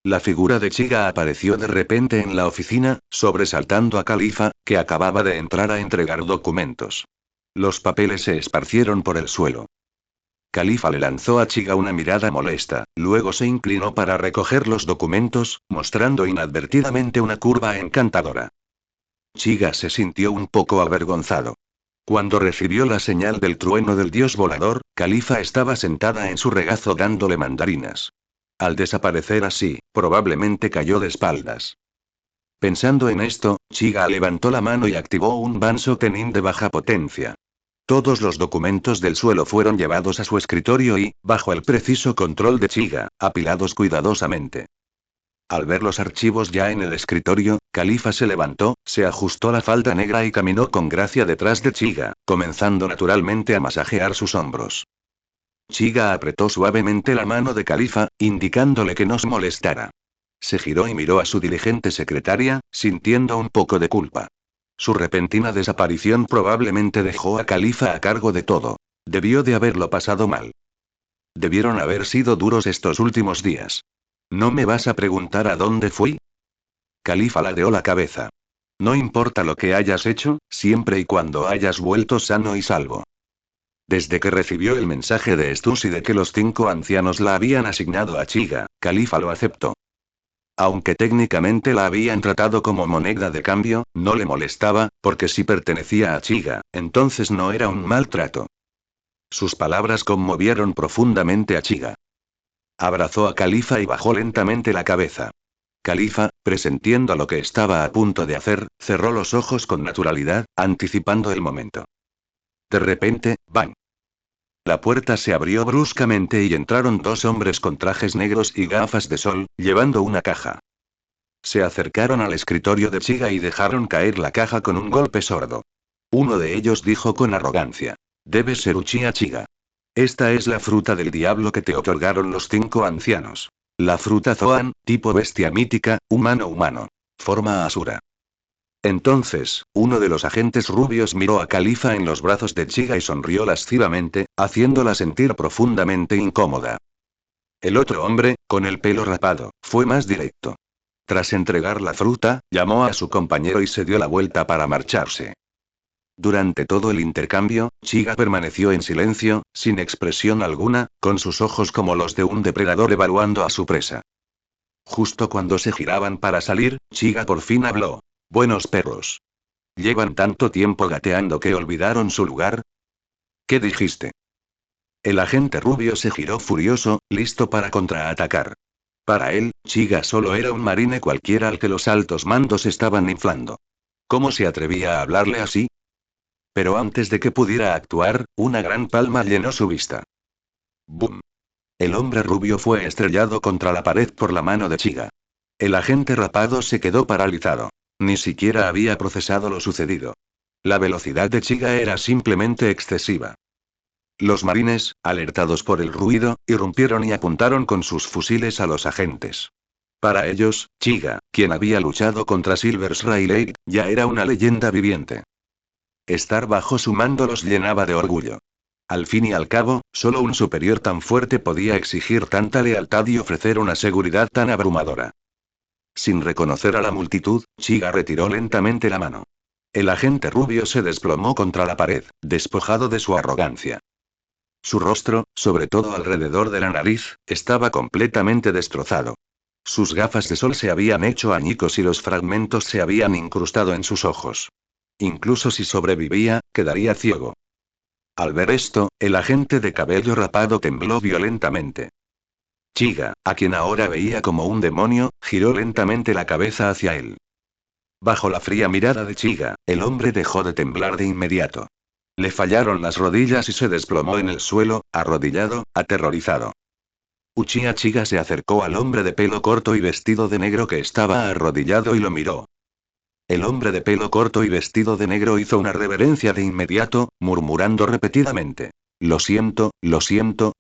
La figura de Chiga apareció de repente en la oficina, sobresaltando a Califa, que acababa de entrar a entregar documentos. Los papeles se esparcieron por el suelo. Califa le lanzó a Chiga una mirada molesta, luego se inclinó para recoger los documentos, mostrando inadvertidamente una curva encantadora. Chiga se sintió un poco avergonzado. Cuando recibió la señal del trueno del dios volador, Califa estaba sentada en su regazo dándole mandarinas. Al desaparecer así, probablemente cayó de espaldas. Pensando en esto, Chiga levantó la mano y activó un Banso Tenin de baja potencia. Todos los documentos del suelo fueron llevados a su escritorio y, bajo el preciso control de Chiga, apilados cuidadosamente. Al ver los archivos ya en el escritorio, Khalifa se levantó, se ajustó la falda negra y caminó con gracia detrás de Chiga, comenzando naturalmente a masajear sus hombros. Chiga apretó suavemente la mano de Khalifa, indicándole que no se molestara. Se giró y miró a su diligente secretaria, sintiendo un poco de culpa. Su repentina desaparición probablemente dejó a Khalifa a cargo de todo. Debió de haberlo pasado mal. Debieron haber sido duros estos últimos días. ¿No me vas a preguntar a dónde fui? Khalifa ladeó la cabeza. No importa lo que hayas hecho, siempre y cuando hayas vuelto sano y salvo. Desde que recibió el mensaje de Stussy de que los 5 ancianos la habían asignado a Chiga, Khalifa lo aceptó. Aunque técnicamente la habían tratado como moneda de cambio, no le molestaba, porque si pertenecía a Chiga, entonces no era un maltrato. Sus palabras conmovieron profundamente a Chiga. Abrazó a Khalifa y bajó lentamente la cabeza. Khalifa, presintiendo lo que estaba a punto de hacer, cerró los ojos con naturalidad, anticipando el momento. De repente, ¡bang! La puerta se abrió bruscamente y entraron 2 hombres con trajes negros y gafas de sol, llevando una caja. Se acercaron al escritorio de Chiga y dejaron caer la caja con un golpe sordo. Uno de ellos dijo con arrogancia: «Debes ser Uchiha Chiga. Esta es la fruta del diablo que te otorgaron los 5 ancianos. La fruta Zoan, tipo bestia mítica, humano. Forma Asura». Entonces, uno de los agentes rubios miró a Khalifa en los brazos de Chiga y sonrió lascivamente, haciéndola sentir profundamente incómoda. El otro hombre, con el pelo rapado, fue más directo. Tras entregar la fruta, llamó a su compañero y se dio la vuelta para marcharse. Durante todo el intercambio, Chiga permaneció en silencio, sin expresión alguna, con sus ojos como los de un depredador evaluando a su presa. Justo cuando se giraban para salir, Chiga por fin habló. «Buenos perros. ¿Llevan tanto tiempo gateando que olvidaron su lugar?» «¿Qué dijiste?» El agente rubio se giró furioso, listo para contraatacar. Para él, Chiga solo era un marine cualquiera al que los altos mandos estaban inflando. ¿Cómo se atrevía a hablarle así? Pero antes de que pudiera actuar, una gran palma llenó su vista. ¡Bum! El hombre rubio fue estrellado contra la pared por la mano de Chiga. El agente rapado se quedó paralizado. Ni siquiera había procesado lo sucedido. La velocidad de Chiga era simplemente excesiva. Los marines, alertados por el ruido, irrumpieron y apuntaron con sus fusiles a los agentes. Para ellos, Chiga, quien había luchado contra Silver's Rayleigh, ya era una leyenda viviente. Estar bajo su mando los llenaba de orgullo. Al fin y al cabo, solo un superior tan fuerte podía exigir tanta lealtad y ofrecer una seguridad tan abrumadora. Sin reconocer a la multitud, Chiga retiró lentamente la mano. El agente rubio se desplomó contra la pared, despojado de su arrogancia. Su rostro, sobre todo alrededor de la nariz, estaba completamente destrozado. Sus gafas de sol se habían hecho añicos y los fragmentos se habían incrustado en sus ojos. Incluso si sobrevivía, quedaría ciego. Al ver esto, el agente de cabello rapado tembló violentamente. Chiga, a quien ahora veía como un demonio, giró lentamente la cabeza hacia él. Bajo la fría mirada de Chiga, el hombre dejó de temblar de inmediato. Le fallaron las rodillas y se desplomó en el suelo, arrodillado, aterrorizado. Uchiha Chiga se acercó al hombre de pelo corto y vestido de negro que estaba arrodillado y lo miró. El hombre de pelo corto y vestido de negro hizo una reverencia de inmediato, murmurando repetidamente: lo siento,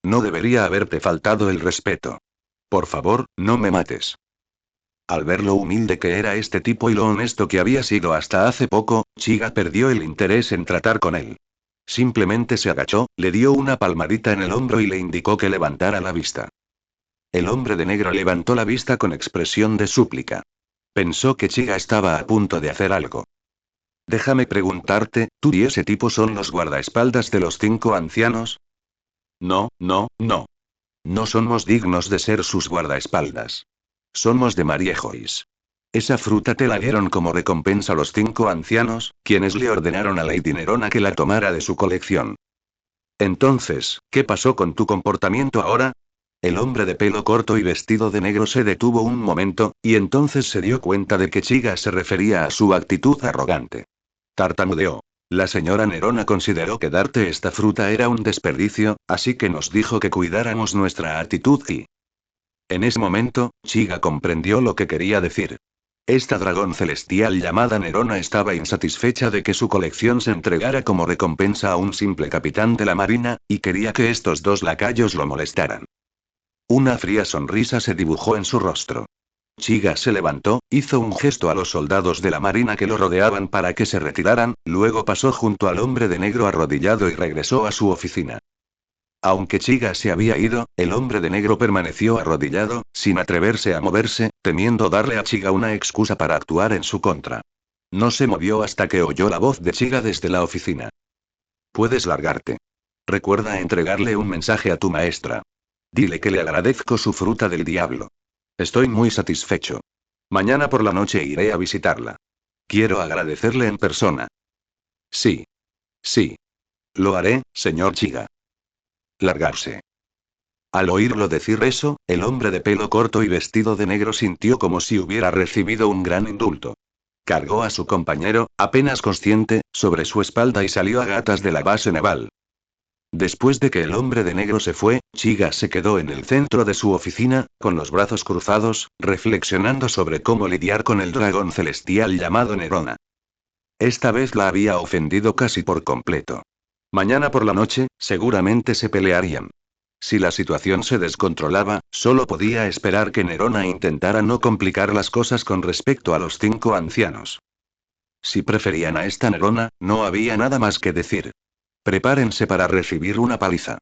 no debería haberte faltado el respeto. Por favor, no me mates». Al ver lo humilde que era este tipo y lo honesto que había sido hasta hace poco, Chiga perdió el interés en tratar con él. Simplemente se agachó, le dio una palmadita en el hombro y le indicó que levantara la vista. El hombre de negro levantó la vista con expresión de súplica. Pensó que Chiga estaba a punto de hacer algo. «Déjame preguntarte, ¿tú y ese tipo son los guardaespaldas de los 5 ancianos?» No. No somos dignos de ser sus guardaespaldas. Somos de Mariejois. Esa fruta te la dieron como recompensa los 5 ancianos, quienes le ordenaron a Lady Nerona que la tomara de su colección. Entonces, ¿qué pasó con tu comportamiento ahora? El hombre de pelo corto y vestido de negro se detuvo un momento, y entonces se dio cuenta de que Chiga se refería a su actitud arrogante. Tartamudeó. La señora Nerona consideró que darte esta fruta era un desperdicio, así que nos dijo que cuidáramos nuestra actitud y... En ese momento, Chiga comprendió lo que quería decir. Esta dragón celestial llamada Nerona estaba insatisfecha de que su colección se entregara como recompensa a un simple capitán de la marina, y quería que estos dos lacayos lo molestaran. Una fría sonrisa se dibujó en su rostro. Chiga se levantó, hizo un gesto a los soldados de la marina que lo rodeaban para que se retiraran, luego pasó junto al hombre de negro arrodillado y regresó a su oficina. Aunque Chiga se había ido, el hombre de negro permaneció arrodillado, sin atreverse a moverse, temiendo darle a Chiga una excusa para actuar en su contra. No se movió hasta que oyó la voz de Chiga desde la oficina. Puedes largarte. Recuerda entregarle un mensaje a tu maestra. Dile que le agradezco su fruta del diablo. Estoy muy satisfecho. Mañana por la noche iré a visitarla. Quiero agradecerle en persona. Sí. Sí. Lo haré, señor Chiga. Largarse. Al oírlo decir eso, el hombre de pelo corto y vestido de negro sintió como si hubiera recibido un gran indulto. Cargó a su compañero, apenas consciente, sobre su espalda y salió a gatas de la base naval. Después de que el hombre de negro se fue, Chiga se quedó en el centro de su oficina, con los brazos cruzados, reflexionando sobre cómo lidiar con el dragón celestial llamado Nerona. Esta vez la había ofendido casi por completo. Mañana por la noche, seguramente se pelearían. Si la situación se descontrolaba, solo podía esperar que Nerona intentara no complicar las cosas con respecto a los 5 ancianos. Si preferían a esta Nerona, no había nada más que decir. Prepárense para recibir una paliza.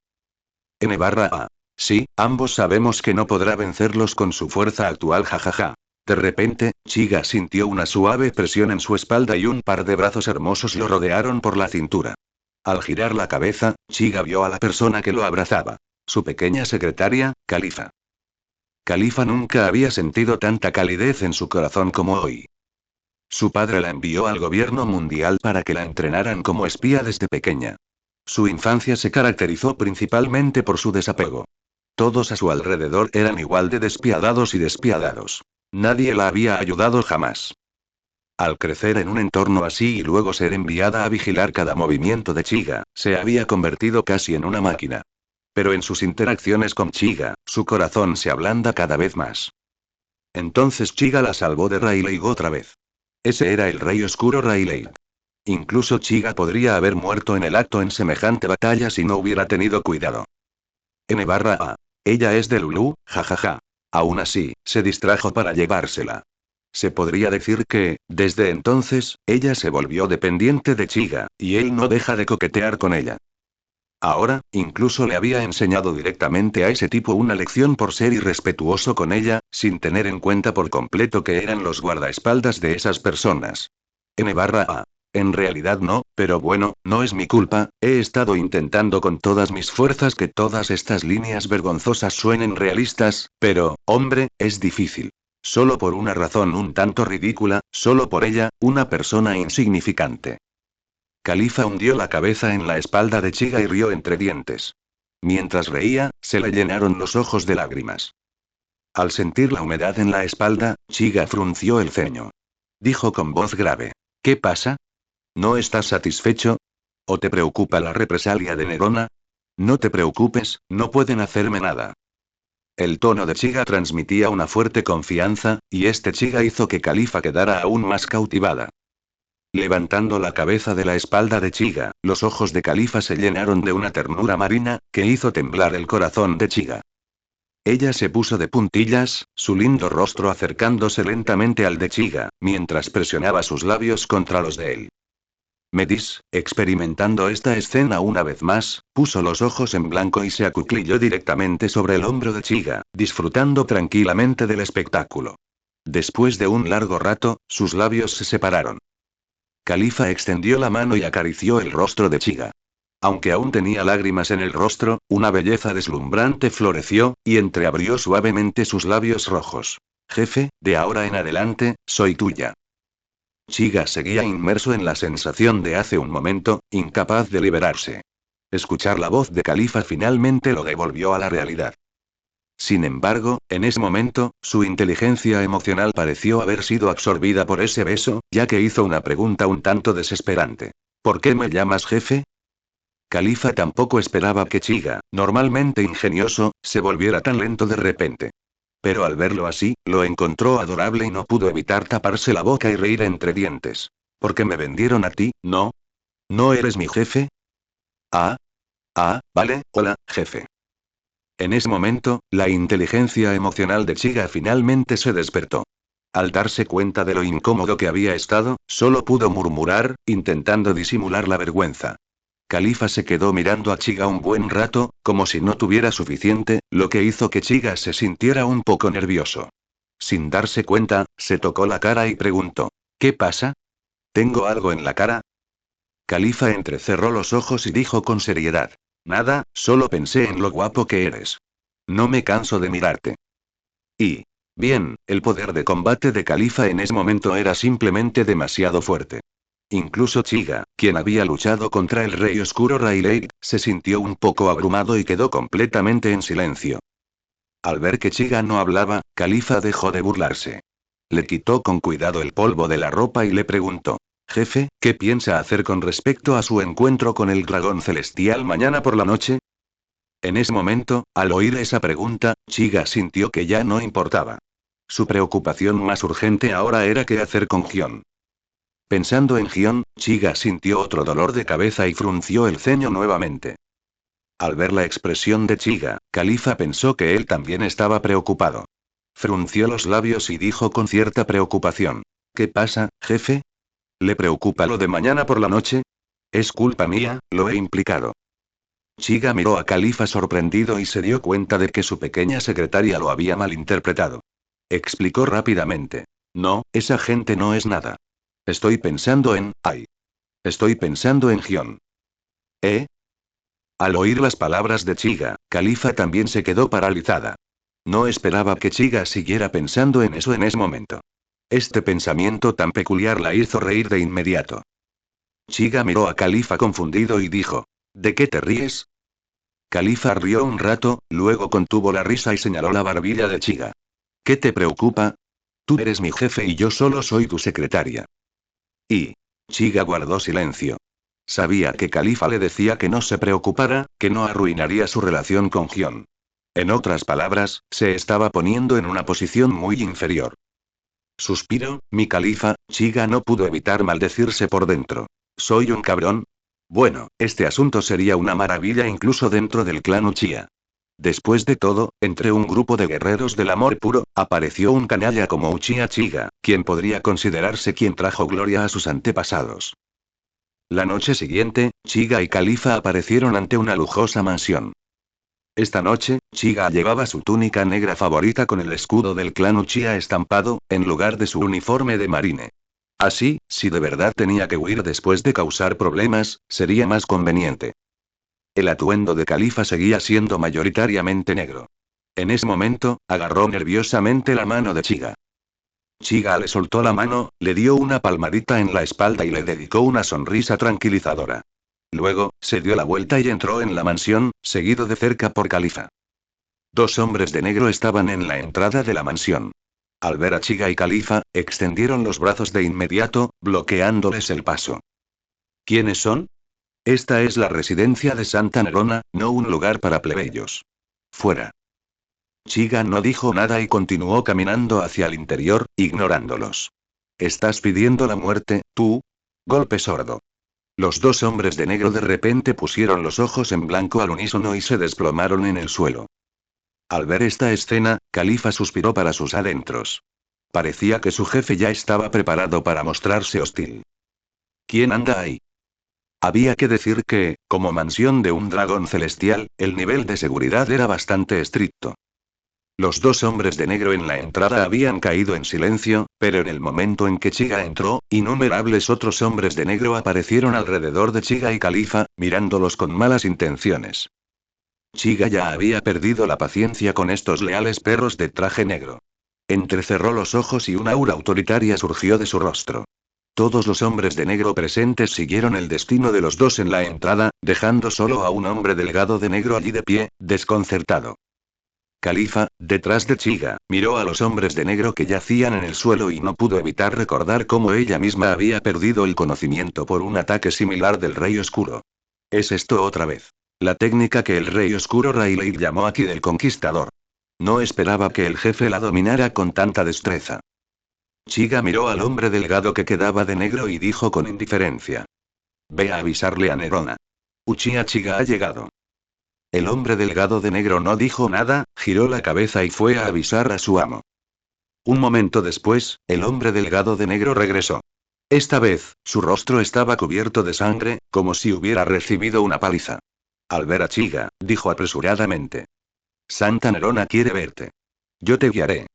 N/A. Sí, ambos sabemos que no podrá vencerlos con su fuerza actual, jajaja. De repente, Chiga sintió una suave presión en su espalda y un par de brazos hermosos lo rodearon por la cintura. Al girar la cabeza, Chiga vio a la persona que lo abrazaba. Su pequeña secretaria, Califa. Califa nunca había sentido tanta calidez en su corazón como hoy. Su padre la envió al gobierno mundial para que la entrenaran como espía desde pequeña. Su infancia se caracterizó principalmente por su desapego. Todos a su alrededor eran igual de despiadados y despiadados. Nadie la había ayudado jamás. Al crecer en un entorno así y luego ser enviada a vigilar cada movimiento de Chiga, se había convertido casi en una máquina. Pero en sus interacciones con Chiga, su corazón se ablanda cada vez más. Entonces Chiga la salvó de Rayleigh otra vez. Ese era el rey oscuro Rayleigh. Incluso Chiga podría haber muerto en el acto en semejante batalla si no hubiera tenido cuidado. N/A. Ella es de Lulu, jajaja. Aún así, se distrajo para llevársela. Se podría decir que, desde entonces, ella se volvió dependiente de Chiga, y él no deja de coquetear con ella. Ahora, incluso le había enseñado directamente a ese tipo una lección por ser irrespetuoso con ella, sin tener en cuenta por completo que eran los guardaespaldas de esas personas. N/A. En realidad no, pero bueno, no es mi culpa, he estado intentando con todas mis fuerzas que todas estas líneas vergonzosas suenen realistas, pero, hombre, es difícil. Solo por una razón un tanto ridícula, solo por ella, una persona insignificante. Califa hundió la cabeza en la espalda de Chiga y rió entre dientes. Mientras reía, se le llenaron los ojos de lágrimas. Al sentir la humedad en la espalda, Chiga frunció el ceño. Dijo con voz grave. ¿Qué pasa? ¿No estás satisfecho? ¿O te preocupa la represalia de Nerona? No te preocupes, no pueden hacerme nada. El tono de Chiga transmitía una fuerte confianza, y este Chiga hizo que Califa quedara aún más cautivada. Levantando la cabeza de la espalda de Chiga, los ojos de Califa se llenaron de una ternura marina, que hizo temblar el corazón de Chiga. Ella se puso de puntillas, su lindo rostro acercándose lentamente al de Chiga, mientras presionaba sus labios contra los de él. Medis, experimentando esta escena una vez más, puso los ojos en blanco y se acuclilló directamente sobre el hombro de Chiga, disfrutando tranquilamente del espectáculo. Después de un largo rato, sus labios se separaron. Califa extendió la mano y acarició el rostro de Chiga. Aunque aún tenía lágrimas en el rostro, una belleza deslumbrante floreció, y entreabrió suavemente sus labios rojos. Jefe, de ahora en adelante, soy tuya. Chiga seguía inmerso en la sensación de hace un momento, incapaz de liberarse. Escuchar la voz de Califa finalmente lo devolvió a la realidad. Sin embargo, en ese momento, su inteligencia emocional pareció haber sido absorbida por ese beso, ya que hizo una pregunta un tanto desesperante. ¿Por qué me llamas jefe? Califa tampoco esperaba que Chiga, normalmente ingenioso, se volviera tan lento de repente. Pero al verlo así, lo encontró adorable y no pudo evitar taparse la boca y reír entre dientes. ¿Por qué me vendieron a ti, no? ¿No eres mi jefe? Ah, vale, hola, jefe. En ese momento, la inteligencia emocional de Chiga finalmente se despertó. Al darse cuenta de lo incómodo que había estado, solo pudo murmurar, intentando disimular la vergüenza. Califa se quedó mirando a Chiga un buen rato, como si no tuviera suficiente, lo que hizo que Chiga se sintiera un poco nervioso. Sin darse cuenta, se tocó la cara y preguntó: ¿Qué pasa? ¿Tengo algo en la cara? Califa entrecerró los ojos y dijo con seriedad: Nada, solo pensé en lo guapo que eres. No me canso de mirarte. Y, bien, el poder de combate de Califa en ese momento era simplemente demasiado fuerte. Incluso Chiga, quien había luchado contra el Rey Oscuro Rayleigh, se sintió un poco abrumado y quedó completamente en silencio. Al ver que Chiga no hablaba, Califa dejó de burlarse. Le quitó con cuidado el polvo de la ropa y le preguntó: Jefe, ¿qué piensa hacer con respecto a su encuentro con el dragón celestial mañana por la noche? En ese momento, al oír esa pregunta, Chiga sintió que ya no importaba. Su preocupación más urgente ahora era qué hacer con Gion. Pensando en Gion, Chiga sintió otro dolor de cabeza y frunció el ceño nuevamente. Al ver la expresión de Chiga, Califa pensó que él también estaba preocupado. Frunció los labios y dijo con cierta preocupación: ¿Qué pasa, jefe? ¿Le preocupa lo de mañana por la noche? Es culpa mía, lo he implicado. Chiga miró a Califa sorprendido y se dio cuenta de que su pequeña secretaria lo había malinterpretado. Explicó rápidamente: No, esa gente no es nada. Estoy pensando en... Ay. Estoy pensando en Gion. ¿Eh? Al oír las palabras de Chiga, Califa también se quedó paralizada. No esperaba que Chiga siguiera pensando en eso en ese momento. Este pensamiento tan peculiar la hizo reír de inmediato. Chiga miró a Califa confundido y dijo: ¿De qué te ríes? Califa rió un rato, luego contuvo la risa y señaló la barbilla de Chiga. ¿Qué te preocupa? Tú eres mi jefe y yo solo soy tu secretaria. Y... Chiga guardó silencio. Sabía que Califa le decía que no se preocupara, que no arruinaría su relación con Gion. En otras palabras, se estaba poniendo en una posición muy inferior. Suspiro, mi Califa. Chiga no pudo evitar maldecirse por dentro. ¿Soy un cabrón? Bueno, este asunto sería una maravilla incluso dentro del clan Uchiha. Después de todo, entre un grupo de guerreros del amor puro, apareció un canalla como Uchiha Chiga, quien podría considerarse quien trajo gloria a sus antepasados. La noche siguiente, Chiga y Califa aparecieron ante una lujosa mansión. Esta noche, Chiga llevaba su túnica negra favorita con el escudo del clan Uchiha estampado, en lugar de su uniforme de marine. Así, si de verdad tenía que huir después de causar problemas, sería más conveniente. El atuendo de Califa seguía siendo mayoritariamente negro. En ese momento, agarró nerviosamente la mano de Chiga. Chiga le soltó la mano, le dio una palmadita en la espalda y le dedicó una sonrisa tranquilizadora. Luego, se dio la vuelta y entró en la mansión, seguido de cerca por Califa. Dos hombres de negro estaban en la entrada de la mansión. Al ver a Chiga y Califa, extendieron los brazos de inmediato, bloqueándoles el paso. ¿Quiénes son? Esta es la residencia de Santa Nerona, no un lugar para plebeyos. Fuera. Chiga no dijo nada y continuó caminando hacia el interior, ignorándolos. ¿Estás pidiendo la muerte, tú? Golpe sordo. Los dos hombres de negro de repente pusieron los ojos en blanco al unísono y se desplomaron en el suelo. Al ver esta escena, Califa suspiró para sus adentros. Parecía que su jefe ya estaba preparado para mostrarse hostil. ¿Quién anda ahí? Había que decir que, como mansión de un dragón celestial, el nivel de seguridad era bastante estricto. Los dos hombres de negro en la entrada habían caído en silencio, pero en el momento en que Chiga entró, innumerables otros hombres de negro aparecieron alrededor de Chiga y Califa, mirándolos con malas intenciones. Chiga ya había perdido la paciencia con estos leales perros de traje negro. Entrecerró los ojos y una aura autoritaria surgió de su rostro. Todos los hombres de negro presentes siguieron el destino de los dos en la entrada, dejando solo a un hombre delgado de negro allí de pie, desconcertado. Califa, detrás de Chiga, miró a los hombres de negro que yacían en el suelo y no pudo evitar recordar cómo ella misma había perdido el conocimiento por un ataque similar del Rey Oscuro. ¿Es esto otra vez? La técnica que el Rey Oscuro Rayleigh llamó aquí del Conquistador. No esperaba que el jefe la dominara con tanta destreza. Chiga miró al hombre delgado que quedaba de negro y dijo con indiferencia. Ve a avisarle a Nerona. Uchiha Chiga ha llegado. El hombre delgado de negro no dijo nada, giró la cabeza y fue a avisar a su amo. Un momento después, el hombre delgado de negro regresó. Esta vez, su rostro estaba cubierto de sangre, como si hubiera recibido una paliza. Al ver a Chiga, dijo apresuradamente. Santa Nerona quiere verte. Yo te guiaré.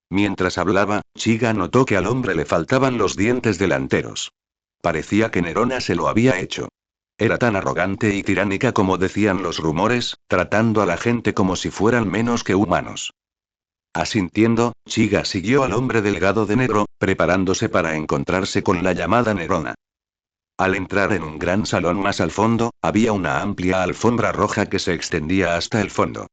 Mientras hablaba, Chiga notó que al hombre le faltaban los dientes delanteros. Parecía que Nerona se lo había hecho. Era tan arrogante y tiránica como decían los rumores, tratando a la gente como si fueran menos que humanos. Asintiendo, Chiga siguió al hombre delgado de negro, preparándose para encontrarse con la llamada Nerona. Al entrar en un gran salón más al fondo, había una amplia alfombra roja que se extendía hasta el fondo.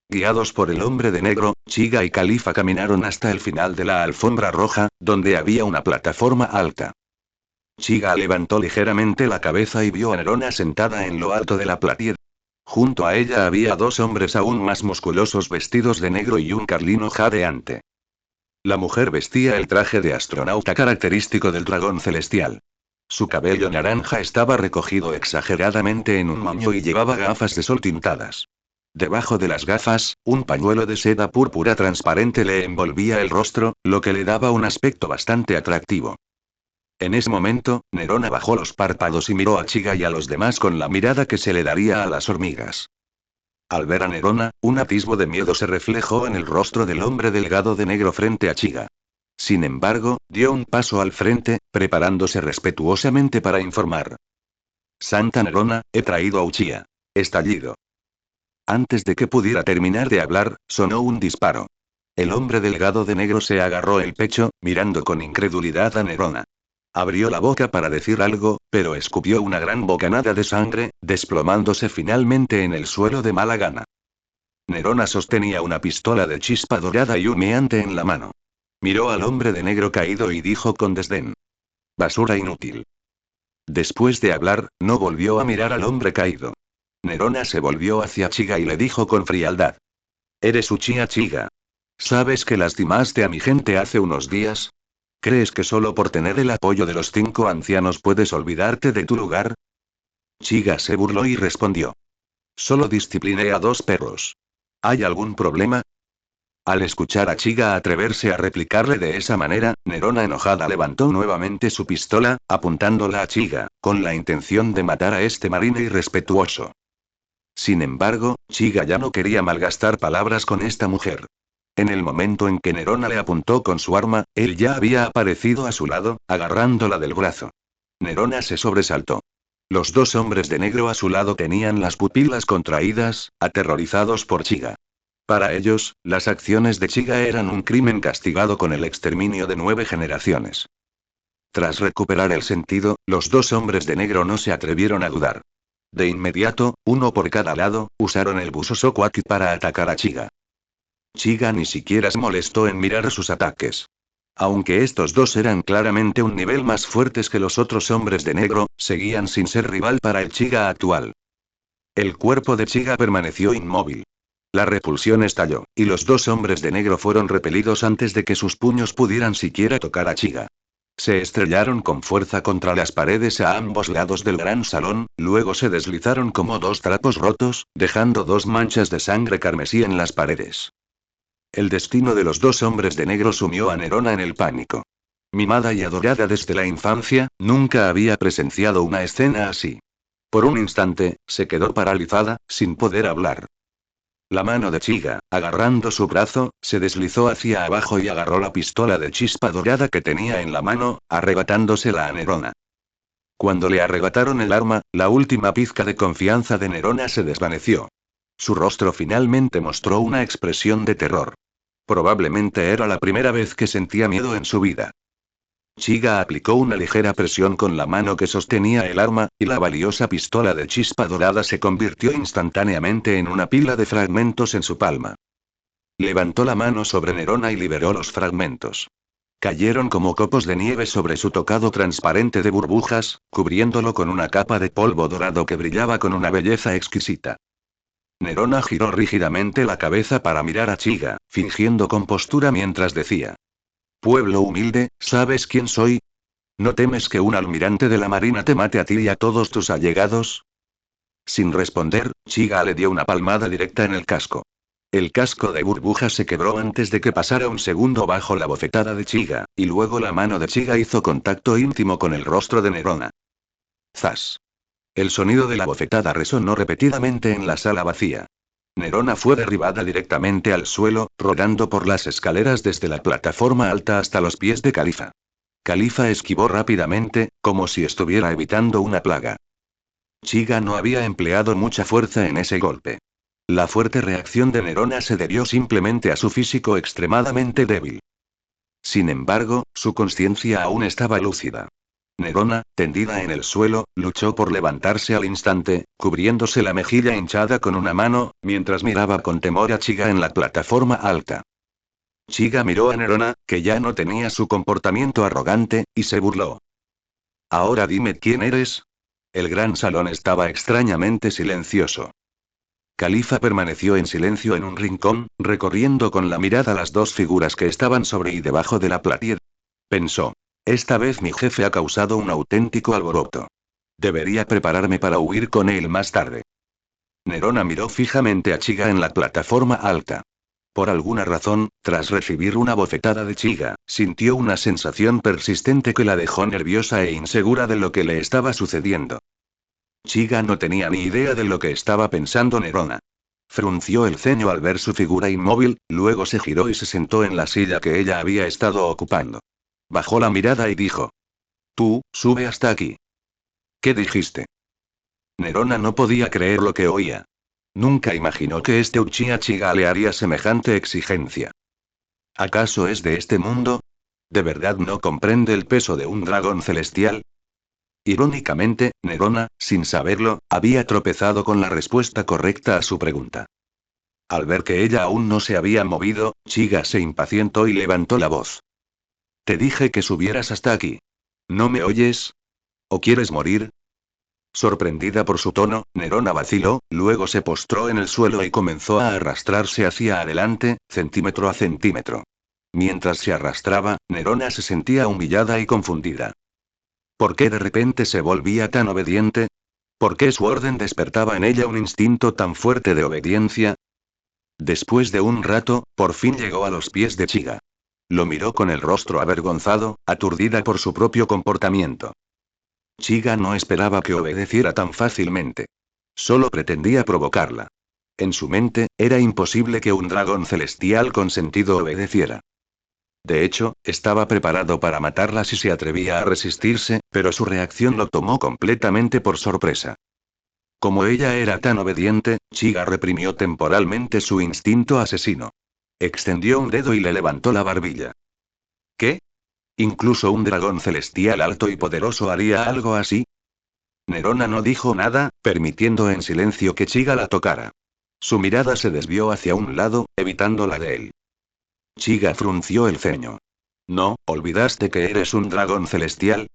Guiados por el hombre de negro, Chiga y Califa caminaron hasta el final de la alfombra roja, donde había una plataforma alta. Chiga levantó ligeramente la cabeza y vio a Nerona sentada en lo alto de la platier. Junto a ella había dos hombres aún más musculosos vestidos de negro y un carlino jadeante. La mujer vestía el traje de astronauta característico del dragón celestial. Su cabello naranja estaba recogido exageradamente en un moño y llevaba gafas de sol tintadas. Debajo de las gafas, un pañuelo de seda púrpura transparente le envolvía el rostro, lo que le daba un aspecto bastante atractivo. En ese momento, Nerona bajó los párpados y miró a Chiga y a los demás con la mirada que se le daría a las hormigas. Al ver a Nerona, un atisbo de miedo se reflejó en el rostro del hombre delgado de negro frente a Chiga. Sin embargo, dio un paso al frente, preparándose respetuosamente para informar. Santa Nerona, he traído a Uchiha. Estallido. Antes de que pudiera terminar de hablar, sonó un disparo. El hombre delgado de negro se agarró el pecho, mirando con incredulidad a Nerona. Abrió la boca para decir algo, pero escupió una gran bocanada de sangre, desplomándose finalmente en el suelo de mala gana. Nerona sostenía una pistola de chispa dorada y humeante en la mano. Miró al hombre de negro caído y dijo con desdén. Basura inútil. Después de hablar, no volvió a mirar al hombre caído. Nerona se volvió hacia Chiga y le dijo con frialdad. Eres Uchiha Chiga. ¿Sabes que lastimaste a mi gente hace unos días? ¿Crees que solo por tener el apoyo de los 5 ancianos puedes olvidarte de tu lugar? Chiga se burló y respondió. Solo discipliné a 2 perros. ¿Hay algún problema? Al escuchar a Chiga atreverse a replicarle de esa manera, Nerona enojada levantó nuevamente su pistola, apuntándola a Chiga, con la intención de matar a este marine irrespetuoso. Sin embargo, Chiga ya no quería malgastar palabras con esta mujer. En el momento en que Nerona le apuntó con su arma, él ya había aparecido a su lado, agarrándola del brazo. Nerona se sobresaltó. Los 2 hombres de negro a su lado tenían las pupilas contraídas, aterrorizados por Chiga. Para ellos, las acciones de Chiga eran un crimen castigado con el exterminio de 9 generaciones. Tras recuperar el sentido, los 2 hombres de negro no se atrevieron a dudar. De inmediato, uno por cada lado, usaron el Busosokwaki para atacar a Chiga. Chiga ni siquiera se molestó en mirar sus ataques. Aunque estos 2 eran claramente un nivel más fuertes que los otros hombres de negro, seguían sin ser rival para el Chiga actual. El cuerpo de Chiga permaneció inmóvil. La repulsión estalló, y los 2 hombres de negro fueron repelidos antes de que sus puños pudieran siquiera tocar a Chiga. Se estrellaron con fuerza contra las paredes a ambos lados del gran salón, luego se deslizaron como 2 trapos rotos, dejando 2 manchas de sangre carmesí en las paredes. El destino de los 2 hombres de negro sumió a Nerona en el pánico. Mimada y adorada desde la infancia, nunca había presenciado una escena así. Por un instante, se quedó paralizada, sin poder hablar. La mano de Chiga, agarrando su brazo, se deslizó hacia abajo y agarró la pistola de chispa dorada que tenía en la mano, arrebatándosela a Nerona. Cuando le arrebataron el arma, la última pizca de confianza de Nerona se desvaneció. Su rostro finalmente mostró una expresión de terror. Probablemente era la primera vez que sentía miedo en su vida. Chiga aplicó una ligera presión con la mano que sostenía el arma, y la valiosa pistola de chispa dorada se convirtió instantáneamente en una pila de fragmentos en su palma. Levantó la mano sobre Nerona y liberó los fragmentos. Cayeron como copos de nieve sobre su tocado transparente de burbujas, cubriéndolo con una capa de polvo dorado que brillaba con una belleza exquisita. Nerona giró rígidamente la cabeza para mirar a Chiga, fingiendo compostura mientras decía: Pueblo humilde, ¿sabes quién soy? ¿No temes que un almirante de la marina te mate a ti y a todos tus allegados? Sin responder, Chiga le dio una palmada directa en el casco. El casco de burbujas se quebró antes de que pasara un segundo bajo la bofetada de Chiga, y luego la mano de Chiga hizo contacto íntimo con el rostro de Nerona. ¡Zas! El sonido de la bofetada resonó repetidamente en la sala vacía. Nerona fue derribada directamente al suelo, rodando por las escaleras desde la plataforma alta hasta los pies de Califa. Califa esquivó rápidamente, como si estuviera evitando una plaga. Chiga no había empleado mucha fuerza en ese golpe. La fuerte reacción de Nerona se debió simplemente a su físico extremadamente débil. Sin embargo, su conciencia aún estaba lúcida. Nerona, tendida en el suelo, luchó por levantarse al instante, cubriéndose la mejilla hinchada con una mano, mientras miraba con temor a Chiga en la plataforma alta. Chiga miró a Nerona, que ya no tenía su comportamiento arrogante, y se burló. «Ahora dime quién eres». El gran salón estaba extrañamente silencioso. Califa permaneció en silencio en un rincón, recorriendo con la mirada las dos figuras que estaban sobre y debajo de la platea. Pensó: esta vez mi jefe ha causado un auténtico alboroto. Debería prepararme para huir con él más tarde. Nerona miró fijamente a Chiga en la plataforma alta. Por alguna razón, tras recibir una bofetada de Chiga, sintió una sensación persistente que la dejó nerviosa e insegura de lo que le estaba sucediendo. Chiga no tenía ni idea de lo que estaba pensando Nerona. Frunció el ceño al ver su figura inmóvil, luego se giró y se sentó en la silla que ella había estado ocupando. Bajó la mirada y dijo: Tú, sube hasta aquí. ¿Qué dijiste? Nerona no podía creer lo que oía. Nunca imaginó que este Uchiha Chiga le haría semejante exigencia. ¿Acaso es de este mundo? ¿De verdad no comprende el peso de un dragón celestial? Irónicamente, Nerona, sin saberlo, había tropezado con la respuesta correcta a su pregunta. Al ver que ella aún no se había movido, Chiga se impacientó y levantó la voz. Te dije que subieras hasta aquí. ¿No me oyes? ¿O quieres morir? Sorprendida por su tono, Nerona vaciló, luego se postró en el suelo y comenzó a arrastrarse hacia adelante, centímetro a centímetro. Mientras se arrastraba, Nerona se sentía humillada y confundida. ¿Por qué de repente se volvía tan obediente? ¿Por qué su orden despertaba en ella un instinto tan fuerte de obediencia? Después de un rato, por fin llegó a los pies de Chiga. Lo miró con el rostro avergonzado, aturdida por su propio comportamiento. Chiga no esperaba que obedeciera tan fácilmente. Solo pretendía provocarla. En su mente, era imposible que un dragón celestial con sentido obedeciera. De hecho, estaba preparado para matarla si se atrevía a resistirse, pero su reacción lo tomó completamente por sorpresa. Como ella era tan obediente, Chiga reprimió temporalmente su instinto asesino. Extendió un dedo y le levantó la barbilla. ¿Qué? ¿Incluso un dragón celestial alto y poderoso haría algo así? Nerona no dijo nada, permitiendo en silencio que Chiga la tocara. Su mirada se desvió hacia un lado, evitando la de él. Chiga frunció el ceño. ¿No, olvidaste que eres un dragón celestial?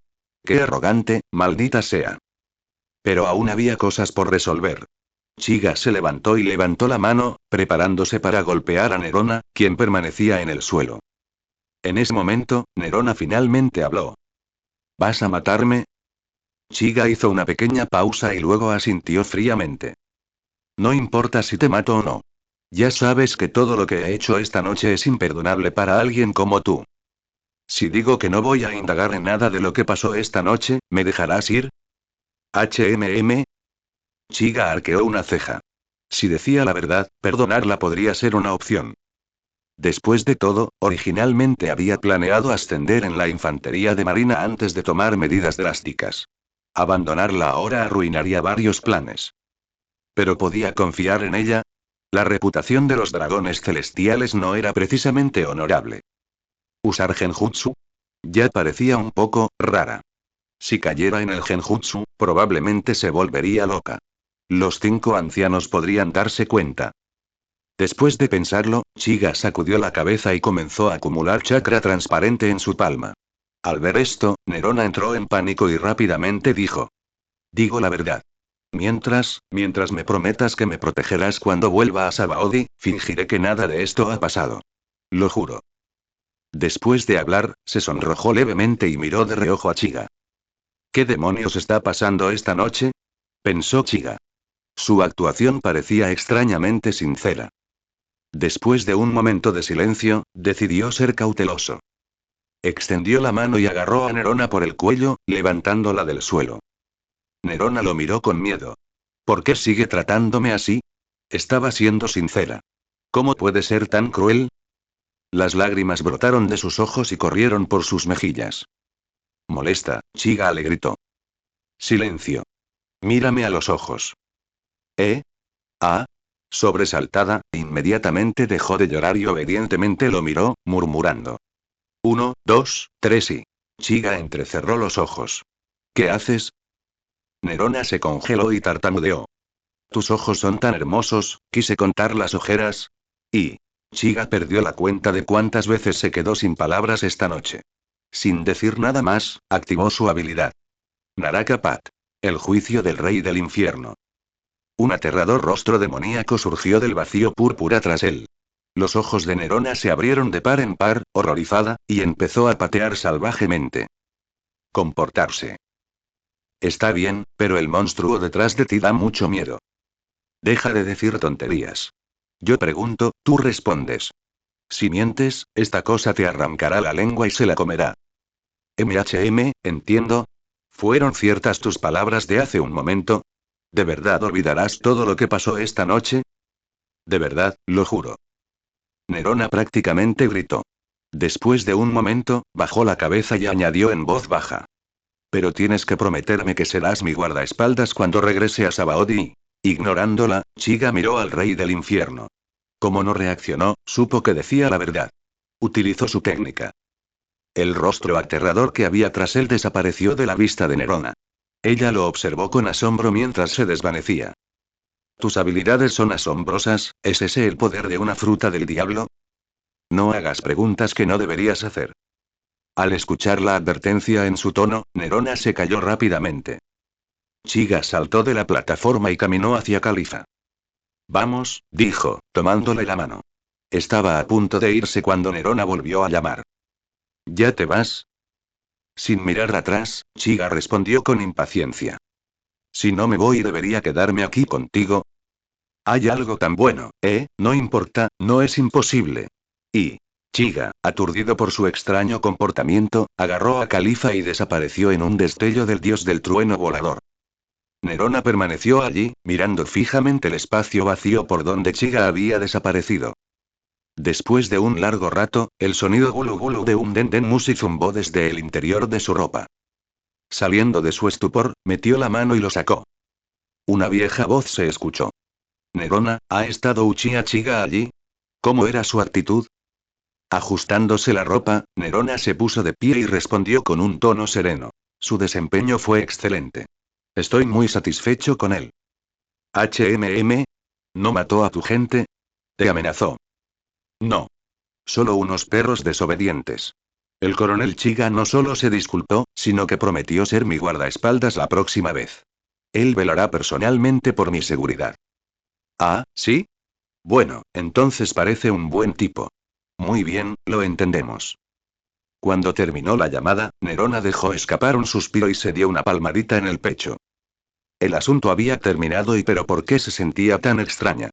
¡Qué arrogante, maldita sea! Pero aún había cosas por resolver. Chiga se levantó y levantó la mano, preparándose para golpear a Nerona, quien permanecía en el suelo. En ese momento, Nerona finalmente habló. ¿Vas a matarme? Chiga hizo una pequeña pausa y luego asintió fríamente. No importa si te mato o no. Ya sabes que todo lo que he hecho esta noche es imperdonable para alguien como tú. Si digo que no voy a indagar en nada de lo que pasó esta noche, ¿me dejarás ir? HMM. Chiga arqueó una ceja. Si decía la verdad, perdonarla podría ser una opción. Después de todo, originalmente había planeado ascender en la infantería de marina antes de tomar medidas drásticas. Abandonarla ahora arruinaría varios planes. ¿Pero podía confiar en ella? La reputación de los dragones celestiales no era precisamente honorable. ¿Usar genjutsu? Ya parecía un poco rara. Si cayera en el genjutsu, probablemente se volvería loca. Los 5 ancianos podrían darse cuenta. Después de pensarlo, Chiga sacudió la cabeza y comenzó a acumular chakra transparente en su palma. Al ver esto, Nerona entró en pánico y rápidamente dijo: digo la verdad. Mientras me prometas que me protegerás cuando vuelva a Sabaody, fingiré que nada de esto ha pasado. Lo juro. Después de hablar, se sonrojó levemente y miró de reojo a Chiga. ¿Qué demonios está pasando esta noche?, pensó Chiga. Su actuación parecía extrañamente sincera. Después de un momento de silencio, decidió ser cauteloso. Extendió la mano y agarró a Nerona por el cuello, levantándola del suelo. Nerona lo miró con miedo. ¿Por qué sigue tratándome así? Estaba siendo sincera. ¿Cómo puede ser tan cruel? Las lágrimas brotaron de sus ojos y corrieron por sus mejillas. Molesta, Chiga le gritó. Silencio. Mírame a los ojos. ¿Eh? Ah. Sobresaltada, inmediatamente dejó de llorar y obedientemente lo miró, murmurando. 1, 2, 3 y... Chiga entrecerró los ojos. ¿Qué haces? Nerona se congeló y tartamudeó. Tus ojos son tan hermosos, quise contar las ojeras. Y... Chiga perdió la cuenta de cuántas veces se quedó sin palabras esta noche. Sin decir nada más, activó su habilidad. Naraka Pat. El juicio del rey del infierno. Un aterrador rostro demoníaco surgió del vacío púrpura tras él. Los ojos de Nerona se abrieron de par en par, horrorizada, y empezó a patear salvajemente. Comportarse. Está bien, pero el monstruo detrás de ti da mucho miedo. Deja de decir tonterías. Yo pregunto, tú respondes. Si mientes, esta cosa te arrancará la lengua y se la comerá. Entiendo. ¿Fueron ciertas tus palabras de hace un momento? ¿De verdad olvidarás todo lo que pasó esta noche? De verdad, lo juro. Nerona prácticamente gritó. Después de un momento, bajó la cabeza y añadió en voz baja. Pero tienes que prometerme que serás mi guardaespaldas cuando regrese a Sabaody. Ignorándola, Chiga miró al rey del infierno. Como no reaccionó, supo que decía la verdad. Utilizó su técnica. El rostro aterrador que había tras él desapareció de la vista de Nerona. Ella lo observó con asombro mientras se desvanecía. Tus habilidades son asombrosas, ¿es ese el poder de una fruta del diablo? No hagas preguntas que no deberías hacer. Al escuchar la advertencia en su tono, Nerona se calló rápidamente. Chiga saltó de la plataforma y caminó hacia Califa. Vamos, dijo, tomándole la mano. Estaba a punto de irse cuando Nerona volvió a llamar. ¿Ya te vas? Sin mirar atrás, Chiga respondió con impaciencia. Si no me voy, debería quedarme aquí contigo. Hay algo tan bueno, no importa, no es imposible. Y... Chiga, aturdido por su extraño comportamiento, agarró a Califa y desapareció en un destello del dios del trueno volador. Nerona permaneció allí, mirando fijamente el espacio vacío por donde Chiga había desaparecido. Después de un largo rato, el sonido gulu gulu de un denden musi zumbó desde el interior de su ropa. Saliendo de su estupor, metió la mano y lo sacó. Una vieja voz se escuchó. Nerona, ¿ha estado Uchiha Chiga allí? ¿Cómo era su actitud? Ajustándose la ropa, Nerona se puso de pie y respondió con un tono sereno. Su desempeño fue excelente. Estoy muy satisfecho con él. ¿No mató a tu gente? ¿Te amenazó? No. Solo unos perros desobedientes. El coronel Chiga no solo se disculpó, sino que prometió ser mi guardaespaldas la próxima vez. Él velará personalmente por mi seguridad. Ah, ¿sí? Bueno, entonces parece un buen tipo. Muy bien, lo entendemos. Cuando terminó la llamada, Nerona dejó escapar un suspiro y se dio una palmadita en el pecho. El asunto había terminado pero ¿por qué se sentía tan extraña?